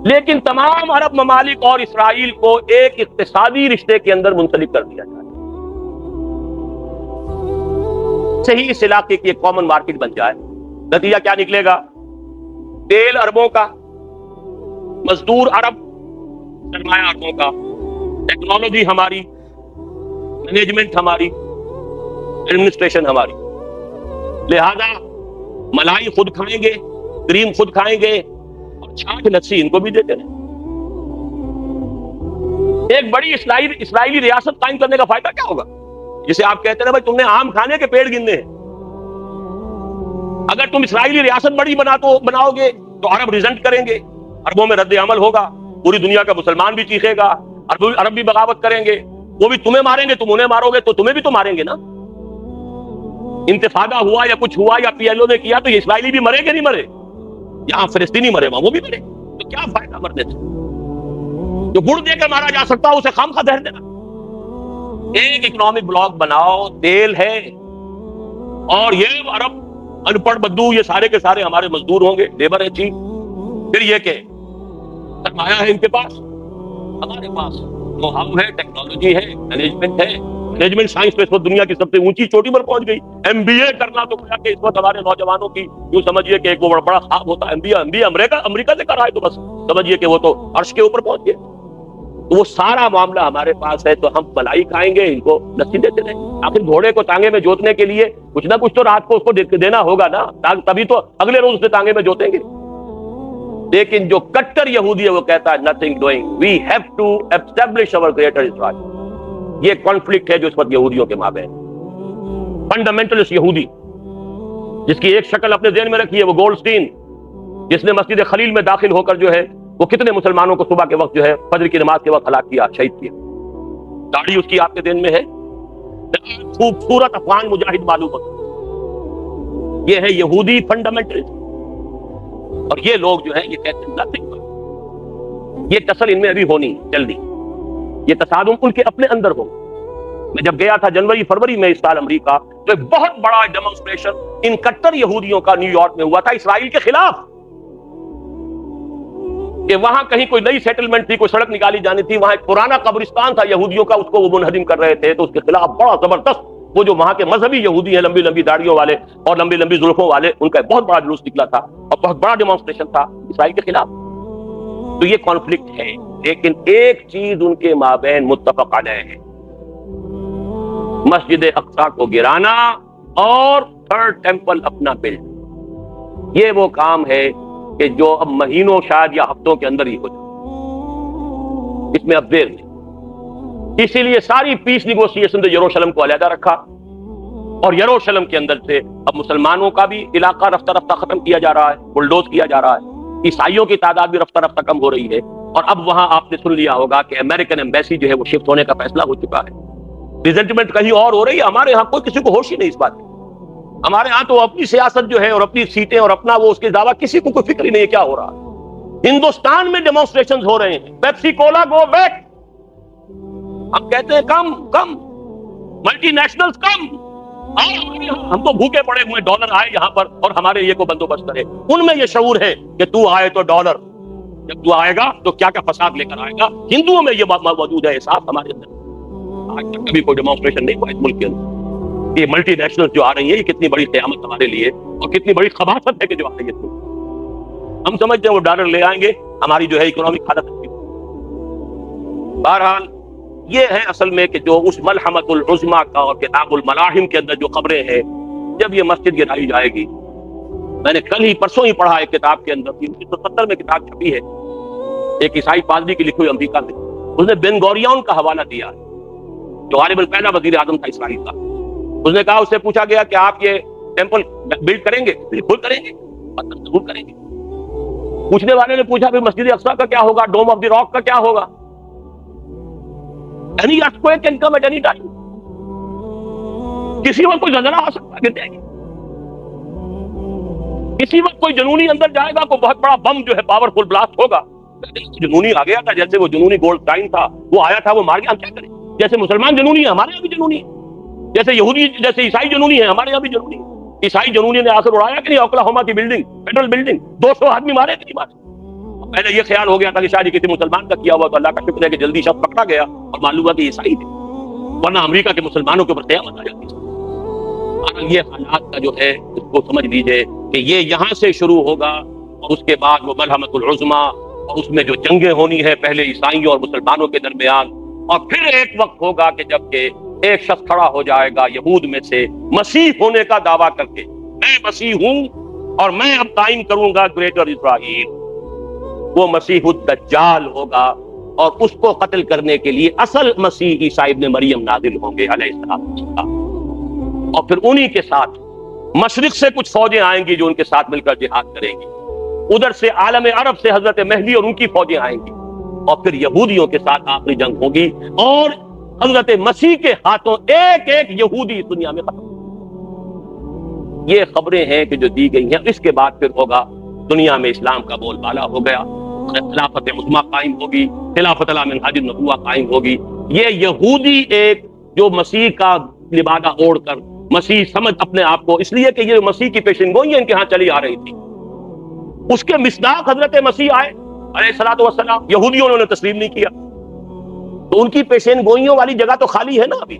لیکن تمام عرب ممالک اور اسرائیل کو ایک اقتصادی رشتے کے اندر منسلک کر دیا جائے. صحیح اس علاقے کی ایک کامن مارکیٹ بن جائے. نتیجہ کیا نکلے گا؟ تیل عربوں کا, مزدور عرب, سرمایہ عربوں کا, ٹیکنالوجی ہماری, مینجمنٹ ہماری, ایڈمنسٹریشن ہماری. لہذا ملائی خود کھائیں گے, کریم خود کھائیں گے, اور چھاچھ لسی ان کو بھی دیتے رہیں. ایک بڑی اسرائیلی ریاست قائم کرنے کا فائدہ کیا ہوگا؟ جسے آپ کہتے ہیں بھائی تم نے آم کھانے کے پیڑ گننے ہیں. اگر تم اسرائیلی ریاست بڑی بناؤ گے تو عرب ریزنٹ کریں گے, عربوں میں رد عمل ہوگا, پوری دنیا کا مسلمان بھی چیخے گا, عرب بھی بغاوت کریں گے, وہ بھی تمہیں ماریں گے, تم انہیں مارو گے تو تمہیں بھی تو ماریں گے نا. انتفاضہ ہوا یا کچھ ہوا یا پی ایل او نے کیا تو یہ اسرائیلی بھی مرے کہ نہیں مرے؟ یہاں فلسطینی مرے, وہاں وہ بھی مرے. تو کیا فائدہ مرنے سے؟ جو گڑ دے کر مارا جا سکتا اسے خام خواہ زہر دینا. ایک اکنامک بلاک بناؤ, تیل ہے, اور یہ عرب ان پڑھ بدو یہ سارے کے سارے ہمارے مزدور ہوں گے, لیبر ہے چیف. پھر یہ کہ سرمایہ ہے ان کے پاس, ہمارے پاس نو ہاؤ ہے, ٹیکنالوجی ہے, مینجمنٹ ہے. مینجمنٹ سائنس میں اس وقت دنیا کی سب سے اونچی چوٹی پر پہنچ گئی. ایم بی اے کرنا تو کہ اس وقت ہمارے نوجوانوں کی یوں سمجھیے کہ ایک وہ بڑا خواب ہوتا ہے. ایم بی اے امریکہ سے کر رہا ہے تو بس سمجھیے کہ وہ تو عرش کے اوپر پہنچ گئے. تو وہ سارا معاملہ ہمارے پاس ہے, تو ہم ملائی کھائیں گے, ان کو لسی دیتے رہیں. آخر گھوڑے کو تانگے میں جوتنے کے لیے کچھ نہ کچھ تو رات کو اس کو دینا ہوگا نا, تبھی تو اگلے روز اسے تانگے میں جوتیں گے. لیکن جو کٹر یہودی ہے وہ کہتا ہے nothing doing, we have to establish our greater Israel. یہ کانفلکٹ ہے جو اس وقت یہودیوں کے مابین. فنڈامنٹلسٹ یہودی جس کی ایک شکل اپنے ذہن میں رکھی ہے, وہ گولڈسٹین, جس نے مسجد خلیل میں داخل ہو کر جو ہے وہ کتنے مسلمانوں کو صبح کے وقت جو ہے فجر کی نماز کے وقت ہلاک کیا, شہید کیا. داڑھی اس کی آپ کے ذہن میں ہے, خوبصورت افغان مجاہد معلوم ہوتا. یہ ہے یہودی فنڈامنٹلسٹ. اور یہ لوگ جو ہیں یہ کہتے ہیں nothing. یہ ٹسل ان میں ابھی ہونی جلدی, یہ تصادم ان کے اپنے اندر ہو. میں جب گیا تھا جنوری فروری میں اس سال امریکہ, تو ایک بہت بڑا ڈیمونسٹریشن ان کٹر یہودیوں کا نیو یارک میں ہوا تھا اسرائیل کے خلاف, کہ وہاں کہیں کوئی نئی سیٹلمنٹ تھی, کوئی سڑک نکالی جانی تھی, وہاں ایک پرانا قبرستان تھا یہودیوں کا, اس کو وہ منہدم کر رہے تھے. تو اس کے خلاف بڑا زبردست وہ جو وہاں کے مذہبی یہودی ہیں, لمبی لمبی داڑھیوں والے اور لمبی لمبی زلفوں والے, ان کا ایک بہت بڑا جلوس نکلا تھا اور بہت بڑا ڈیمونسٹریشن تھا اسرائیل کے خلاف. تو یہ کانفلکٹ ہے, لیکن ایک چیز ان کے مابین متفق علیہ ہے, مسجد اقصی کو گرانا اور تھرڈ ٹیمپل اپنا بلڈ. یہ وہ کام ہے کہ جو اب مہینوں شاید یا ہفتوں کے اندر ہی ہو جائے, اس میں اب دیر نہیں. اسی لیے ساری پیس نیگوسیشن نے یروشلم کو علیحدہ رکھا, اور یروشلم کے اندر سے اب مسلمانوں کا بھی علاقہ رفتہ رفتہ ختم کیا جا رہا ہے, بلڈوز کیا جا رہا ہے. عیسائیوں کی تعداد بھی رفتہ رفتہ کم ہو رہی ہے، اور اب وہاں آپ نے سن لیا ہوگا کہ امریکن ایمبیسی جو ہے وہ شفٹ ہونے کا فیصلہ ہو چکا ہے. ریزنٹمنٹ کہیں اور ہو رہی ہے، ہمارے ہاں کوئی کسی کو ہوش ہی نہیں اس بات کی. ہمارے ہاں تو اپنی سیاست جو ہے اور اپنی سیٹیں اور اپنا وہ اس کے علاوہ کسی کو کوئی فکر ہی نہیں ہے کیا ہو رہا ہے. ہندوستان میں ڈیمونسٹریشن ہو رہے ہیں، پیپسی کولا گو بیک. ہم کہتے ہیں کم کم، ملٹی نیشنلز کم. ہم تو بھوکے پڑے ہوئے، ڈالر آئے یہاں پر اور ہمارے لیے کو بندوبست کرے. ان میں یہ شعور ہے کہ تو آئے تو ڈالر، جب تو آئے گا تو کیا کیا فساد لے کر آئے گا. ہندوؤں میں یہ بات موجود ہے احساس ہمارے اندر. آج تک کبھی کوئی ڈیمونسٹریشن نہیں ہوا اس ملک کے اندر. یہ ملٹی نیشنل جو آ رہی ہیں یہ کتنی بڑی قیامت ہمارے لیے اور کتنی بڑی خباثت ہے کہ جو آ رہی ہے. ہم سمجھتے ہیں وہ ڈالر لے آئیں گے، ہماری جو ہے اکنامک حالت اچھی. بہرحال یہ ہے اصل میں کہ جو اس ملحمۃ العظمیٰ کا اور کتاب الملاحم کے اندر جو خبریں ہیں، جب یہ مسجد گرائی جائے گی. میں نے کل ہی پرسوں ہی پڑھا ایک کتاب کے اندر 1970 میں کتاب چھپی ہے ایک عیسائی پادری کی لکھی ہوئی امریکہ میں. اس نے بن گوریون کا حوالہ دیا ہے جو غالباً پہلا وزیر اعظم تھا اسرائیل کا. اس نے کہا، اس سے پوچھا گیا کہ آپ یہ ٹیمپل بلڈ کریں گے؟ بالکل کریں گے، ضرور کریں گے. پوچھنے والے نے پوچھا پھر مسجد اقصیٰ کا کیا ہوگا، ڈوم آف دی راک کا کیا ہوگا؟ Any earthquake can come at any time. کسی وقت کوئی زلزلہ آ سکتا ہے، گر جائے گی. کسی وقت کوئی جنونی اندر جائے گا، کوئی بہت بڑا بم جو ہے پاورفل بلاسٹ ہوگا. جنونی آ گیا تھا، جیسے وہ جنونی گولڈ ٹائن تھا، وہ آیا تھا، وہ مار گیا. ہم کیا کریں؟ جیسے مسلمان جنونی ہے ہمارے یہاں بھی جنونی ہے، جیسے یہودی جیسے عیسائی جنونی ہے ہمارے یہاں بھی جنونی ہے. عیسائی جنونی نے آخر اڑایا کہ نہیں اوکلاہوما کی بلڈنگ، فیڈرل بلڈنگ، 200 آدمی مارے کہ نہیں مارے. پہلے یہ خیال ہو گیا تھا کہ شاید کسی مسلمان کا کیا ہوا، تو اللہ کا شکر ہے کہ جلدی شخص پکڑا گیا اور معلوم ہوا کہ عیسائی تھے، ورنہ امریکہ کے مسلمانوں کے اوپر قیامت آ جاتی. یہ حالات کا جو ہے اس کو سمجھ لیجئے کہ یہ یہاں سے شروع ہوگا اور اس کے بعد وہ ملحمۃ العظمیٰ، اور اس میں جو جنگیں ہونی ہے پہلے عیسائیوں اور مسلمانوں کے درمیان. اور پھر ایک وقت ہوگا کہ جب کہ ایک شخص کھڑا ہو جائے گا یہود میں سے مسیح ہونے کا دعویٰ کر کے، میں مسیح ہوں اور میں اب قائم کروں گا گریٹر اسرائیل. وہ مسیح الدجال ہوگا اور اس کو قتل کرنے کے لیے اصل مسیح عیسیٰ ابن مریم نازل ہوں گے علیہ السلام. اور پھر انہی کے ساتھ مشرق سے کچھ فوجیں آئیں گی جو ان کے ساتھ مل کر جہاد کریں گی. ادھر سے عالم عرب سے حضرت مہدی اور ان کی فوجیں آئیں گی، اور پھر یہودیوں کے ساتھ آخری جنگ ہوگی اور حضرت مسیح کے ہاتھوں ایک ایک یہودی اس دنیا میں ختم. یہ خبریں ہیں کہ جو دی گئی ہیں. اس کے بعد پھر ہوگا دنیا میں اسلام کا بول بالا ہو گیا، خلافت عظمیٰ قائم ہوگی، خلافت علی منہاج النبوہ قائم ہوگی. یہ یہودی ایک جو مسیح کا لبادہ اوڑھ کر مسیح سمجھ اپنے آپ کو، اس لیے کہ یہ مسیح کی پیشن گوئیاں ان کے ہاں چلی آ رہی تھی، اس کے مصداق حضرت مسیح آئے علیہ الصلوۃ والسلام. یہودیوں نے تسلیم نہیں کیا، تو ان کی پیشن گوئیوں والی جگہ تو خالی ہے نا. ابھی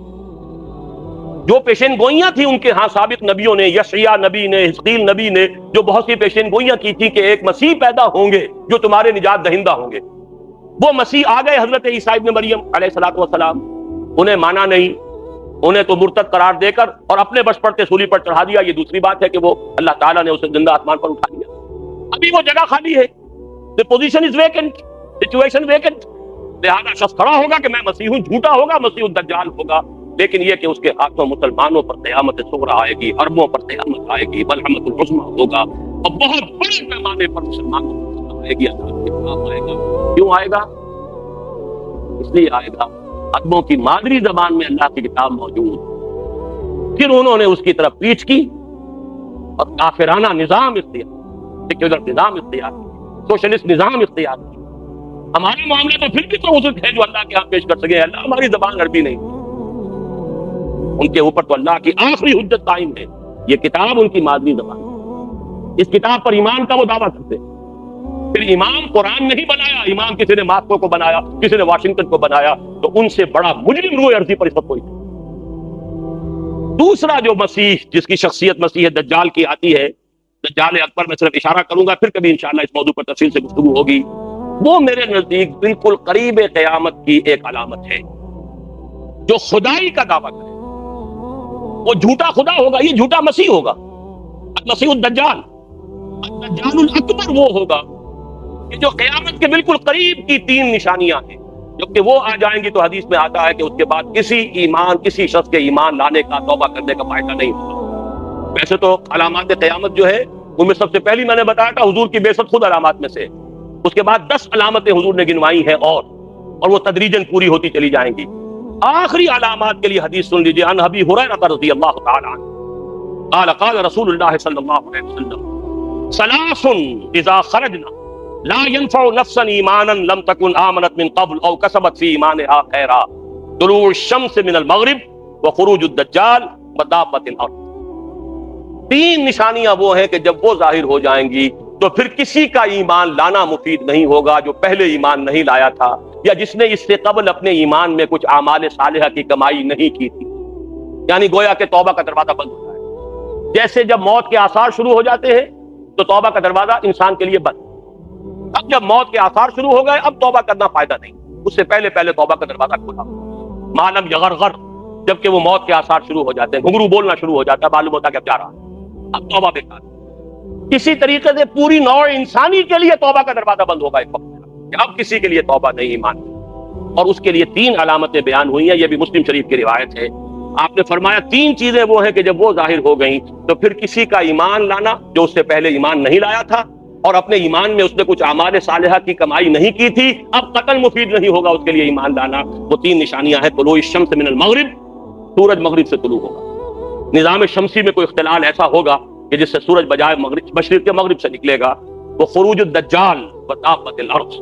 جو پیشن گوئیاں تھیں ان کے ہاں سابق نبیوں نے، یشعیاء نبی نے، حزقیل نبی نے جو بہت سی پیشن گوئیاں کی تھی کہ ایک مسیح پیدا ہوں گے جو تمہارے نجات دہندہ ہوں گے، وہ مسیح آ گئے حضرت عیسیٰ ابن مریم علیہ الصلوۃ والسلام. انہیں مانا نہیں، انہیں تو مرتد قرار دے کر اور اپنے بش پڑتے سولی پر چڑھا دیا. یہ دوسری بات ہے کہ وہ اللہ تعالیٰ نے اسے زندہ آسمان پر اٹھا دیا. ابھی وہ جگہ خالی ہے، the position is vacant, situation vacant. لہذا شخص کھڑا ہوگا کہ میں مسیح ہوں، جھوٹا ہوگا، مسیح الدجال ہوگا. لیکن یہ کہ اس کے ہاتھوں مسلمانوں پر قیامت صغریٰ آئے گی، عربوں پر قیامت آئے گی، ملحمۃ العظمیٰ ہوگا اور بہت بڑے پیمانے پر مسلمانوں پر آئے گی. اللہ کے خلاف آئے گا. کیوں آئے گا؟ اس لیے آئے گا عربوں کی مادری زبان میں اللہ کی کتاب موجود، پھر انہوں نے اس کی طرف پیچھ کی اور کافرانہ نظام اختیار، سیکولر نظام اختیار، سوشلسٹ نظام اختیار کی. ہمارا معاملہ تو پھر بھی تو ہے جو اللہ کے ہاں پیش کر سکے. اللہ ہماری زبان عربی نہیں، ان کے اوپر تو اللہ کی آخری حجت قائم ہے. یہ کتاب ان کی مادری زبان ہے، اس کتاب پر ایمان کا وہ دعویٰ کرتے. پھر امام قرآن نہیں بنایا، امام کسی نے ماسکو کو بنایا، کسی نے واشنگٹن کو بنایا، تو ان سے بڑا مجرم روئے عرضی پر اس وقت کوئی نہیں. دوسرا جو مسیح جس کی شخصیت مسیح دجال کی آتی ہے، دجال اکبر، میں صرف اشارہ کروں گا، پھر کبھی انشاءاللہ اس موضوع پر تفصیل سے گفتگو ہوگی. وہ میرے نزدیک بالکل قریب قیامت کی ایک علامت ہے. جو خدائی کا دعویٰ کرے وہ جھوٹا خدا ہوگا، یہ جھوٹا مسیح ہوگا. مسیح الدجال، الدجال الاکبر وہ ہوگا کہ جو قیامت کے بالکل قریب کی 3 نشانیاں ہیں. جبکہ وہ آ جائیں گی تو حدیث میں آتا ہے کہ اس کے بعد کسی شخص کے ایمان لانے کا، توبہ کرنے کا فائدہ نہیں ہوگا. ویسے تو علامات قیامت جو ہے ان میں سب سے پہلی میں نے بتایا تھا حضور کی بعثت خود علامات میں سے، اس کے بعد 10 علامتیں حضور نے گنوائی ہیں اور وہ تدریجاً پوری ہوتی چلی جائیں گی۔ آخری علامات کے لیے حدیث سن لیجیے، عن ابی ہریرہ رضی اللہ تعالی عنہ قال قال رسول اللہ صلی اللہ علیہ وسلم ثلاث اذا خرجنا لا ينفع نفسا ایمانا لم تكن آمنت من قبل او کسبت فی ایمانها خیرا، طلوع الشمس من المغرب وخروج الدجال ودابۃ الارض۔ تین نشانیاں وہ ہیں کہ جب وہ ظاہر ہو جائیں گی تو پھر کسی کا ایمان لانا مفید نہیں ہوگا جو پہلے ایمان نہیں لایا تھا، یا جس نے اس سے قبل اپنے ایمان میں کچھ اعمال صالحہ کی کمائی نہیں کی تھی۔ یعنی گویا کہ توبہ کا دروازہ بند ہوتا ہے۔ جیسے جب موت کے آثار شروع ہو جاتے ہیں تو توبہ کا دروازہ انسان کے لیے بند۔ اب جب موت کے آثار شروع ہو گئے اب توبہ کرنا فائدہ نہیں، اس سے پہلے توبہ کا دروازہ کھلا۔ معلوم یغرغر، جبکہ وہ موت کے آثار شروع ہو جاتے ہیں، گھنگرو بولنا شروع ہو جاتا ہے، معلوم ہوتا ہے کہ اب جا رہا ہے، اب توبہ بیکار۔ کسی طریقے سے پوری نوع انسانی کے لیے توبہ کا دروازہ بند ہوگا ایک وقت کہ اب کسی کے لیے توبہ نہیں ایمان، اور اس کے لیے 3 علامتیں بیان ہوئی ہیں، یہ بھی مسلم شریف کی روایت ہے۔ آپ نے فرمایا 3 چیزیں وہ ہیں کہ جب وہ ظاہر ہو گئیں تو پھر کسی کا ایمان لانا جو اس سے پہلے ایمان نہیں لایا تھا اور اپنے ایمان میں اس نے کچھ اعمال صالحہ کی کمائی نہیں کی تھی، اب قتل مفید نہیں ہوگا اس کے لیے ایمان لانا۔ وہ 3 نشانیاں ہیں، طلوع الشمس من المغرب، سورج مغرب سے طلوع ہوگا۔ نظام شمسی میں کوئی اختلال ایسا ہوگا کہ جس سے سورج بجائے مشرق کے مغرب سے نکلے گا۔ وہ خروج الدجال ودابۃ الارض،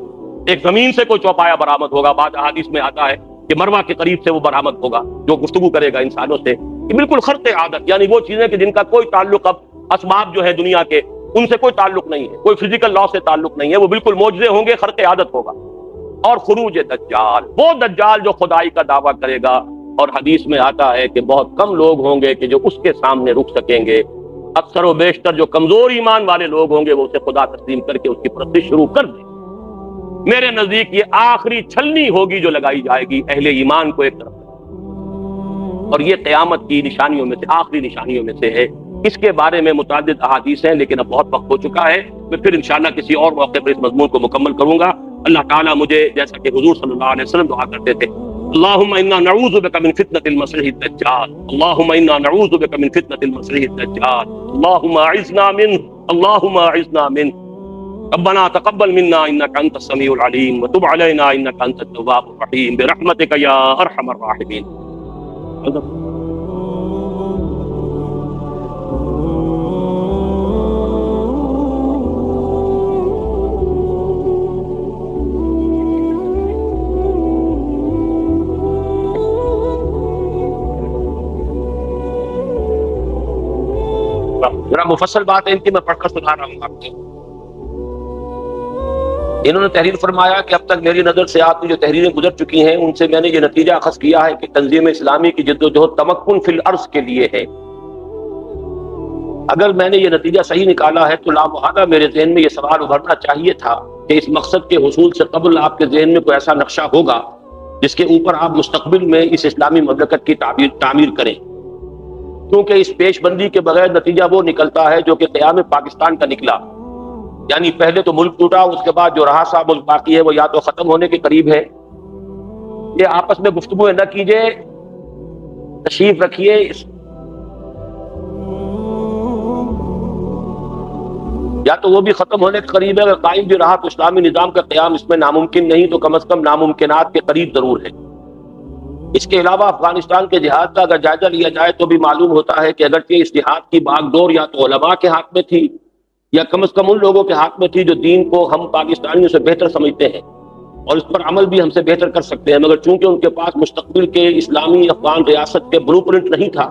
ایک زمین سے کوئی چوپایا برآمد ہوگا، بعض احادیث میں آتا ہے کہ مروا کے قریب سے وہ برآمد ہوگا جو گفتگو کرے گا انسانوں سے۔ یہ بالکل خرق عادت، یعنی وہ چیزیں کہ جن کا کوئی تعلق اب اسباب جو ہے دنیا کے ان سے کوئی تعلق نہیں ہے، کوئی فزیکل لا سے تعلق نہیں ہے، وہ بالکل معجزے ہوں گے، خرق عادت ہوگا۔ اور خروج دجال، وہ دجال جو خدائی کا دعویٰ کرے گا، اور حدیث میں آتا ہے کہ بہت کم لوگ ہوں گے کہ جو اس کے سامنے رک سکیں گے، اکثر و بیشتر جو کمزور ایمان والے لوگ ہوں گے وہ اسے خدا تسلیم کر کے اس کی پرستش شروع کر دیں۔ میرے نزدیک یہ آخری چھلنی ہوگی جو لگائی جائے گی اہل ایمان کو ایک طرف، اور یہ قیامت کی نشانیوں میں سے آخری نشانیوں میں سے ہے۔ اس کے بارے میں متعدد احادیث ہیں لیکن اب بہت وقت ہو چکا ہے، میں پھر انشاءاللہ کسی اور موقع پر اس مضمون کو مکمل کروں گا۔ اللہ تعالیٰ مجھے، جیسا کہ حضور صلی اللہ علیہ وسلم دعا کرتے تھے، اللہم انا نعوذ بک من فتنة المسیح الدجال، اللہم انا نعوذ بک من فتنة المسیح الدجال، اللہم اعذنا منہ، اللہم اعذنا منہ، ربنا تقبل منا انك انت السميع العليم وتب علينا انك انت التواب الرحيم برحمتك يا ارحم الراحمين۔ ذرا مفصل بات ہے ان کی، میں پڑھ کر سنا رہا ہوں آپ کو۔ انہوں نے تحریر فرمایا کہ اب تک میری نظر سے آپ کی جو تحریریں گزر چکی ہیں ان سے میں نے یہ نتیجہ اخذ کیا ہے کہ تنظیم اسلامی کی جد و جہد تمکن فی الارض کے لیے ہے۔ اگر میں نے یہ نتیجہ صحیح نکالا ہے تو لامحالہ میرے ذہن میں یہ سوال ابھرنا چاہیے تھا کہ اس مقصد کے حصول سے قبل آپ کے ذہن میں کوئی ایسا نقشہ ہوگا جس کے اوپر آپ مستقبل میں اس اسلامی مملکت کی تعمیر کریں، کیونکہ اس پیش بندی کے بغیر نتیجہ وہ نکلتا ہے جو کہ قیام پاکستان کا نکلا، یعنی پہلے تو ملک ٹوٹا، اس کے بعد جو رہا سا ملک باقی ہے وہ یا تو ختم ہونے کے قریب ہے۔ یہ آپس میں گفتگو نہ کیجیے، تشریف رکھیے۔ یا تو وہ بھی ختم ہونے کے قریب ہے، اگر قائم بھی رہا تو اسلامی نظام کا قیام اس میں ناممکن نہیں تو کم از کم ناممکنات کے قریب ضرور ہے۔ اس کے علاوہ افغانستان کے جہاد کا اگر جائزہ لیا جائے تو بھی معلوم ہوتا ہے کہ اگرچہ اس جہاد کی باغ ڈور یا تو علماء کے ہاتھ میں تھی یا کم از کم ان لوگوں کے ہاتھ میں تھی جو دین کو ہم پاکستانیوں سے بہتر سمجھتے ہیں اور اس پر عمل بھی ہم سے بہتر کر سکتے ہیں، مگر چونکہ ان کے پاس مستقبل کے اسلامی افغان ریاست کے بلو پرنٹ نہیں تھا،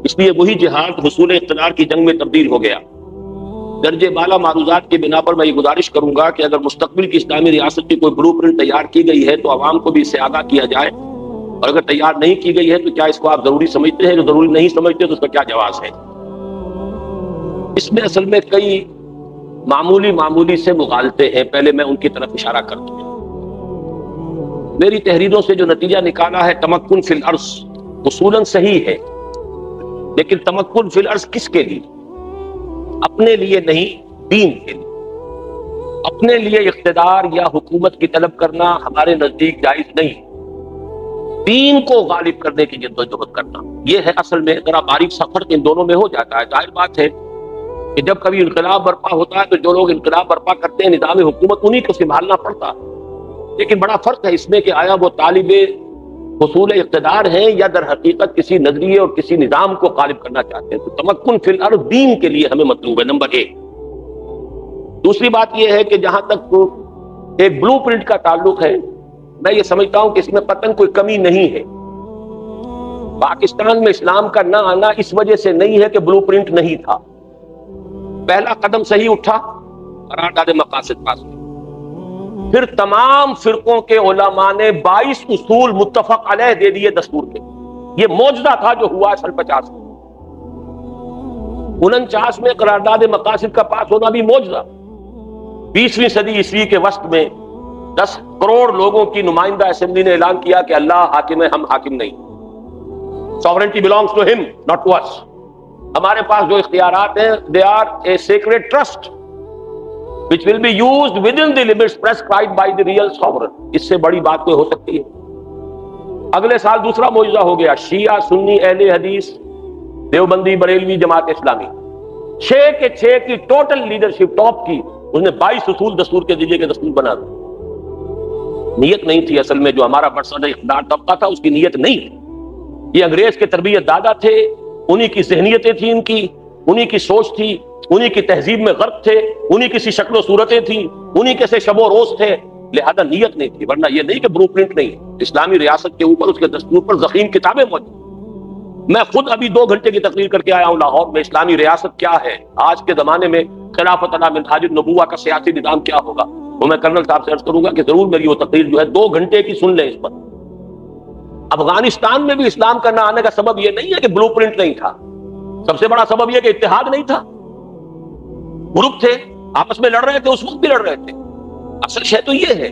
اس لیے وہی جہاد حصول اقتدار کی جنگ میں تبدیل ہو گیا۔ درجے بالا معروضات کی بنا پر میں یہ گزارش کروں گا کہ اگر مستقبل کی اسلامی ریاست کی کوئی بلو پرنٹ تیار کی گئی ہے تو عوام کو بھی اس سے آگاہ کیا جائے، اور اگر تیار نہیں کی گئی ہے تو کیا اس کو آپ ضروری سمجھتے ہیں؟ جو ضروری نہیں سمجھتے تو اس کا کیا جواز ہے؟ اس میں اصل میں کئی معمولی سے مغالطے ہیں، پہلے میں ان کی طرف اشارہ کرتا ہوں۔ میری تحریروں سے جو نتیجہ نکالا ہے تمکن فی الارض اصولاً صحیح ہے، لیکن تمکن فی الارض کس کے لیے؟ اپنے لیے نہیں، دین کے لیے۔ اپنے لیے اقتدار یا حکومت کی طلب کرنا ہمارے نزدیک جائز نہیں، دین کو غالب کرنے کی جد و جہد کرنا یہ ہے اصل میں۔ ذرا باریک سا فرق ان دونوں میں ہو جاتا ہے، ظاہر بات ہے کہ جب کبھی انقلاب برپا ہوتا ہے تو جو لوگ انقلاب برپا کرتے ہیں نظام حکومت انہی کو سنبھالنا پڑتا ہے. لیکن بڑا فرق ہے اس میں کہ آیا وہ طالب حصول اقتدار ہیں یا در حقیقت کسی نظریے اور کسی نظام کو غالب کرنا چاہتے ہیں. تو تمکن فی الارض دین کے لیے ہمیں مطلوب ہے، نمبر ایک. دوسری بات یہ ہے کہ جہاں تک ایک بلو پرنٹ کا تعلق ہے، میں یہ سمجھتا ہوں کہ اس میں قطعاً کوئی کمی نہیں ہے. پاکستان میں اسلام کا نہ آنا اس وجہ سے نہیں ہے کہ بلو پرنٹ نہیں تھا. پہلا قدم صحیح اٹھا، قرارداد مقاصد پاس ہوئی. پھر تمام فرقوں کے علماء نے 22 اصول متفق علیہ دے دیے دستور کے. یہ معجزہ تھا جو ہوا سال 50 میں. 49 میں قرارداد مقاصد کا پاس ہونا بھی معجزہ. 20ویں صدی عیسوی کے وسط میں 10 کروڑ لوگوں کی نمائندہ اسمبلی نے اعلان کیا کہ اللہ حاکم ہے، ہم حاکم نہیں. sovereignty belongs to him, not to us. ہمارے پاس جو اختیارات ہیں they are a sacred trust which will be used within the limits prescribed by the real sovereign. اس سے بڑی بات کوئی ہو سکتی ہے؟ اگلے سال دوسرا معجزہ ہو گیا. شیعہ سنی اہل حدیث دیوبندی بریلوی جماعت اسلامی 6 کے 6 کی ٹوٹل لیڈرشپ ٹاپ کی، اس نے 22 اصول دستور کے ذریعے کے دستور بنا دیا. نیت نہیں تھی اصل میں، جو ہمارا برسر اقتدار طبقہ تھا اس کی نیت نہیں تھی. یہ انگریز کے تربیت دادا تھے، انہی کی ذہنیتیں تھیں، ان کی انہی کی سوچ تھی، انہی کی تہذیب میں غرق تھے، انہی کی سی شکل و صورتیں تھیں، انہی کے سے شب و روز تھے. لہذا نیت نہیں تھی. ورنہ یہ نہیں کہ بلو پرنٹ نہیں. اسلامی ریاست کے اوپر اس کے دستور پر ضخیم کتابیں موجود. میں خود ابھی 2 گھنٹے کی تقریر کر کے آیا ہوں لاہور میں. اسلامی ریاست کیا ہے آج کے زمانے میں، خلافت علی منہاج النبوہ کا سیاسی نظام کیا ہوگا. تو میں کرنل صاحب سے عرض کروں گا کہ ضرور میری وہ تقریر جو ہے 2 گھنٹے کی سن لیں اس پر. افغانستان میں بھی اسلام کا نہ آنے کا سبب یہ نہیں ہے کہ بلو پرنٹ نہیں تھا. سب سے بڑا سبب یہ کہ اتحاد نہیں تھا. گروپ تھے، آپس میں لڑ رہے تھے، اس وقت بھی لڑ رہے تھے. اصل شے تو یہ ہے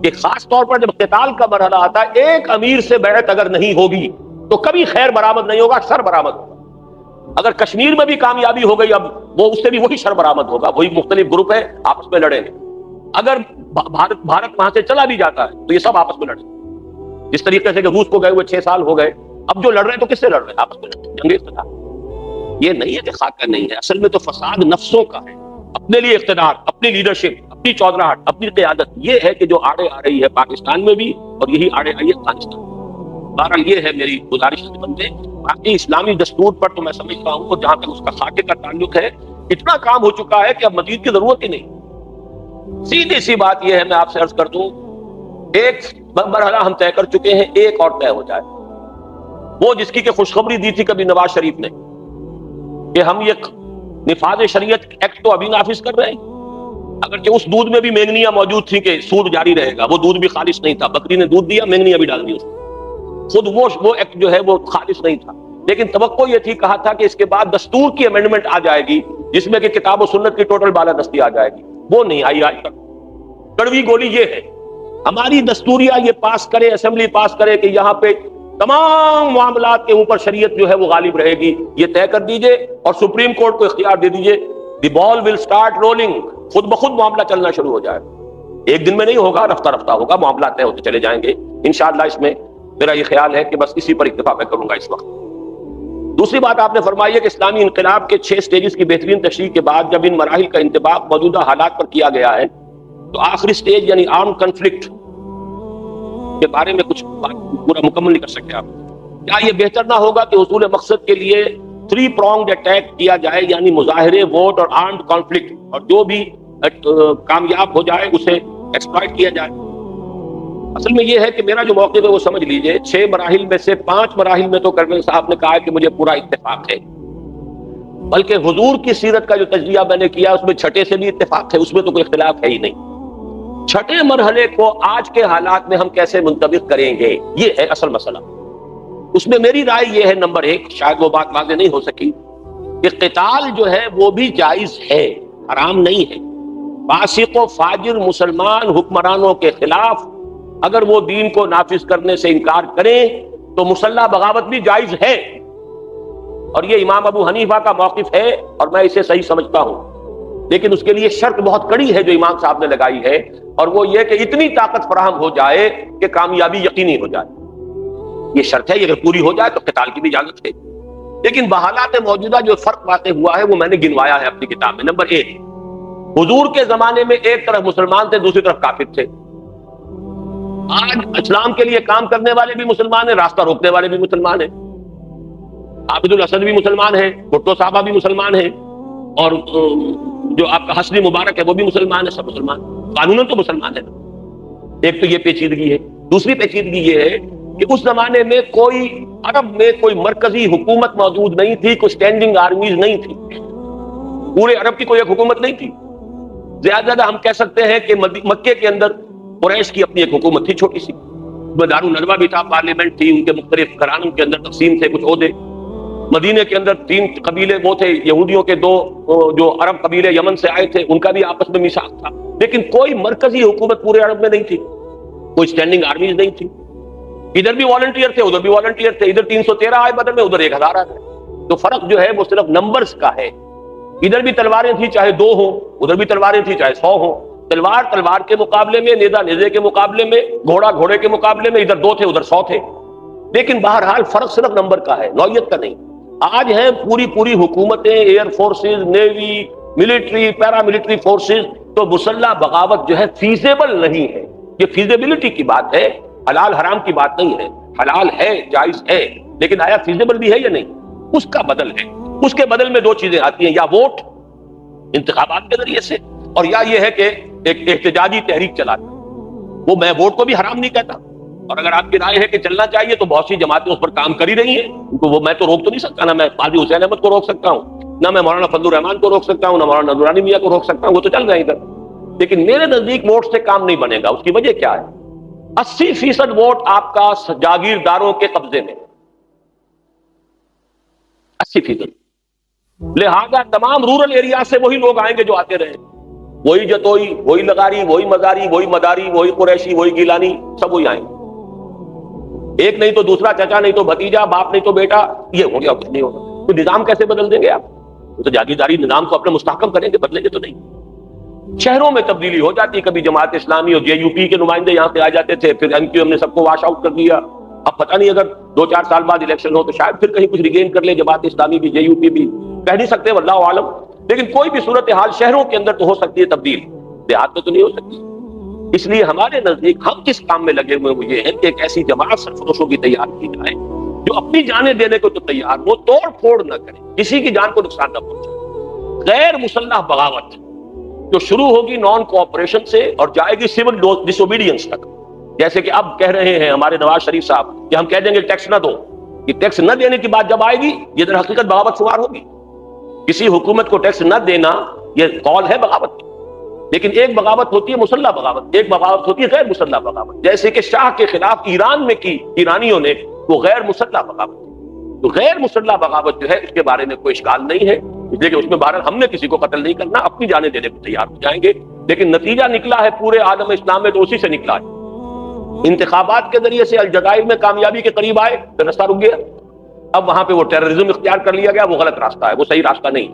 کہ خاص طور پر جب قتال کا مرحلہ آتا ہے، ایک امیر سے بیعت اگر نہیں ہوگی تو کبھی خیر برآمد نہیں ہوگا، شر برآمد ہوگا. اگر کشمیر میں بھی کامیابی ہو گئی اب وہ اس سے بھی وہی شر برآمد ہوگا. وہی مختلف گروپ ہے آپس میں لڑے ہیں. اگر بھارت وہاں سے چلا بھی جاتا ہے تو یہ سب آپس میں لڑے. جس طریقے سے کہ روس کو گئے ہوئے 6 سال ہو گئے، اب جو لڑ رہے ہیں تو کس سے لڑ رہے ہیں؟ آپس میں جنگ اقتدار. یہ نہیں ہے کہ خاک کا نہیں ہے. اصل میں تو فساد نفسوں کا ہے. اپنے لیے اقتدار، اپنی لیڈرشپ، اپنی چودراہٹ، اپنی قیادت، یہ ہے کہ جو آڑے آ رہی ہے پاکستان میں بھی اور یہی آڑے آئی ہے افغانستان میں. بہرحال یہ ہے میری گزارش اس بندے. باقی اسلامی دستور پر تو میں سمجھتا ہوں جہاں تک اس کا خاکے کا تعلق ہے اتنا کام ہو چکا ہے کہ اب مزید کی ضرورت ہی نہیں. سیدھی سی بات یہ ہے، میں آپ سے عرض کر دوں، ایک مرحلہ ہم طے کر چکے ہیں، ایک اور طے ہو جائے. وہ جس کی کہ خوشخبری دی تھی کبھی نواز شریف نے کہ ہم یہ نفاذ شریعت ایکٹ تو ابھی نافذ کر رہے ہیں، اگرچہ اس دودھ میں بھی مینگنیاں موجود تھیں کہ سود جاری رہے گا. وہ دودھ بھی خالص نہیں تھا. بکری نے دودھ دیا، مینگنیاں بھی ڈال دی. خود وہ ایکٹ جو ہے وہ خالص نہیں تھا. لیکن توقع یہ تھی، کہا تھا کہ اس کے بعد دستور کی امینڈمنٹ آ جائے گی جس میں کہ کتاب و سنت کی ٹوٹل بالادستی آ جائے گی. وہ نہیں آئی. آج تک کڑوی گولی یہ ہے ہماری دستوریہ یہ پاس کرے، اسمبلی پاس کرے کہ یہاں پہ تمام معاملات کے اوپر شریعت جو ہے وہ غالب رہے گی. یہ طے کر دیجئے اور سپریم کورٹ کو اختیار دے دیجئے. دی بال ول سٹارٹ رولنگ. خود بخود معاملہ چلنا شروع ہو جائے. ایک دن میں نہیں ہوگا، رفتہ رفتہ ہوگا. معاملات طے ہوتے چلے جائیں گے انشاءاللہ. اس میں میرا یہ خیال ہے کہ بس اسی پر اکتفا میں کروں گا اس وقت. دوسری بات آپ نے فرمائی ہے کہ اسلامی انقلاب کے 6 سٹیجز کی بہترین تشریح کے بعد جب ان مراحل کا انطباق موجودہ حالات پر کیا گیا ہے تو آخری سٹیج یعنی آرم کنفلکٹ کے بارے میں کچھ بات پورا مکمل نہیں کر سکتے آپ. کیا یہ بہتر نہ ہوگا کہ حصول مقصد کے لیے 3 pronged اٹیک کیا جائے، یعنی مظاہرے، ووٹ اور آرمڈ کانفلکٹ، اور جو بھی کامیاب ہو جائے اسے ایکسپلائٹ کیا جائے؟ اصل میں یہ ہے کہ میرا جو موقف ہے وہ سمجھ لیجئے 6 مراحل میں سے 5 مراحل میں تو کرنل صاحب نے کہا کہ مجھے پورا اتفاق ہے، بلکہ حضور کی سیرت کا جو تجزیہ میں نے کیا اس میں 6ٹھے سے بھی اتفاق ہے. اس میں تو کوئی اختلاف ہے ہی نہیں. 6ٹھے مرحلے کو آج کے حالات میں ہم کیسے منطبق کریں گے، یہ ہے اصل مسئلہ. اس میں میری رائے یہ ہے، نمبر 1، شاید وہ بات واضح نہیں ہو سکی، کہ قتال جو ہے وہ بھی جائز ہے، حرام نہیں ہے. فاسق و فاجر مسلمان حکمرانوں کے خلاف اگر وہ دین کو نافذ کرنے سے انکار کریں تو مسلح بغاوت بھی جائز ہے. اور یہ امام ابو حنیفہ کا موقف ہے اور میں اسے صحیح سمجھتا ہوں. لیکن اس کے لیے شرط بہت کڑی ہے جو امام صاحب نے لگائی ہے، اور وہ یہ کہ اتنی طاقت فراہم ہو جائے کہ کامیابی یقینی ہو جائے. یہ شرط ہے، یہ اگر پوری ہو جائے تو قتال کی بھی اجازت ہے. لیکن بحالات موجودہ جو فرق واقع ہوا ہے وہ میں نے گنوایا ہے اپنی کتاب میں. نمبر 1، حضور کے زمانے میں ایک طرف مسلمان تھے، دوسری طرف کافر تھے. آج اسلام کے لیے کام کرنے والے بھی مسلمان ہیں، راستہ روکنے والے بھی مسلمان ہیں. عابد الاسد بھی مسلمان ہیں، بھٹو صاحبہ بھی مسلمان ہیں، اور جو آپ کا حسنی مبارک ہے وہ بھی مسلمان ہے. سب مسلمان قانوناً تو مسلمان ہے. ایک تو یہ پیچیدگی ہے. دوسری پیچیدگی یہ ہے کہ اس زمانے میں کوئی عرب میں کوئی مرکزی حکومت موجود نہیں تھی، کوئی اسٹینڈنگ آرمیز نہیں تھی. پورے عرب کی کوئی ایک حکومت نہیں تھی. زیادہ ہم کہہ سکتے ہیں کہ مکے کے اندر قریش کی اپنی ایک حکومت تھی چھوٹی سی، دارالندوہ بھی تھا، پارلیمنٹ تھی، ان کے مختلف گھرانوں کے اندر تقسیم تھے کچھ عہدے. مدینے کے اندر 3 قبیلے وہ تھے، یہودیوں کے 2 جو عرب قبیلے یمن سے آئے تھے ان کا بھی آپس میں میثاق تھا. لیکن کوئی مرکزی حکومت پورے عرب میں نہیں تھی، کوئی اسٹینڈنگ آرمیز نہیں تھی. ادھر بھی والنٹیئر تھے، ادھر بھی والنٹیئر تھے. ادھر 313 آئے بدر میں، ادھر 1000 آئے. تو فرق جو ہے وہ صرف نمبرز کا ہے. ادھر بھی تلواریں تھی چاہے 2 ہوں، ادھر بھی تلواریں تھی چاہے 100 ہوں. تلوار کے مقابلے میں، نیزہ نیزے کے مقابلے میں، گھوڑا گھوڑے کے مقابلے میں ادھر 2 تھے ادھر 100 تھے. لیکن بہرحال فرق صرف نمبر کا ہے، نوعیت کا نہیں. آج ہیں پوری حکومتیں، ایئر فورسز، نیوی، ملٹری، پیرا ملٹری فورسز. تو مسلح بغاوت جو ہے فیزیبل نہیں ہے. یہ فیزیبلٹی کی بات ہے، حلال حرام کی بات نہیں ہے. حلال ہے، جائز ہے، لیکن آیا فیزیبل بھی ہے یا نہیں؟ اس کا بدل ہے. اس کے بدل میں 2 چیزیں آتی ہیں، یا ووٹ انتخابات کے ذریعے سے، اور یا یہ ہے کہ ایک احتجاجی تحریک چلانا. وہ میں ووٹ کو بھی حرام نہیں کہتا، اور اگر آپ کی رائے ہے کہ چلنا چاہیے تو بہت سی جماعتیں اس پر کام کر ہی رہی ہیں. وہ میں تو روک تو نہیں سکتا، نہ میں قاضی حسین احمد کو روک سکتا ہوں، نہ میں مولانا فضل الرحمان کو روک سکتا ہوں، نہ مولانا نورانی میاں کو روک سکتا ہوں. وہ تو چل رہے ہیں ادھر. لیکن میرے نزدیک ووٹ سے کام نہیں بنے گا. اس کی وجہ کیا ہے؟ 80% ووٹ آپ کا جاگیرداروں کے قبضے میں، 80%. لہذا تمام رورل ایریا سے وہی لوگ آئیں گے جو آتے رہے. وہی جتوئی، وہی لغاری، وہی مزاری، وہی مداری، وہی قریشی، وہی گیلانی، سب وہی آئیں گے. ایک نہیں تو دوسرا، چچا نہیں تو بھتیجا، باپ نہیں تو بیٹا. یہ ہو گیا، کچھ نہیں ہوگا. تو نظام کیسے بدل دیں گے آپ؟ تو جاگیرداری نظام کو اپنے مستحکم کریں گے، بدلیں گے تو نہیں. شہروں میں تبدیلی ہو جاتی. کبھی جماعت اسلامی اور JUP کے نمائندے یہاں سے آ جاتے تھے، پھر MQM نے سب کو واش آؤٹ کر دیا. اب پتہ نہیں اگر 2-4 سال بعد الیکشن ہو تو شاید پھر کہیں کچھ ریگین کر لے جماعت اسلامی بھی، JUP بھی. کہہ نہیں سکتے، واللہ عالم. لیکن کوئی بھی صورتحال شہروں کے اندر تو ہو سکتی ہے تبدیل، دیہات میں تو نہیں ہو سکتی. اس لیے ہمارے نزدیک ہم کس کام میں لگے ہوئے وہ یہ ہے کہ ایک ایسی جماعت سرفروشوں کی تیار کی جائے جو اپنی جانیں دینے کو تو تیار ہو، توڑ پھوڑ نہ کرے، کسی کی جان کو نقصان نہ پہنچائے. غیر مسلح بغاوت جو شروع ہوگی نان کوآپریشن سے اور جائے گی سول ڈس اوبیڈینس تک. جیسے کہ اب کہہ رہے ہیں ہمارے نواز شریف صاحب کہ ہم کہہ دیں گے ٹیکس نہ دو. یہ ٹیکس نہ دینے کی بات جب آئے گی یہ در حقیقت بغاوت شمار ہوگی. کسی حکومت کو ٹیکس نہ دینا یہ قول ہے بغاوت کی. لیکن ایک بغاوت ہوتی ہے مسلح بغاوت، ایک بغاوت ہوتی ہے غیر مسلح بغاوت. جیسے کہ شاہ کے خلاف ایران میں کی ایرانیوں نے، وہ غیر مسلح بغاوت. تو غیر مسلح بغاوت جو ہے اس کے بارے میں کوئی اشکال نہیں ہے، اس لیے کہ اس میں بہرحال ہم نے کسی کو قتل نہیں کرنا، اپنی جانیں دینے کو تیار ہو جائیں گے. لیکن نتیجہ نکلا ہے پورے عالم اسلام میں تو اسی سے نکلا ہے. انتخابات کے ذریعے سے الجزائر میں کامیابی کے قریب آئے تو راستہ رک گیا. اب وہاں پہ وہ ٹیررزم اختیار کر لیا گیا، وہ غلط راستہ ہے، وہ صحیح راستہ نہیں.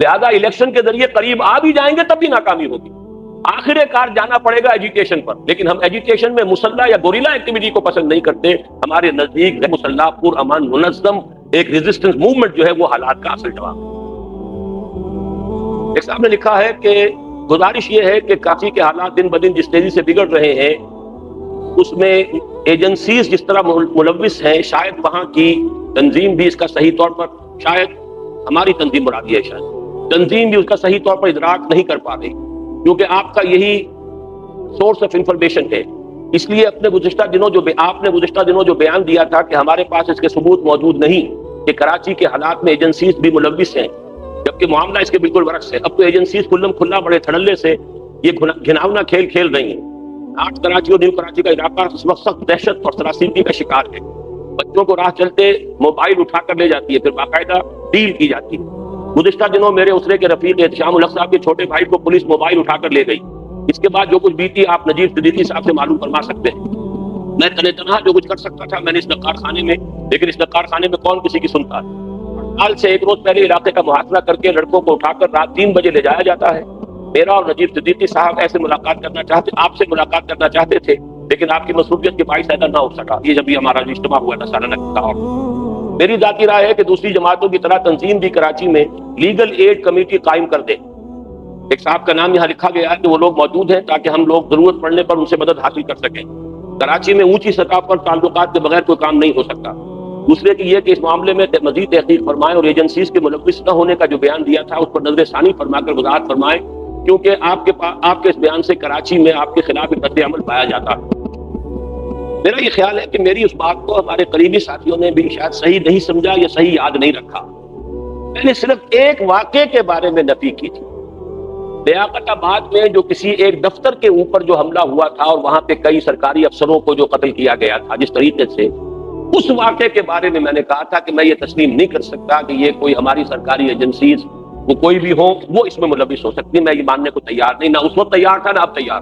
لہذا الیکشن کے ذریعے قریب آ بھی جائیں گے تب بھی ناکامی ہوگی. آخر کار جانا پڑے گا ایجیٹیشن پر. لیکن ہم ایجیٹیشن میں مسلح یا گوریلا ایکٹیویٹی کو پسند نہیں کرتے. ہمارے نزدیک مسلح پر امن منظم ایک ریزسٹنس موومنٹ جو ہے وہ حالات کا اصل جواب ہے. ایک صاحب نے لکھا ہے کہ گزارش یہ ہے کہ کافی کے حالات دن بدن جس تیزی سے بگڑ رہے ہیں اس میں ایجنسیز جس طرح ملوث ہیں، شاید وہاں کی تنظیم بھی اس کا صحیح طور پر، شاید ہماری تنظیم مرادی ہے، شاید تنظیم بھی اس کا صحیح طور پر ادراک نہیں کر پا رہی، کیونکہ آپ کا یہی سورس آف انفارمیشن ہے. اس لیے اپنے گزشتہ دنوں آپ نے گزشتہ دنوں جو بیان دیا تھا کہ ہمارے پاس اس کے ثبوت موجود نہیں کہ کراچی کے حالات میں ایجنسیز بھی ملوث ہیں، جبکہ معاملہ اس کے بالکل برعکس ہے. اب تو ایجنسیز کھلم کھلا بڑے دھڑلے سے یہ گھناؤنا کھیل کھیل رہی ہیں. نارتھ کراچی اور نیو کراچی کا علاقہ اس وقت سخت دہشت اور سراسیمگی کا شکار ہے. بچوں کو راہ چلتے موبائل اٹھا کر لے جاتی ہے، پھر باقاعدہ ڈیل کی جاتی ہے. گزشتہ دنوں میرے اسرے کے رفیق احتشام الحق صاحب کے چھوٹے بھائی کو پولیس موبائل اٹھا کر لے گئی. اس کے بعد جو کچھ بیتی آپ نجیب صدیقی صاحب سے معلوم فرما سکتے ہیں. میں تنہا جو کچھ کر سکتا تھا میں نے اس نقار خانے میں، لیکن اس نقار خانے میں کون کسی کی سنتا ہے. ہڑتال سے ایک روز پہلے علاقے کا محاصرہ کر کے لڑکوں کو اٹھا کر رات 3 بجے لے جایا جاتا ہے. میرا اور نجیب صدیقی صاحب ایسے آپ سے ملاقات کرنا چاہتے تھے، لیکن آپ کی مصروفیت کے باعث ایسا نہ ہو سکا. یہ جب بھی ہمارا اجتماع ہوا تھا سالانہ کا، میری ذاتی رائے ہے کہ دوسری جماعتوں کی طرح تنظیم بھی کراچی میں لیگل ایڈ کمیٹی قائم کر دے. ایک صاحب کا نام یہاں لکھا گیا ہے کہ وہ لوگ موجود ہیں تاکہ ہم لوگ ضرورت پڑنے پر ان سے مدد حاصل کر سکیں. کراچی میں اونچی سطح پر تعلقات کے بغیر کوئی کام نہیں ہو سکتا. دوسرے کی یہ کہ اس معاملے میں مزید تحقیق فرمائیں اور ایجنسیز کے ملوث نہ ہونے کا جو بیان دیا تھا اس پر نظر ثانی فرما کر وضاحت فرمائیں، کیونکہ آپ کے اس بیان سے کراچی میں آپ کے خلاف ایک رد عمل پایا جاتا. میرا یہ خیال ہے کہ میری اس بات کو ہمارے قریبی ساتھیوں نے بھی شاید صحیح نہیں سمجھا یا صحیح یاد نہیں رکھا. میں نے صرف ایک واقعے کے بارے میں نفی کی تھی. لیاقت آباد میں جو کسی ایک دفتر کے اوپر جو حملہ ہوا تھا اور وہاں پہ کئی سرکاری افسروں کو جو قتل کیا گیا تھا جس طریقے سے، اس واقعے کے بارے میں نے کہا تھا کہ میں یہ تسلیم نہیں کر سکتا کہ یہ کوئی ہماری سرکاری ایجنسیز وہ کوئی بھی ہو وہ اس میں ملوث ہو سکتی. میں یہ ماننے کو تیار نہیں، نہ اس وقت تیار تھا نہ اب تیار.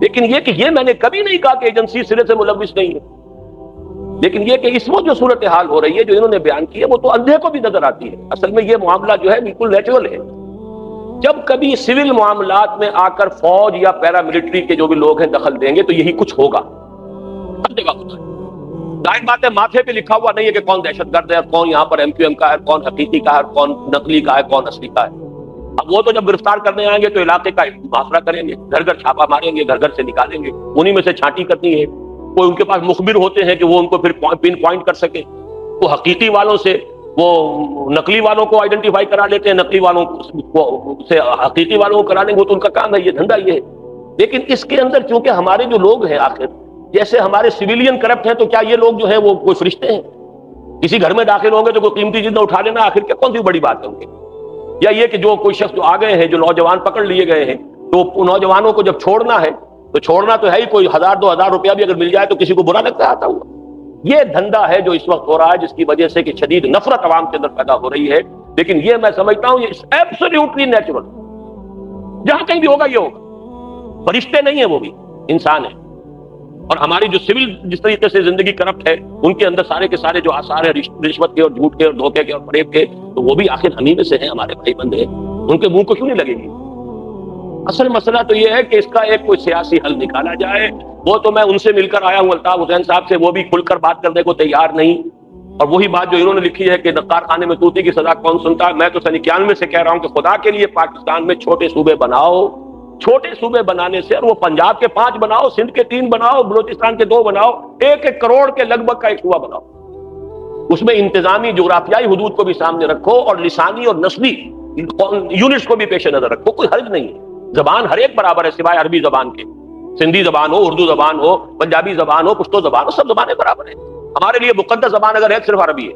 لیکن یہ کہ یہ میں نے کبھی نہیں کہا کہ ایجنسی سرے سے ملوث نہیں ہے. لیکن یہ کہ اس وقت جو صورتحال ہو رہی ہے جو انہوں نے بیان کی ہے وہ تو اندھے کو بھی نظر آتی ہے. اصل میں یہ معاملہ جو ہے بالکل نیچرل ہے. جب کبھی سول معاملات میں آ کر فوج یا پیراملٹری کے جو بھی لوگ ہیں دخل دیں گے تو یہی کچھ ہوگا. ہر جگہ ہوتا ہے. ظاہر بات ہے ماتھے پہ لکھا ہوا نہیں ہے کہ کون دہشت گرد ہے، کون یہاں پر ایم کیو ایم کا ہے، کون حقیقی کا ہے، کون نقلی کا ہے، کون اصلی کا ہے. اب وہ تو جب گرفتار کرنے آئیں گے تو علاقے کا محاصرہ کریں گے، گھر گھر چھاپا ماریں گے، گھر گھر سے نکالیں گے، انہی میں سے چھانٹی کرنی ہے. کوئی ان کے پاس مخبر ہوتے ہیں کہ وہ ان کو پھر پن پوائنٹ کر سکے. وہ حقیقی والوں سے وہ نقلی والوں کو آئیڈینٹیفائی کرا لیتے ہیں، نقلی والوں سے حقیقی والوں کو کرا لیں گے. وہ تو ان کا کام ہے، یہ دھندا یہ ہے. لیکن اس کے اندر چونکہ ہمارے جو لوگ ہیں آخر جیسے ہمارے سویلین کرپٹ ہیں، تو کیا یہ لوگ جو ہیں وہ کوئی فرشتے ہیں؟ کسی گھر میں داخل ہوں گے تو کوئی قیمتی چیز نہ اٹھا لینا آخر کیا کون سی بڑی بات ہے ان کے؟ یا یہ کہ جو کوئی شخص جو آ گئے ہیں، جو نوجوان پکڑ لیے گئے ہیں، تو نوجوانوں کو جب چھوڑنا ہے تو چھوڑنا تو ہے ہی، کوئی 1000-2000 روپیہ بھی اگر مل جائے تو کسی کو برا لگتا آتا ہوا. یہ دھندا ہے جو اس وقت ہو رہا ہے، جس کی وجہ سے کہ شدید نفرت عوام کے اندر پیدا ہو رہی ہے. لیکن یہ میں سمجھتا ہوں یہ ایبسولوٹلی نیچرل، جہاں کہیں بھی ہوگا یہ ہوگا. فرشتے نہیں ہیں، وہ بھی انسان ہیں. اور ہماری جو سول جس طریقے سے زندگی کرپٹ ہے ان کے اندر سارے کے سارے جو آثار ہیں رشوت کے اور جھوٹ کے اور دھوکے کے اور فریب کے، تو وہ بھی آخر ہم ہی میں سے ہیں، ہمارے بھائی بندے. ان کے منہ کو کیوں نہیں لگے گی؟ اصل مسئلہ تو یہ ہے کہ اس کا ایک کوئی سیاسی حل نکالا جائے. وہ تو میں ان سے مل کر آیا ہوں الطاف حسین صاحب سے، وہ بھی کھل کر بات کرنے کو تیار نہیں. اور وہی بات جو انہوں نے لکھی ہے کہ نقار خانے میں طوطی کی سزا کون سنتا ہے. میں تو سن 91 سے کہہ رہا ہوں کہ خدا کے لیے پاکستان میں چھوٹے صوبے بناؤ. چھوٹے صوبے بنانے سے، اور وہ پنجاب کے 5 بناؤ، سندھ کے 3 بناؤ، بلوچستان کے 2 بناؤ، 1 کروڑ کے لگ بھگ کا ایک صوبہ بناؤ. اس میں انتظامی جغرافیائی حدود کو بھی سامنے رکھو اور لسانی اور نسلی یونٹس کو بھی پیش نظر رکھو. کوئی حرج نہیں ہے. زبان ہر ایک برابر ہے سوائے عربی زبان کے. سندھی زبان ہو، اردو زبان ہو، پنجابی زبان ہو، پشتو زبان ہو، سب زبانیں برابر ہیں. ہمارے لیے مقدس زبان اگر ہے صرف عربی ہے.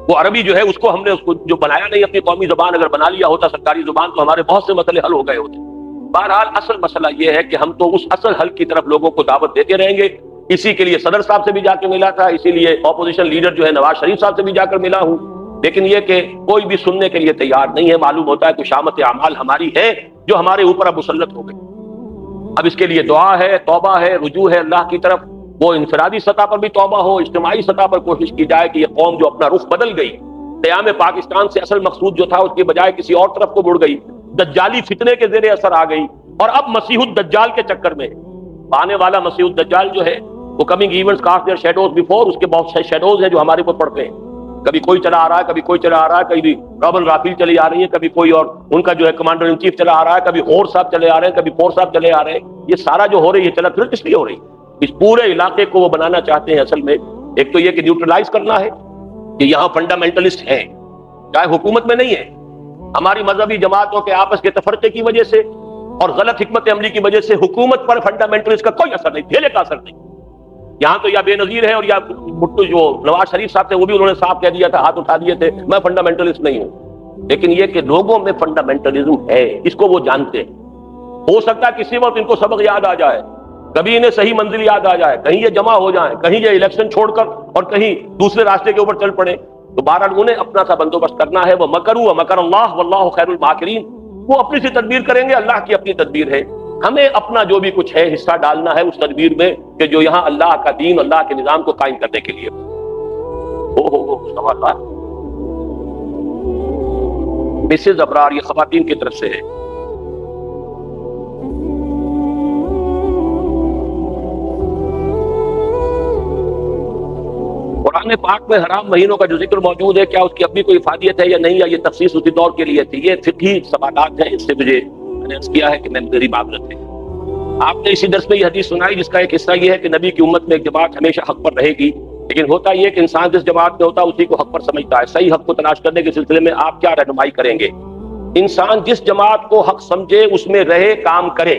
وہ عربی جو ہے اس کو ہم نے اس کو جو بنایا نہیں، اپنی قومی زبان اگر بنا لیا ہوتا سرکاری زبان تو ہمارے بہت سے مسئلے حل ہو گئے ہوتے. بہرحال اصل مسئلہ یہ ہے کہ ہم تو اس اصل حل کی طرف لوگوں کو دعوت دیتے رہیں گے. اسی کے لیے صدر صاحب سے بھی جا کے ملا تھا، اسی لیے اپوزیشن لیڈر جو ہے نواز شریف صاحب سے بھی جا کر ملا ہوں. لیکن یہ کہ کوئی بھی سننے کے لیے تیار نہیں ہے. معلوم ہوتا ہے کہ شامت اعمال ہماری ہے جو ہمارے اوپر اب مسلط ہو گئی. اب اس کے لیے دعا ہے، توبہ ہے، رجوع ہے اللہ کی طرف. وہ انفرادی سطح پر بھی توبہ ہو، اجتماعی سطح پر کوشش کی جائے کہ یہ قوم جو اپنا رخ بدل گئی، قیام پاکستان سے اصل مقصود جو تھا اس کی بجائے کسی اور طرف کو مڑ گئی، دجالی فتنے کے زیر اثر آ گئی، اور اب مسیح الدجال کے چکر میں آنے والا مسیح الدجال جو ہے وہ coming events cast their shadows before, اس کے بہت سے شیڈوز ہیں جو ہمارے اوپر پڑتے ہیں. کبھی کوئی چلا آ رہا ہے، کبھی کوئی چلا آ رہا ہے، کبھی رابن رافیل چلی آ رہی ہے، کبھی کوئی اور ان کا جو ہے کمانڈر ان چیف چلا آ رہا ہے، کبھی غور صاحب چلے آ رہے ہیں، کبھی فور صاحب چلے آ رہے ہیں. یہ سارا جو ہو رہی ہے چلا پھر کس لیے ہو رہی ہے؟ اس پورے علاقے کو وہ بنانا چاہتے ہیں. اصل میں ایک تو یہ کہ نیوٹرلائز کرنا ہے کہ یہاں فنڈامنٹلسٹ ہیں، چاہے حکومت میں نہیں ہے. ہماری مذہبی جماعتوں کے آپس کے تفرقے کی وجہ سے اور غلط حکمت عملی کی وجہ سے حکومت پر فنڈامنٹلسٹ کا کوئی اثر نہیں، ڈھیلے کا اثر نہیں. یہاں تو یا بے نظیر ہے، اور یا بھٹو جو نواز شریف صاحب تھے وہ بھی انہوں نے صاف کہہ دیا تھا، ہاتھ اٹھا دیے تھے، میں فنڈامنٹلسٹ نہیں ہوں. لیکن یہ کہ لوگوں میں فنڈامنٹلزم ہے، اس کو وہ جانتے ہیں. ہو سکتا ہے کسی وقت ان کو سبق یاد آ جائے، کبھی انہیں صحیح منزل یاد آ جائے، کہیں یہ جمع ہو جائیں، کہیں یہ الیکشن چھوڑ کر اور کہیں دوسرے راستے کے اوپر چل پڑے. تو بہرحال انہیں اپنا سا بندوبست کرنا ہے. وہ مکروا ومکر اللہ واللہ خیر الماکرین. وہ اپنی سی تدبیر کریں گے، اللہ کی اپنی تدبیر ہے. ہمیں اپنا جو بھی کچھ ہے حصہ ڈالنا ہے اس تدبیر میں کہ جو یہاں اللہ کا دین، اللہ کے نظام کو قائم کرنے کے لیے سوالات. مسز ابرار، یہ خواتین کی طرف سے ہے. قرآن قرآن پاک میں حرام مہینوں کا جو ذکر موجود ہے، کیا اس کی اپنی کوئی افادیت ہے یا نہیں، یا یہ تخصیص اسی دور کے لیے تھی؟ یہ فقہی سوالات ہیں، اس سے میں نے عرض کیا ہے کہ میں میری معذرت ہے۔ آپ نے اسی درس میں یہ حدیث سنائی جس کا ایک حصہ یہ ہے کہ نبی کی امت میں ایک جماعت ہمیشہ حق پر رہے گی، لیکن ہوتا یہ کہ انسان جس جماعت میں ہوتا ہے اسی کو حق پر سمجھتا ہے۔ صحیح حق کو تلاش کرنے کے سلسلے میں آپ کیا رہنمائی کریں گے؟ انسان جس جماعت کو حق سمجھے اس میں رہے، کام کرے،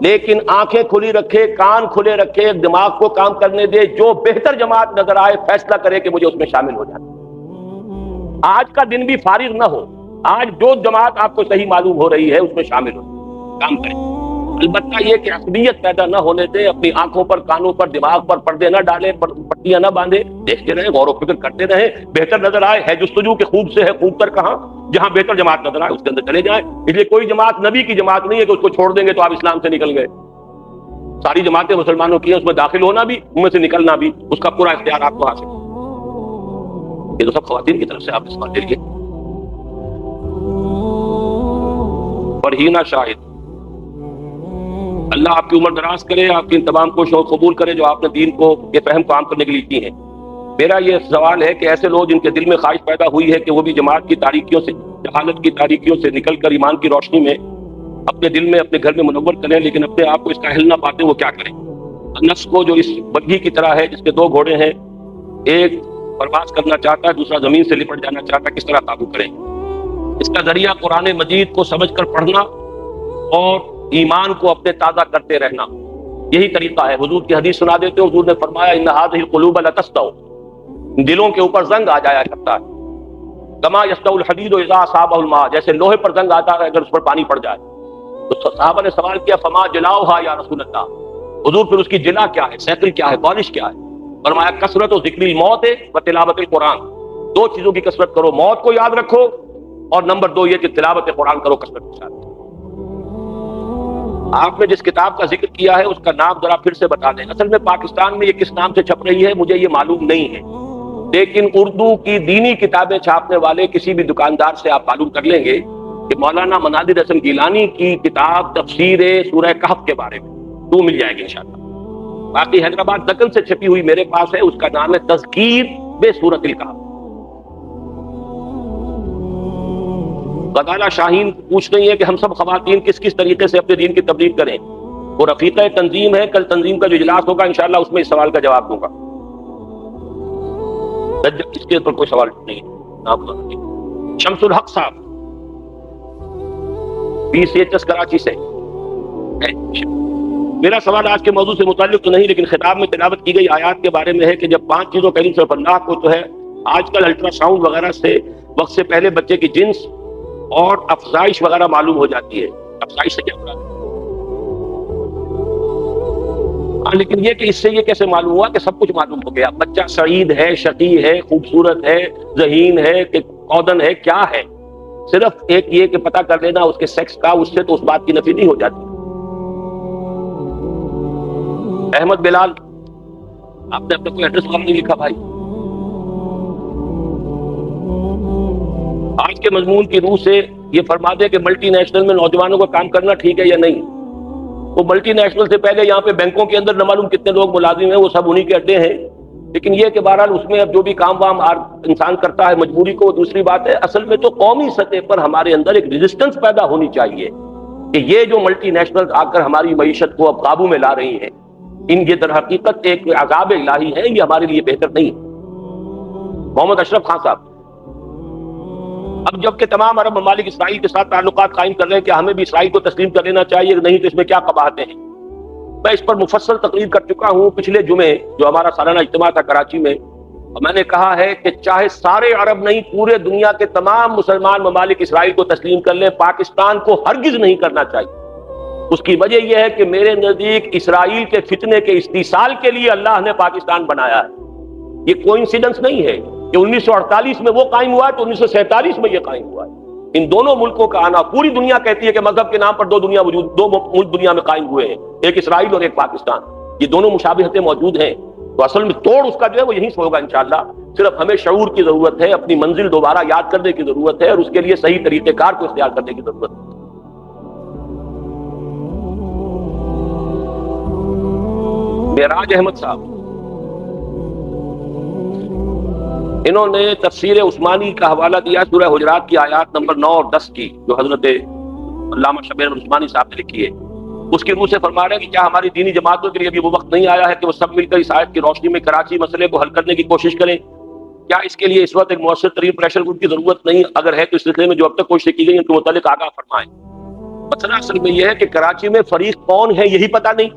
لیکن آنکھیں کھلی رکھے، کان کھلے رکھے، دماغ کو کام کرنے دے، جو بہتر جماعت نظر آئے فیصلہ کرے کہ مجھے اس میں شامل ہو جانا۔ آج کا دن بھی فارغ نہ ہو، آج جو جماعت آپ کو صحیح معلوم ہو رہی ہے اس میں شامل ہو، کام کریں۔ البتہ یہ کہ عصبیت پیدا نہ ہونے دیں، اپنی آنکھوں پر، کانوں پر، دماغ پر پردے نہ ڈالیں، پٹیاں نہ باندھیں، دیکھتے رہیں، غور و فکر کرتے رہیں، بہتر نظر آئے ہے جستجو کہ خوب سے ہے خوب تر کہاں، جہاں بہتر جماعت نظر آئے اس کے اندر چلے جائیں۔ اس لیے کوئی جماعت نبی کی جماعت نہیں ہے کہ اس کو چھوڑ دیں گے تو آپ اسلام سے نکل گئے۔ ساری جماعتیں مسلمانوں کی ہیں، اس میں داخل ہونا بھی، ان میں سے نکلنا بھی، اس کا پورا اختیار آپ کو حاصل ہے۔ یہ تو سب خواتین کی طرف سے آپ نے سوال لے لیے۔ فرحینہ شاہد، اللہ آپ کی عمر دراز کرے، آپ کی ان تمام کوششوں کو قبول کرے جو آپ نے دین کو کے فہم کو عام کرنے کے لیے کی ہیں۔ میرا یہ سوال ہے کہ ایسے لوگ جن کے دل میں خواہش پیدا ہوئی ہے کہ وہ بھی جماعت کی تاریکیوں سے، جہالت کی تاریکیوں سے نکل کر ایمان کی روشنی میں اپنے دل میں، اپنے گھر میں منور کریں، لیکن اپنے آپ کو اس کا اہل نہ پاتے، وہ کیا کریں؟ نفس کو جو اس بگھی کی طرح ہے جس کے دو گھوڑے ہیں، ایک پرواز کرنا چاہتا ہے، دوسرا زمین سے لپٹ جانا چاہتا ہے، کس طرح قابو کریں؟ اس کا ذریعہ قرآن مجید کو سمجھ کر پڑھنا اور ایمان کو اپنے تازہ کرتے رہنا، یہی طریقہ ہے۔ حضور کی حدیث سنا دیتے ہیں، حضور نے فرمایا ان هذه القلوب لتستو، دلوں کے اوپر زنگ آ جایا کرتا ہے، کما یستو الحدید اذا اصابه الماء، جیسے لوہے پر زنگ آتا ہے اگر اس پر پانی پڑ جائے۔ تو صحابہ نے سوال کیا فما جلاؤها یا رسول اللہ، حضور پھر اس کی جلا کیا ہے، سیکل کیا ہے، پالش کیا ہے؟ فرمایا کثرت و ذکر الموت و تلاوت القرآن، دو چیزوں کی کثرت کرو، موت کو یاد رکھو، اور نمبر دو یہ کہ تلاوت قرآن کرو کثرت کے ساتھ۔ آپ نے جس کتاب کا ذکر کیا ہے اس کا نام ذرا پھر سے بتا دیں۔ اصل میں پاکستان میں یہ کس نام سے چھپ رہی ہے مجھے یہ معلوم نہیں ہے، لیکن اردو کی دینی کتابیں چھاپنے والے کسی بھی دکاندار سے آپ معلوم کر لیں گے کہ مولانا مناظر حسن گیلانی کی کتاب تفسیر سورہ کہف کے بارے میں تو مل جائے گی انشاءاللہ۔ باقی حیدرآباد دکن سے چھپی ہوئی میرے پاس ہے، اس کا نام ہے تذکیر بسورۃ الکہف۔ غزالہ شاہین پوچھ رہی ہے کہ ہم سب خواتین کس کس طریقے سے اپنے دین کی تبلیغ کریں؟ وہ رفیقہ تنظیم ہے، کل تنظیم کا جو اجلاس ہوگا انشاءاللہ اس میں اس سوال کا جواب دوں گا۔ اس کے اوپر کوئی سوال نہیں ہے۔ شمس الحق صاحب PCHS کراچی سے، میرا سوال آج کے موضوع سے متعلق تو نہیں لیکن خطاب میں تلاوت کی گئی آیات کے بارے میں ہے کہ جب 5 چیزوں کریم صرف اللہ کو تو ہے، آج کل الٹرا ساؤنڈ وغیرہ سے وقت سے پہلے بچے کی جنس اور افزائش وغیرہ معلوم ہو جاتی ہے۔ افزائش سے کیا مراد ہے؟ لیکن یہ کہ اس سے یہ کیسے معلوم ہوا کہ سب کچھ معلوم ہو گیا؟ بچہ سعید ہے، شقی ہے، خوبصورت ہے، ذہین ہے کہ عودن ہے، کیا ہے؟ صرف ایک یہ کہ پتہ کر لینا اس کے سیکس کا، اس سے تو اس بات کی نفی نہیں ہو جاتی۔ احمد بلال، آپ نے اپنا کوئی ایڈریس وغیرہ نہیں لکھا بھائی۔ آج کے مضمون کی روح سے یہ فرما دے کہ ملٹی نیشنل میں نوجوانوں کو کام کرنا ٹھیک ہے یا نہیں؟ وہ ملٹی نیشنل سے پہلے یہاں پہ بینکوں کے اندر نہ معلوم کتنے لوگ ملازم ہیں، وہ سب انہی کے اڈے ہیں، لیکن یہ کہ بہرحال اس میں اب جو بھی کام وام انسان کرتا ہے مجبوری کو، دوسری بات ہے اصل میں تو قومی سطح پر ہمارے اندر ایک ریزسٹنس پیدا ہونی چاہیے کہ یہ جو ملٹی نیشنل آ کر ہماری معیشت کو اب قابو میں لا رہی ہیں، یہ در حقیقت ایک عذاب الہی ہے، یہ ہمارے لیے بہتر نہیں ہے۔ محمد اشرف خان صاحب، اب جب کہ تمام عرب ممالک اسرائیل کے ساتھ تعلقات قائم کر رہے ہیں، کیا ہمیں بھی اسرائیل کو تسلیم کر لینا چاہیے؟ نہیں تو اس میں کیا قباحتیں ہیں؟ میں اس پر مفصل تقریر کر چکا ہوں پچھلے جمعے جو ہمارا سالانہ اجتماع تھا کراچی میں، اور میں نے کہا ہے کہ چاہے سارے عرب نہیں پورے دنیا کے تمام مسلمان ممالک اسرائیل کو تسلیم کر لیں، پاکستان کو ہرگز نہیں کرنا چاہیے۔ اس کی وجہ یہ ہے کہ میرے نزدیک اسرائیل کے فتنے کے استیصال کے لیے اللہ نے پاکستان بنایا ہے، یہ کوئی انسیڈنس نہیں ہے کہ 1948 میں وہ قائم ہوا ہے تو 1947 میں یہ قائم ہوا ہے۔ ان دونوں ملکوں کا آنا، پوری دنیا کہتی ہے کہ مذہب کے نام پر دو ملک دنیا میں قائم ہوئے ہیں، ایک اسرائیل اور ایک پاکستان، یہ دونوں مشابہتیں موجود ہیں، تو اصل میں توڑ اس کا جو ہے وہ یہیں سے ہوگا انشاءاللہ۔ صرف ہمیں شعور کی ضرورت ہے، اپنی منزل دوبارہ یاد کرنے کی ضرورت ہے، اور اس کے لیے صحیح طریقہ کار کو اختیار کرنے کی ضرورت ہے۔ معراج احمد صاحب، انہوں نے تفسیر عثمانی کا حوالہ دیا سورہ حجرات کی آیات نمبر 9 اور 10 کی، جو حضرت علامہ شبیر عثمانی صاحب نے لکھی ہے. اس کی روح سے فرما رہے ہیں کہ کیا ہماری دینی جماعتوں کے لیے ابھی وہ وقت نہیں آیا ہے کہ وہ سب مل کر اس آیت کی روشنی میں کراچی مسئلے کو حل کرنے کی کوشش کریں؟ کیا اس کے لیے اس وقت ایک مؤثر ترین پریشر گروپ کی ضرورت نہیں؟ اگر ہے تو اس سلسلے میں جو اب تک کوششیں کی گئی ان کے متعلق آگاہ فرمائیں. مسئلہ اصل میں یہ ہے کہ کراچی میں فریق کون ہے یہی پتہ نہیں.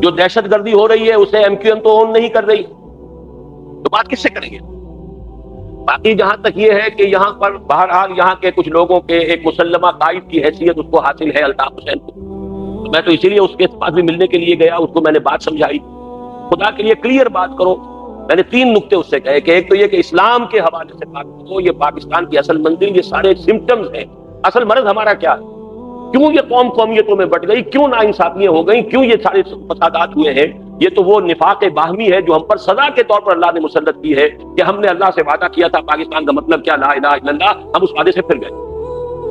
جو دہشت گردی ہو رہی ہے اسے ایم کیو ایم تو اون نہیں کر رہی، تو بات کس سے کریں گے؟ باقی جہاں تک یہ ہے کہ یہاں پر بہرحال یہاں کے کچھ لوگوں کے ایک مسلمہ قائد کی حیثیت اس کو حاصل ہے، الطاف حسین کو. تو میں تو اسی لیے اس کے پاس بھی ملنے کے لیے گیا، اس کو میں نے بات سمجھائی. خدا کے لیے کلیئر بات کرو. میں نے 3 نقطے اس سے کہے کہ ایک تو یہ کہ اسلام کے حوالے سے بات کرو، یہ پاکستان کی اصل منزل، یہ سارے سمپٹمز ہیں. اصل مرض ہمارا کیا ہے؟ کیوں یہ قوم قومیتوں میں بٹ گئی؟ کیوں ناانصافیاں ہو گئیں؟ کیوں یہ سارے فسادات ہوئے ہیں؟ یہ تو وہ نفاق باہمی ہے جو ہم پر سزا کے طور پر اللہ نے مسلط کی ہے کہ ہم نے اللہ سے وعدہ کیا تھا پاکستان کا مطلب کیا، لا الہ الا اللہ، ہم اس وعدے سے پھر گئے.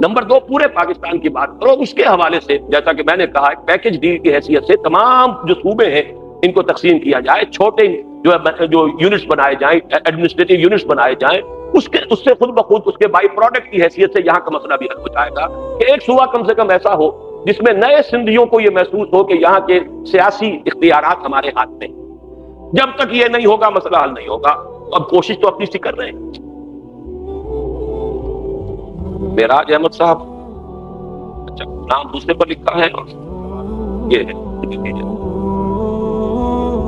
نمبر 2، پورے پاکستان کی بات کرو. اس کے حوالے سے جیسا کہ میں نے کہا ایک پیکج ڈیل کی حیثیت سے تمام جو صوبے ہیں ان کو تقسیم کیا جائے، چھوٹے جو یونٹس بنائے جائیں، ایڈمنسٹریٹو یونٹس بنائے جائیں. اس سے خود بخود اس کے بائی پروڈکٹ کی حیثیت سے یہاں کا مسئلہ بھی حل ہو جائے گا کہ ایک صوبہ کم سے کم ایسا ہو جس میں نئے سندھیوں کو یہ محسوس ہو کہ یہاں کے سیاسی اختیارات ہمارے ہاتھ میں. جب تک یہ نہیں ہوگا مسئلہ حل نہیں ہوگا. اب کوشش تو اپنی سی کر رہے ہیں. معراج احمد صاحب، اچھا نام دوسرے پر لکھا ہے اور یہ ہے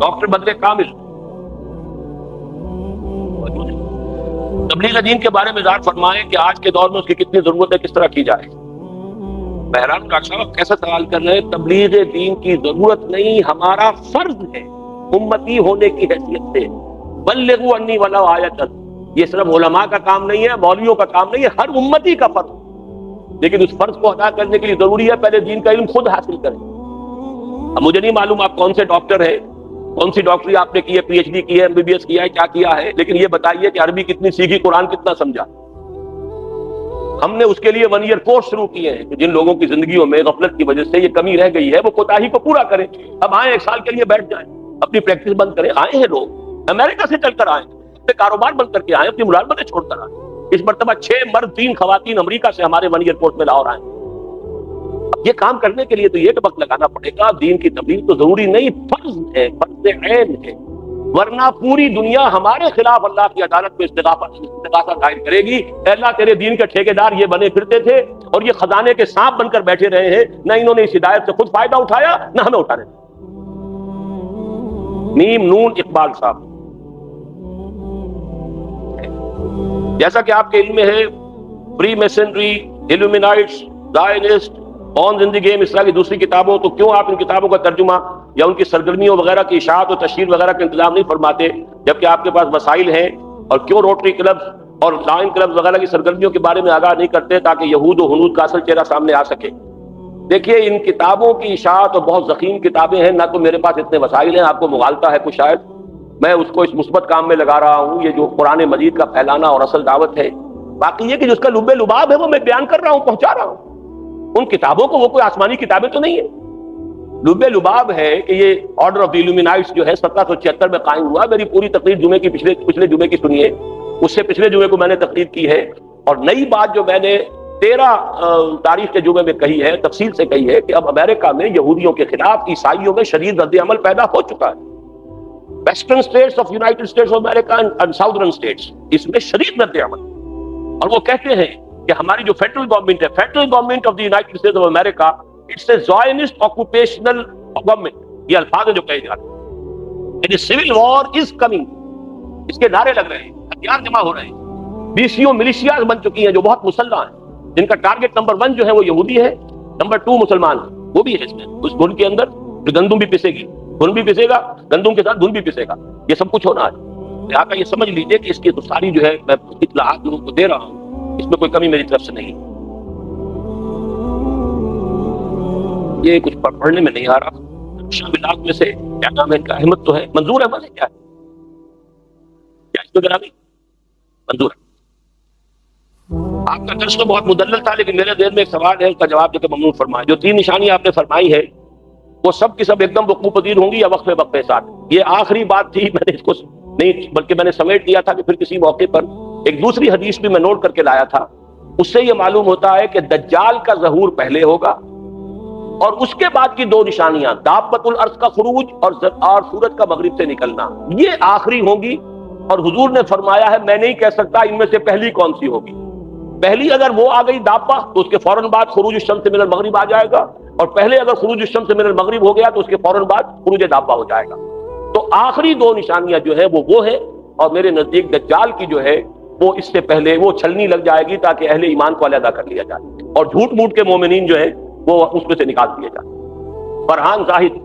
ڈاکٹر بدر کامل. تبلیغ دین کے بارے میں اظہار فرمائیں کہ آج کے دور میں اس کی کتنی ضرورت ہے، کس طرح کی جائے. بہرحال ڈاکٹر صاحب کیسا سوال کر رہے ہیں؟ تبلیغ دین کی ضرورت نہیں، ہمارا فرض ہے امتی ہونے کی حیثیت سے. بلغوا انی ولو آیۃ، یہ صرف علماء کا کام نہیں ہے، مولویوں کا کام نہیں ہے، ہر امتی کا فرض. لیکن اس فرض کو ادا کرنے کے لیے ضروری ہے پہلے دین کا علم خود حاصل کریں. اب مجھے نہیں معلوم آپ کون سے ڈاکٹر ہیں، کون سی ڈاکٹری آپ نے کی ہے، پی ایچ ڈی کی ہے، MBBS کیا ہے، کیا کیا ہے، لیکن یہ بتائیے کہ عربی کتنی سیکھی، قرآن کتنا سمجھا. ہم نے اس کے لیے 1 ایئر کورس شروع کیے ہیں کہ جن لوگوں کی زندگیوں میں غفلت کی وجہ سے یہ کمی رہ گئی ہے وہ کوتاہی کو پورا کریں. اب آئیں 1 سال کے لیے بیٹھ جائیں، اپنی پریکٹس بند کریں. آئے ہیں لوگ امریکہ سے چل کر آئے، اپنے کاروبار بند کر کے آئے، اپنی ملازمتیں چھوڑ کر آئے. اس مرتبہ 6 مرد 3 خواتین امریکہ سے ہمارے 1 ایئر کورس میں لاہور آئے. یہ کام کرنے کے لیے تو یہ وقت لگانا پڑے گا. دین کی تبلیغ تو ضروری نہیں، فرض ہے، فرض عین ہے. ورنہ پوری دنیا ہمارے خلاف اللہ کی عدالت میں استغاثہ دائر کرے گی. اللہ تیرے دین کے ٹھیکیدار یہ بنے پھرتے تھے اور یہ خزانے کے سانپ بن کر بیٹھے رہے ہیں، نہ انہوں نے اس ہدایت سے خود فائدہ اٹھایا نہ ہمیں اٹھانے. نیم نون اقبال صاحب، جیسا کہ آپ کے علم میں ہے freemasonry, Illuminati, Zionist, on in the game, اس طرح کی دوسری کتابوں، تو کیوں آپ ان کتابوں کا ترجمہ یا ان کی سرگرمیوں وغیرہ کی اشاعت اور تشہیر وغیرہ کا انتظام نہیں فرماتے جبکہ آپ کے پاس وسائل ہیں؟ اور کیوں روٹری کلب اور لائن کلب وغیرہ کی سرگرمیوں کے بارے میں آگاہ نہیں کرتے تاکہ یہود و ہنود کا اصل چہرہ سامنے آ سکے؟ دیکھیے ان کتابوں کی اشاعت اور بہت ضخیم کتابیں ہیں، نہ تو میرے پاس اتنے وسائل ہیں، آپ کو مغالطہ ہے کچھ شاید، میں اس کو اس مثبت کام میں لگا رہا ہوں، یہ جو قرآن مجید کا پھیلانا اور اصل دعوت ہے. باقی یہ کہ جو اس کا لب لباب ہے وہ میں بیان کر رہا ہوں، پہنچا رہا ہوں. ان کتابوں کو وہ کوئی آسمانی کتابیں تو نہیں ہیں. لب لباب ہے کہ یہ آرڈر آف دی ایلومینائٹس جو ہے 1776 میں قائم ہوا. میری پوری تقریر جمعے کی پچھلے جمعے کی سنیے، اس سے پچھلے جمعے کو میں نے تقریر کی ہے. اور نئی بات جو میں نے 13 تاریخ کے جمعے میں کہی ہے، تفصیل سے کہی ہے کہ اب امریکہ میں یہودیوں کے خلاف عیسائیوں میں شدید رد عمل پیدا ہو چکا ہے. Western states of United States of America and southern states, اس میں شدید رد عمل. اور وہ کہتے ہیں کہ ہماری جو فیڈرل گورنمنٹ ہے، federal government of the United States of America, it's a Zionist occupational government. یہ الفاظ ہیں جو کہے جاتے ہیں. سول وار از کمنگ، اس کے نعرے لگ رہے ہیں، ہتھیار جمع ہو رہے ہیں. 20 ملیشیاز بن چکی ہیں جو بہت مسلح ہیں، جن کا ٹارگٹ نمبر 1 جو ہے وہ یہودی ہے، نمبر 2 مسلمان ہے. وہ بھی ہے اس میں، اس گھن کے اندر جو گندم بھی پسے گی، گھن بھی پسے گا، گندم کے ساتھ گھن بھی پسے گا، یہ سب کچھ ہونا ہے. لہٰذا یہ سمجھ لیجئے کہ اس کی تو ساری جو ہے میں اطلاعات لوگوں کو دے رہا ہوں، اس میں کوئی کمی میری طرف سے نہیں. یہ کچھ پڑھنے میں نہیں آ رہا. شاملات میں سے کیا نام ہے ان کا؟ احمد تو ہے، منظور احمد ہے کیا ہے؟ کیا اس میں گرامی منظور ہے؟ آپ کا درس تو بہت مدلل تھا، لیکن میرے ذہن میں ایک سوال ہے، اس کا جواب دے کے ممنون فرمائیں. جو 3 نشانی آپ نے فرمائی ہے وہ سب کی سب ایک دم وقوع پذیر ہوں گی یا وقفے وقفے ساتھ؟ یہ آخری بات تھی، میں نے اس کو نہیں بلکہ میں نے سمیٹ دیا تھا کہ پھر کسی موقع پر ایک دوسری حدیث بھی میں نوٹ کر کے لایا تھا، اس سے یہ معلوم ہوتا ہے کہ دجال کا ظہور پہلے ہوگا اور اس کے بعد کی دو نشانیاں دابۃ الارض کا خروج اور سورج کا مغرب سے نکلنا، یہ آخری ہوں گی۔ اور حضور نے فرمایا ہے میں نہیں کہہ سکتا ان میں سے پہلی کون سی ہوگی، پہلی اگر وہ آ گئی دابہ تو اس کے فوراً بعد خروج الشمس من المغرب آ جائے گا، اور پہلے اگر خروج الشمس من المغرب ہو گیا تو اس کے فوراً بعد خروج دابہ ہو جائے گا۔ تو آخری دو نشانیاں جو ہے وہ ہے، اور میرے نزدیک دجال کی جو ہے وہ اس سے پہلے وہ چھلنی لگ جائے گی تاکہ اہل ایمان کو علیحدہ کر لیا جائے اور جھوٹ موٹ کے مومنین جو ہیں وہ اس میں سے نکال دیے جائیں۔ فرحان زاہد،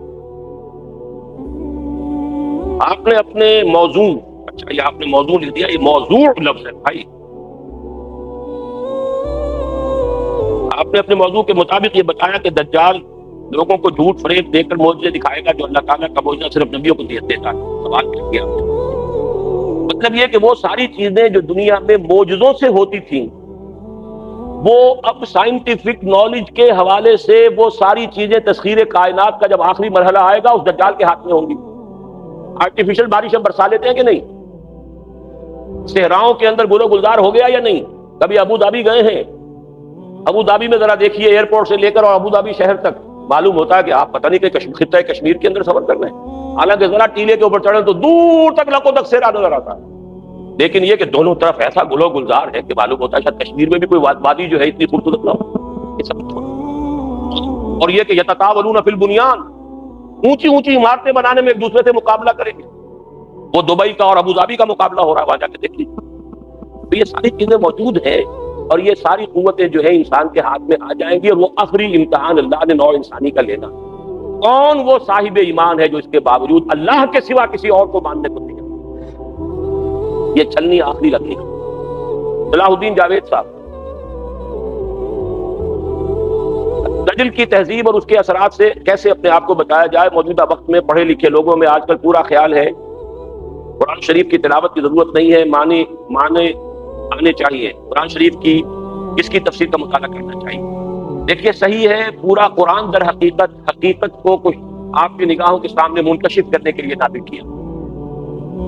آپ نے اپنے موضوع، اچھا یہ آپ نے موضوع لکھ دیا، یہ موضوع لفظ ہے بھائی، آپ نے اپنے موضوع کے مطابق یہ بتایا کہ دجال لوگوں کو جھوٹ فریب دے کر معجزے دکھائے گا جو اللہ تعالیٰ کا معجزہ صرف نبیوں کو دیتا ہے۔ سوال کیا مطلب یہ کہ وہ ساری چیزیں جو دنیا میں معجزوں سے ہوتی تھیں وہ اب سائنٹیفک نالج کے حوالے سے وہ ساری چیزیں تسخیر کائنات کا جب آخری مرحلہ آئے گا اس دجال کے ہاتھ میں ہوں گی۔ آرٹیفیشل بارش ہم برسا لیتے ہیں کہ نہیں؟ صحراؤں کے اندر گل و گلزار ہو گیا یا نہیں؟ کبھی ابو دھابی گئے ہیں؟ ابو دھابی میں ذرا دیکھیے ایئرپورٹ سے لے کر اور ابو دھابی شہر تک معلوم ہوتا ہے کہ آپ پتہ نہیں کہ خطہ کشمیر کے اندر سفر کر رہے ہیں، حالانکہ ذرا ٹیلے کے اوپر چڑھیں تو دور تک لکوں تک صحرا نظر آتا ہے، لیکن یہ کہ دونوں طرف ایسا گل و گلزار ہے کہ معلوم ہوتا ہے شاید کشمیر میں بھی کوئی وادی جو ہے اتنی خوبصورت نہ ہو۔ یہ سب اور یہ کہ یتطاولون فی البنیان، اونچی اونچی عمارتیں بنانے میں ایک دوسرے سے مقابلہ کریں گے، وہ دبئی کا اور ابو ظبی کا مقابلہ ہو رہا ہے، وہاں جا کے دیکھ لیجیے۔ تو یہ ساری چیزیں موجود ہیں اور یہ ساری قوتیں جو ہے انسان کے ہاتھ میں آ جائیں گی، اور وہ آخری امتحان اللہ نے نوع انسانی کا لینا۔ کون وہ صاحب ایمان ہے جو اس کے باوجود اللہ کے سوا کسی اور کو ماننے کو تیار؟ یہ چھلنی آخری لگنی۔ صلاح الدین جاوید صاحب، دجل کی تہذیب اور اس کے اثرات سے کیسے اپنے آپ کو بچایا جائے؟ موجودہ وقت میں پڑھے لکھے لوگوں میں آج کل پورا خیال ہے قرآن شریف کی تلاوت کی ضرورت نہیں ہے، معنی آنے چاہیے، قرآن شریف کی اس کی تفسیر کا مطالعہ کرنا چاہیے۔ دیکھیے صحیح ہے، پورا قرآن در حقیقت کو کچھ آپ کی نگاہوں کے سامنے منکشف کرنے کے لیے نازل کیا۔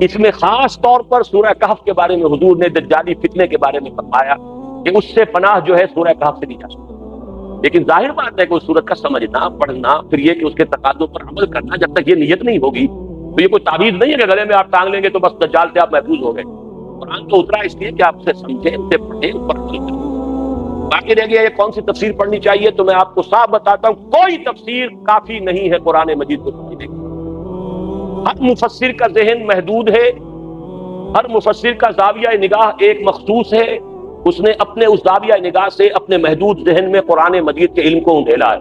اس میں خاص طور پر سورہ کہف کے بارے میں حضور نے دجالی فتنے کے بارے میں فرمایا کہ اس سے پناہ جو ہے سورہ کہف سے دی جا سکتی، لیکن ظاہر بات ہے کہ اس سورت کا سمجھنا، پڑھنا، پھر یہ کہ اس کے تقاضوں پر عمل کرنا، جب تک یہ نیت نہیں ہوگی تو یہ کوئی تعویذ نہیں ہے کہ گلے میں آپ ٹانگ لیں گے تو بس دجال سے آپ محفوظ ہو گئے۔ قرآن تو اترا اس لیے کہ آپ اسے سمجھیں، اسے پڑھیں، اس پر عمل کریں۔ باقی رہ گیا یہ کون سی تفسیر پڑھنی چاہیے، تو میں آپ کو صاف بتاتا ہوں کوئی تفسیر کافی نہیں ہے قرآن مجید کو سمجھنے کی۔ ہر مفسر کا ذہن محدود ہے، ہر مفسر کا زاویہ نگاہ ایک مخصوص ہے، اس نے اپنے اس زاویہ نگاہ سے اپنے محدود ذہن میں قرآن مجید کے علم کو اندھیلا ہے۔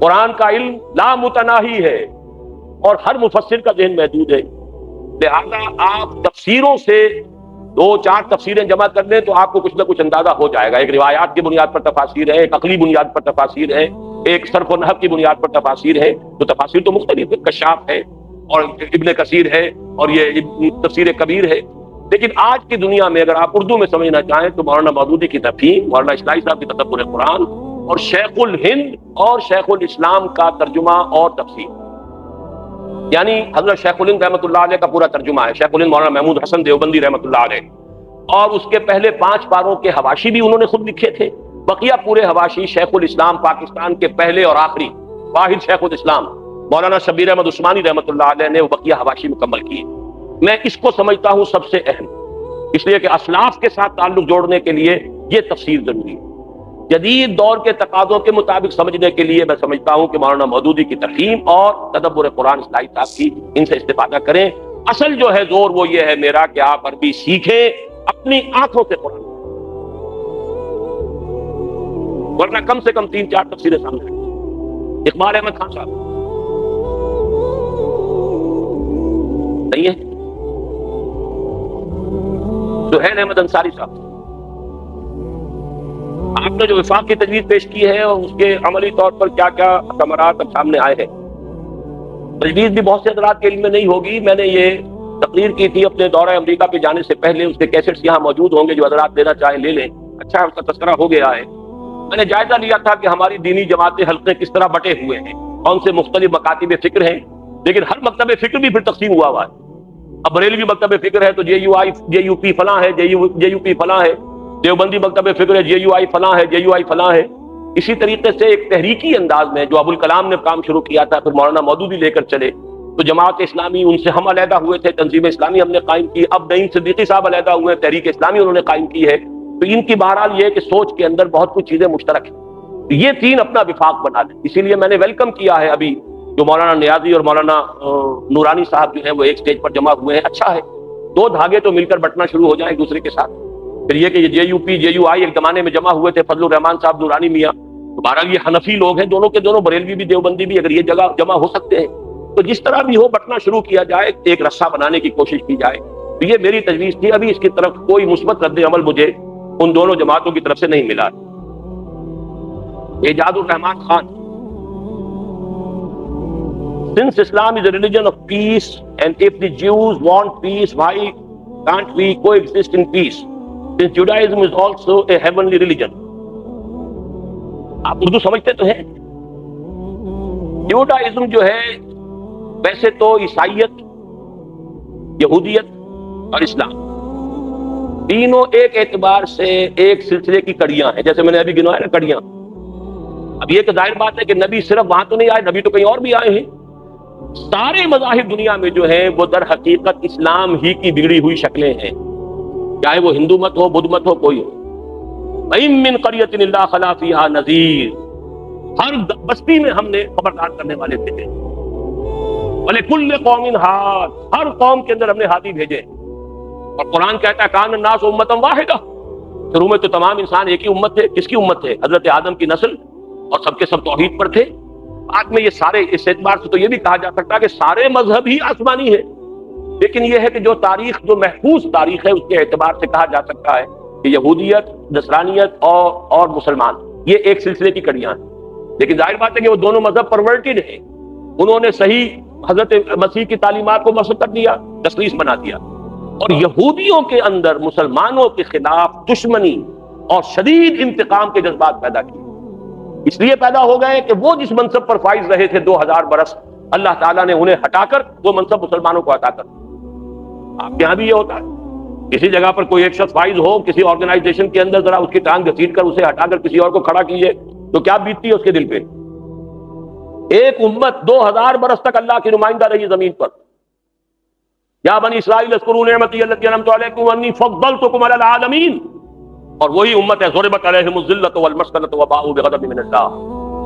قرآن کا علم لا متناہی ہے اور ہر مفسر کا ذہن محدود ہے، لہذا آپ تفسیروں سے 2-4 تفسیریں جمع کر لیں تو آپ کو کچھ نہ کچھ اندازہ ہو جائے گا۔ ایک روایات کی بنیاد پر تفاسیر ہے، ایک عقلی بنیاد پر تفاسیر ہے، ایک صرف و نحو کی بنیاد پر تفاسیر ہے۔ تو تفاسیر تو مختلف ہے، کشاف ہے اور ابن کثیر ہے اور یہ تفسیر کبیر ہے، لیکن آج کی دنیا میں اگر آپ اردو میں سمجھنا چاہیں تو مولانا مودودی کی تفہیم، مولانا اسلائی صاحب کی تدبر قرآن اور شیخ الہند اور شیخ الاسلام کا ترجمہ اور تفسیر، یعنی حضرت شیخ الہند رحمۃ اللہ علیہ کا پورا ترجمہ ہے، شیخ الہند مولانا محمود حسن دیوبندی رحمۃ اللہ علیہ، اور اس کے پہلے 5 پاروں کے حواشی بھی انہوں نے خود لکھے تھے، بقیہ پورے حواشی شیخ الاسلام پاکستان کے پہلے اور آخری واحد شیخ الاسلام مولانا شبیر احمد عثمانی رحمۃ اللہ علیہ نے وہ بقیہ حواشی مکمل کیے۔ میں اس کو سمجھتا ہوں سب سے اہم، اس لیے کہ اسلاف کے ساتھ تعلق جوڑنے کے لیے یہ تفسیر ضروری ہے۔ جدید دور کے تقاضوں کے مطابق سمجھنے کے لیے میں سمجھتا ہوں کہ مولانا مودودی کی تفہیم اور تدبر قرآن اسلائی صاحب کی ان سے استفادہ کریں۔ اصل جو ہے زور وہ یہ ہے میرا کہ آپ عربی سیکھیں، اپنی آنکھوں سے قرآن، ورنہ کم سے کم 3-4 تفسیریں سامنے رکھیں۔ اقبال احمد خان صاحب نہیں ہے، سہیل احمد انصاری صاحب، آپ نے جو وفاق کی تجویز پیش کی ہے اور اس کے عملی طور پر کیا کیا ثمرات اب سامنے آئے ہیں، تجویز بھی بہت سے حضرات کے علم میں نہیں ہوگی۔ میں نے یہ تقریر کی تھی اپنے دورہ امریکہ پہ جانے سے پہلے، اس کے کیسٹس یہاں موجود ہوں گے، جو حضرات لینا چاہیں لے لیں، اچھا اس کا تذکرہ ہو گیا ہے۔ میں نے جائزہ لیا تھا کہ ہماری دینی جماعتیں حلقے کس طرح بٹے ہوئے ہیں، کون سے مختلف مکاتب فکر ہیں، لیکن ہر مکتب فکر بھی پھر تقسیم ہوا ہے۔ اب بریلوی مکتب فکر ہے تو جے یو پی فلاں ہے، جے یو پی فلاں ہے، دیوبندی مکتب فکر ہے جے یو آئی فلاں ہے، جے یو آئی فلاں ہے۔ اسی طریقے سے ایک تحریکی انداز میں جو ابوالکلام نے کام شروع کیا تھا، پھر مولانا مودودی لے کر چلے، تو جماعت اسلامی ان سے ہم علیحدہ ہوئے تھے، تنظیم اسلامی ہم نے قائم کی، اب نعیم صدیقی صاحب علیحدہ ہوئے ہیں، تحریک اسلامی انہوں نے قائم کی ہے۔ تو ان کی بہرحال یہ ہے کہ سوچ کے اندر بہت کچھ چیزیں مشترک ہیں، تو یہ تین اپنا وفاق بنا لیں۔ اسی لیے میں نے ویلکم کیا ہے ابھی جو مولانا نیازی اور مولانا نورانی صاحب جو ہیں وہ ایک سٹیج پر جمع ہوئے ہیں، اچھا ہے، دو دھاگے تو مل کر بٹنا شروع ہو جائیں ایک دوسرے کے ساتھ۔ پھر یہ کہ یہ جے یو پی جے یو آئی ایک زمانے میں جمع ہوئے تھے، فضل الرحمان صاحب نورانی میاں، بہرحال یہ حنفی لوگ ہیں، دونوں کے دونوں، بریلوی بھی دیوبندی بھی، اگر یہ جگہ جمع ہو سکتے ہیں تو جس طرح بھی ہو بٹنا شروع کیا جائے، ایک رسہ بنانے کی کوشش کی جائے۔ تو یہ میری تجویز تھی، ابھی اس کی طرف کوئی مثبت رد عمل مجھے ان دونوں جماعتوں کی طرف سے نہیں ملا۔ اعجاز الرحمان Khan: Since Islam is a religion of peace, and if the Jews want peace, why can't we coexist in peace? Since Judaism is also a heavenly religion. آپ اردو سمجھتے تو ہیں؟ جوڈائزم جو ہے ویسے تو عیسائیت، یہودیت اور اسلام تینوں ایک اعتبار سے ایک سلسلے کی کڑیاں ہیں، جیسے میں نے ابھی گنوایا نا کڑیاں۔ اب یہ کہ ظاہر بات ہے کہ نبی صرف وہاں تو نہیں آئے، نبی تو کہیں اور بھی آئے ہیں۔ سارے مذاہب دنیا میں جو ہیں وہ در حقیقت اسلام ہی کی بگڑی ہوئی شکلیں ہیں، چاہے وہ ہندو مت ہو، بدھ مت ہو، کوئی ہو۔ وَإِن مِّن قَرْيَةٍ إِلَّا خَلَا فِيهَا نَذِيرٌ، ہر بستی میں ہم نے خبردار کرنے والے بھیجے۔ وَلِكُلِّ قَوْمٍ هَادٍ، ہر قوم کے اندر ہم نے ہادی بھیجے۔ اور قرآن کہتا ہے کان الناس امۃ واحدہ، شروع میں تو تمام انسان ایک ہی امت تھے۔ کس کی امت تھے؟ حضرت آدم کی نسل، اور سب کے سب توحید پر تھے۔ بعد میں یہ سارے، اس اعتبار سے تو یہ بھی کہا جا سکتا ہے کہ سارے مذہب ہی آسمانی ہے، لیکن یہ ہے کہ جو تاریخ، جو محفوظ تاریخ ہے، اس کے اعتبار سے کہا جا سکتا ہے کہ یہودیت، نصرانیت اور مسلمان یہ ایک سلسلے کی کڑیاں ہیں۔ لیکن ظاہر بات ہے کہ وہ دونوں مذہب پرورٹڈ ہیں، انہوں نے صحیح حضرت مسیح کی تعلیمات کو مسخ کر دیا، تسلیس بنا دیا، اور یہودیوں کے اندر مسلمانوں کے خلاف دشمنی اور شدید انتقام کے جذبات پیدا کیے۔ اس لیے پیدا ہو گئے کہ وہ جس منصب پر فائز رہے تھے 2000 برس، اللہ تعالیٰ نے انہیں ہٹا کر وہ منصب مسلمانوں کو عطا کر دیا۔ آپ کے یہاں بھی یہ ہوتا ہے، کسی جگہ پر کوئی ایک شخص فائز ہو کسی آرگنائزیشن کے اندر، ذرا اس کی ٹانگ گھسیٹ کر اسے ہٹا کر کسی اور کو کھڑا کیجئے تو کیا بیتتی ہے اس کے دل پہ۔ ایک امت 2000 برس تک اللہ کی نمائندہ رہی زمین پر۔ یا بنی اسرائیل اذکروا نعمتی التی انعمت علیکم انی فضلتکم علی العالمین، اور وہی امت ہے ضربت علیہم الذلۃ والمسکنۃ وباءوا بغضب من اللہ۔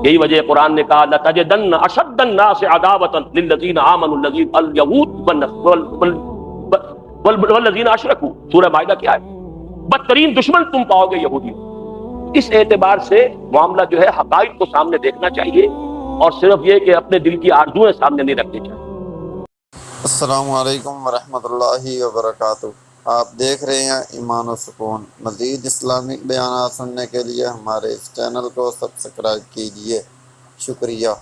یہی وجہ قرآن نے کہا لتجدن اشد الناس عداوۃ للذین آمنوا اليہود والذین اشرکوا، سورہ مائدہ کیا ہے؟ بدترین دشمن تم پاؤ گے یہودی۔ اس اعتبار سے معاملہ جو ہے حقائق کو سامنے دیکھنا چاہیے، اور صرف یہ کہ اپنے دل کی آرزویں سامنے نہیں رکھنی چاہیے۔ السلام علیکم ورحمۃ اللہ وبرکاتہ۔ آپ دیکھ رہے ہیں ایمان و سکون۔ مزید اسلامک بیانات سننے کے لیے ہمارے اس چینل کو سبسکرائب کیجیے۔ شکریہ۔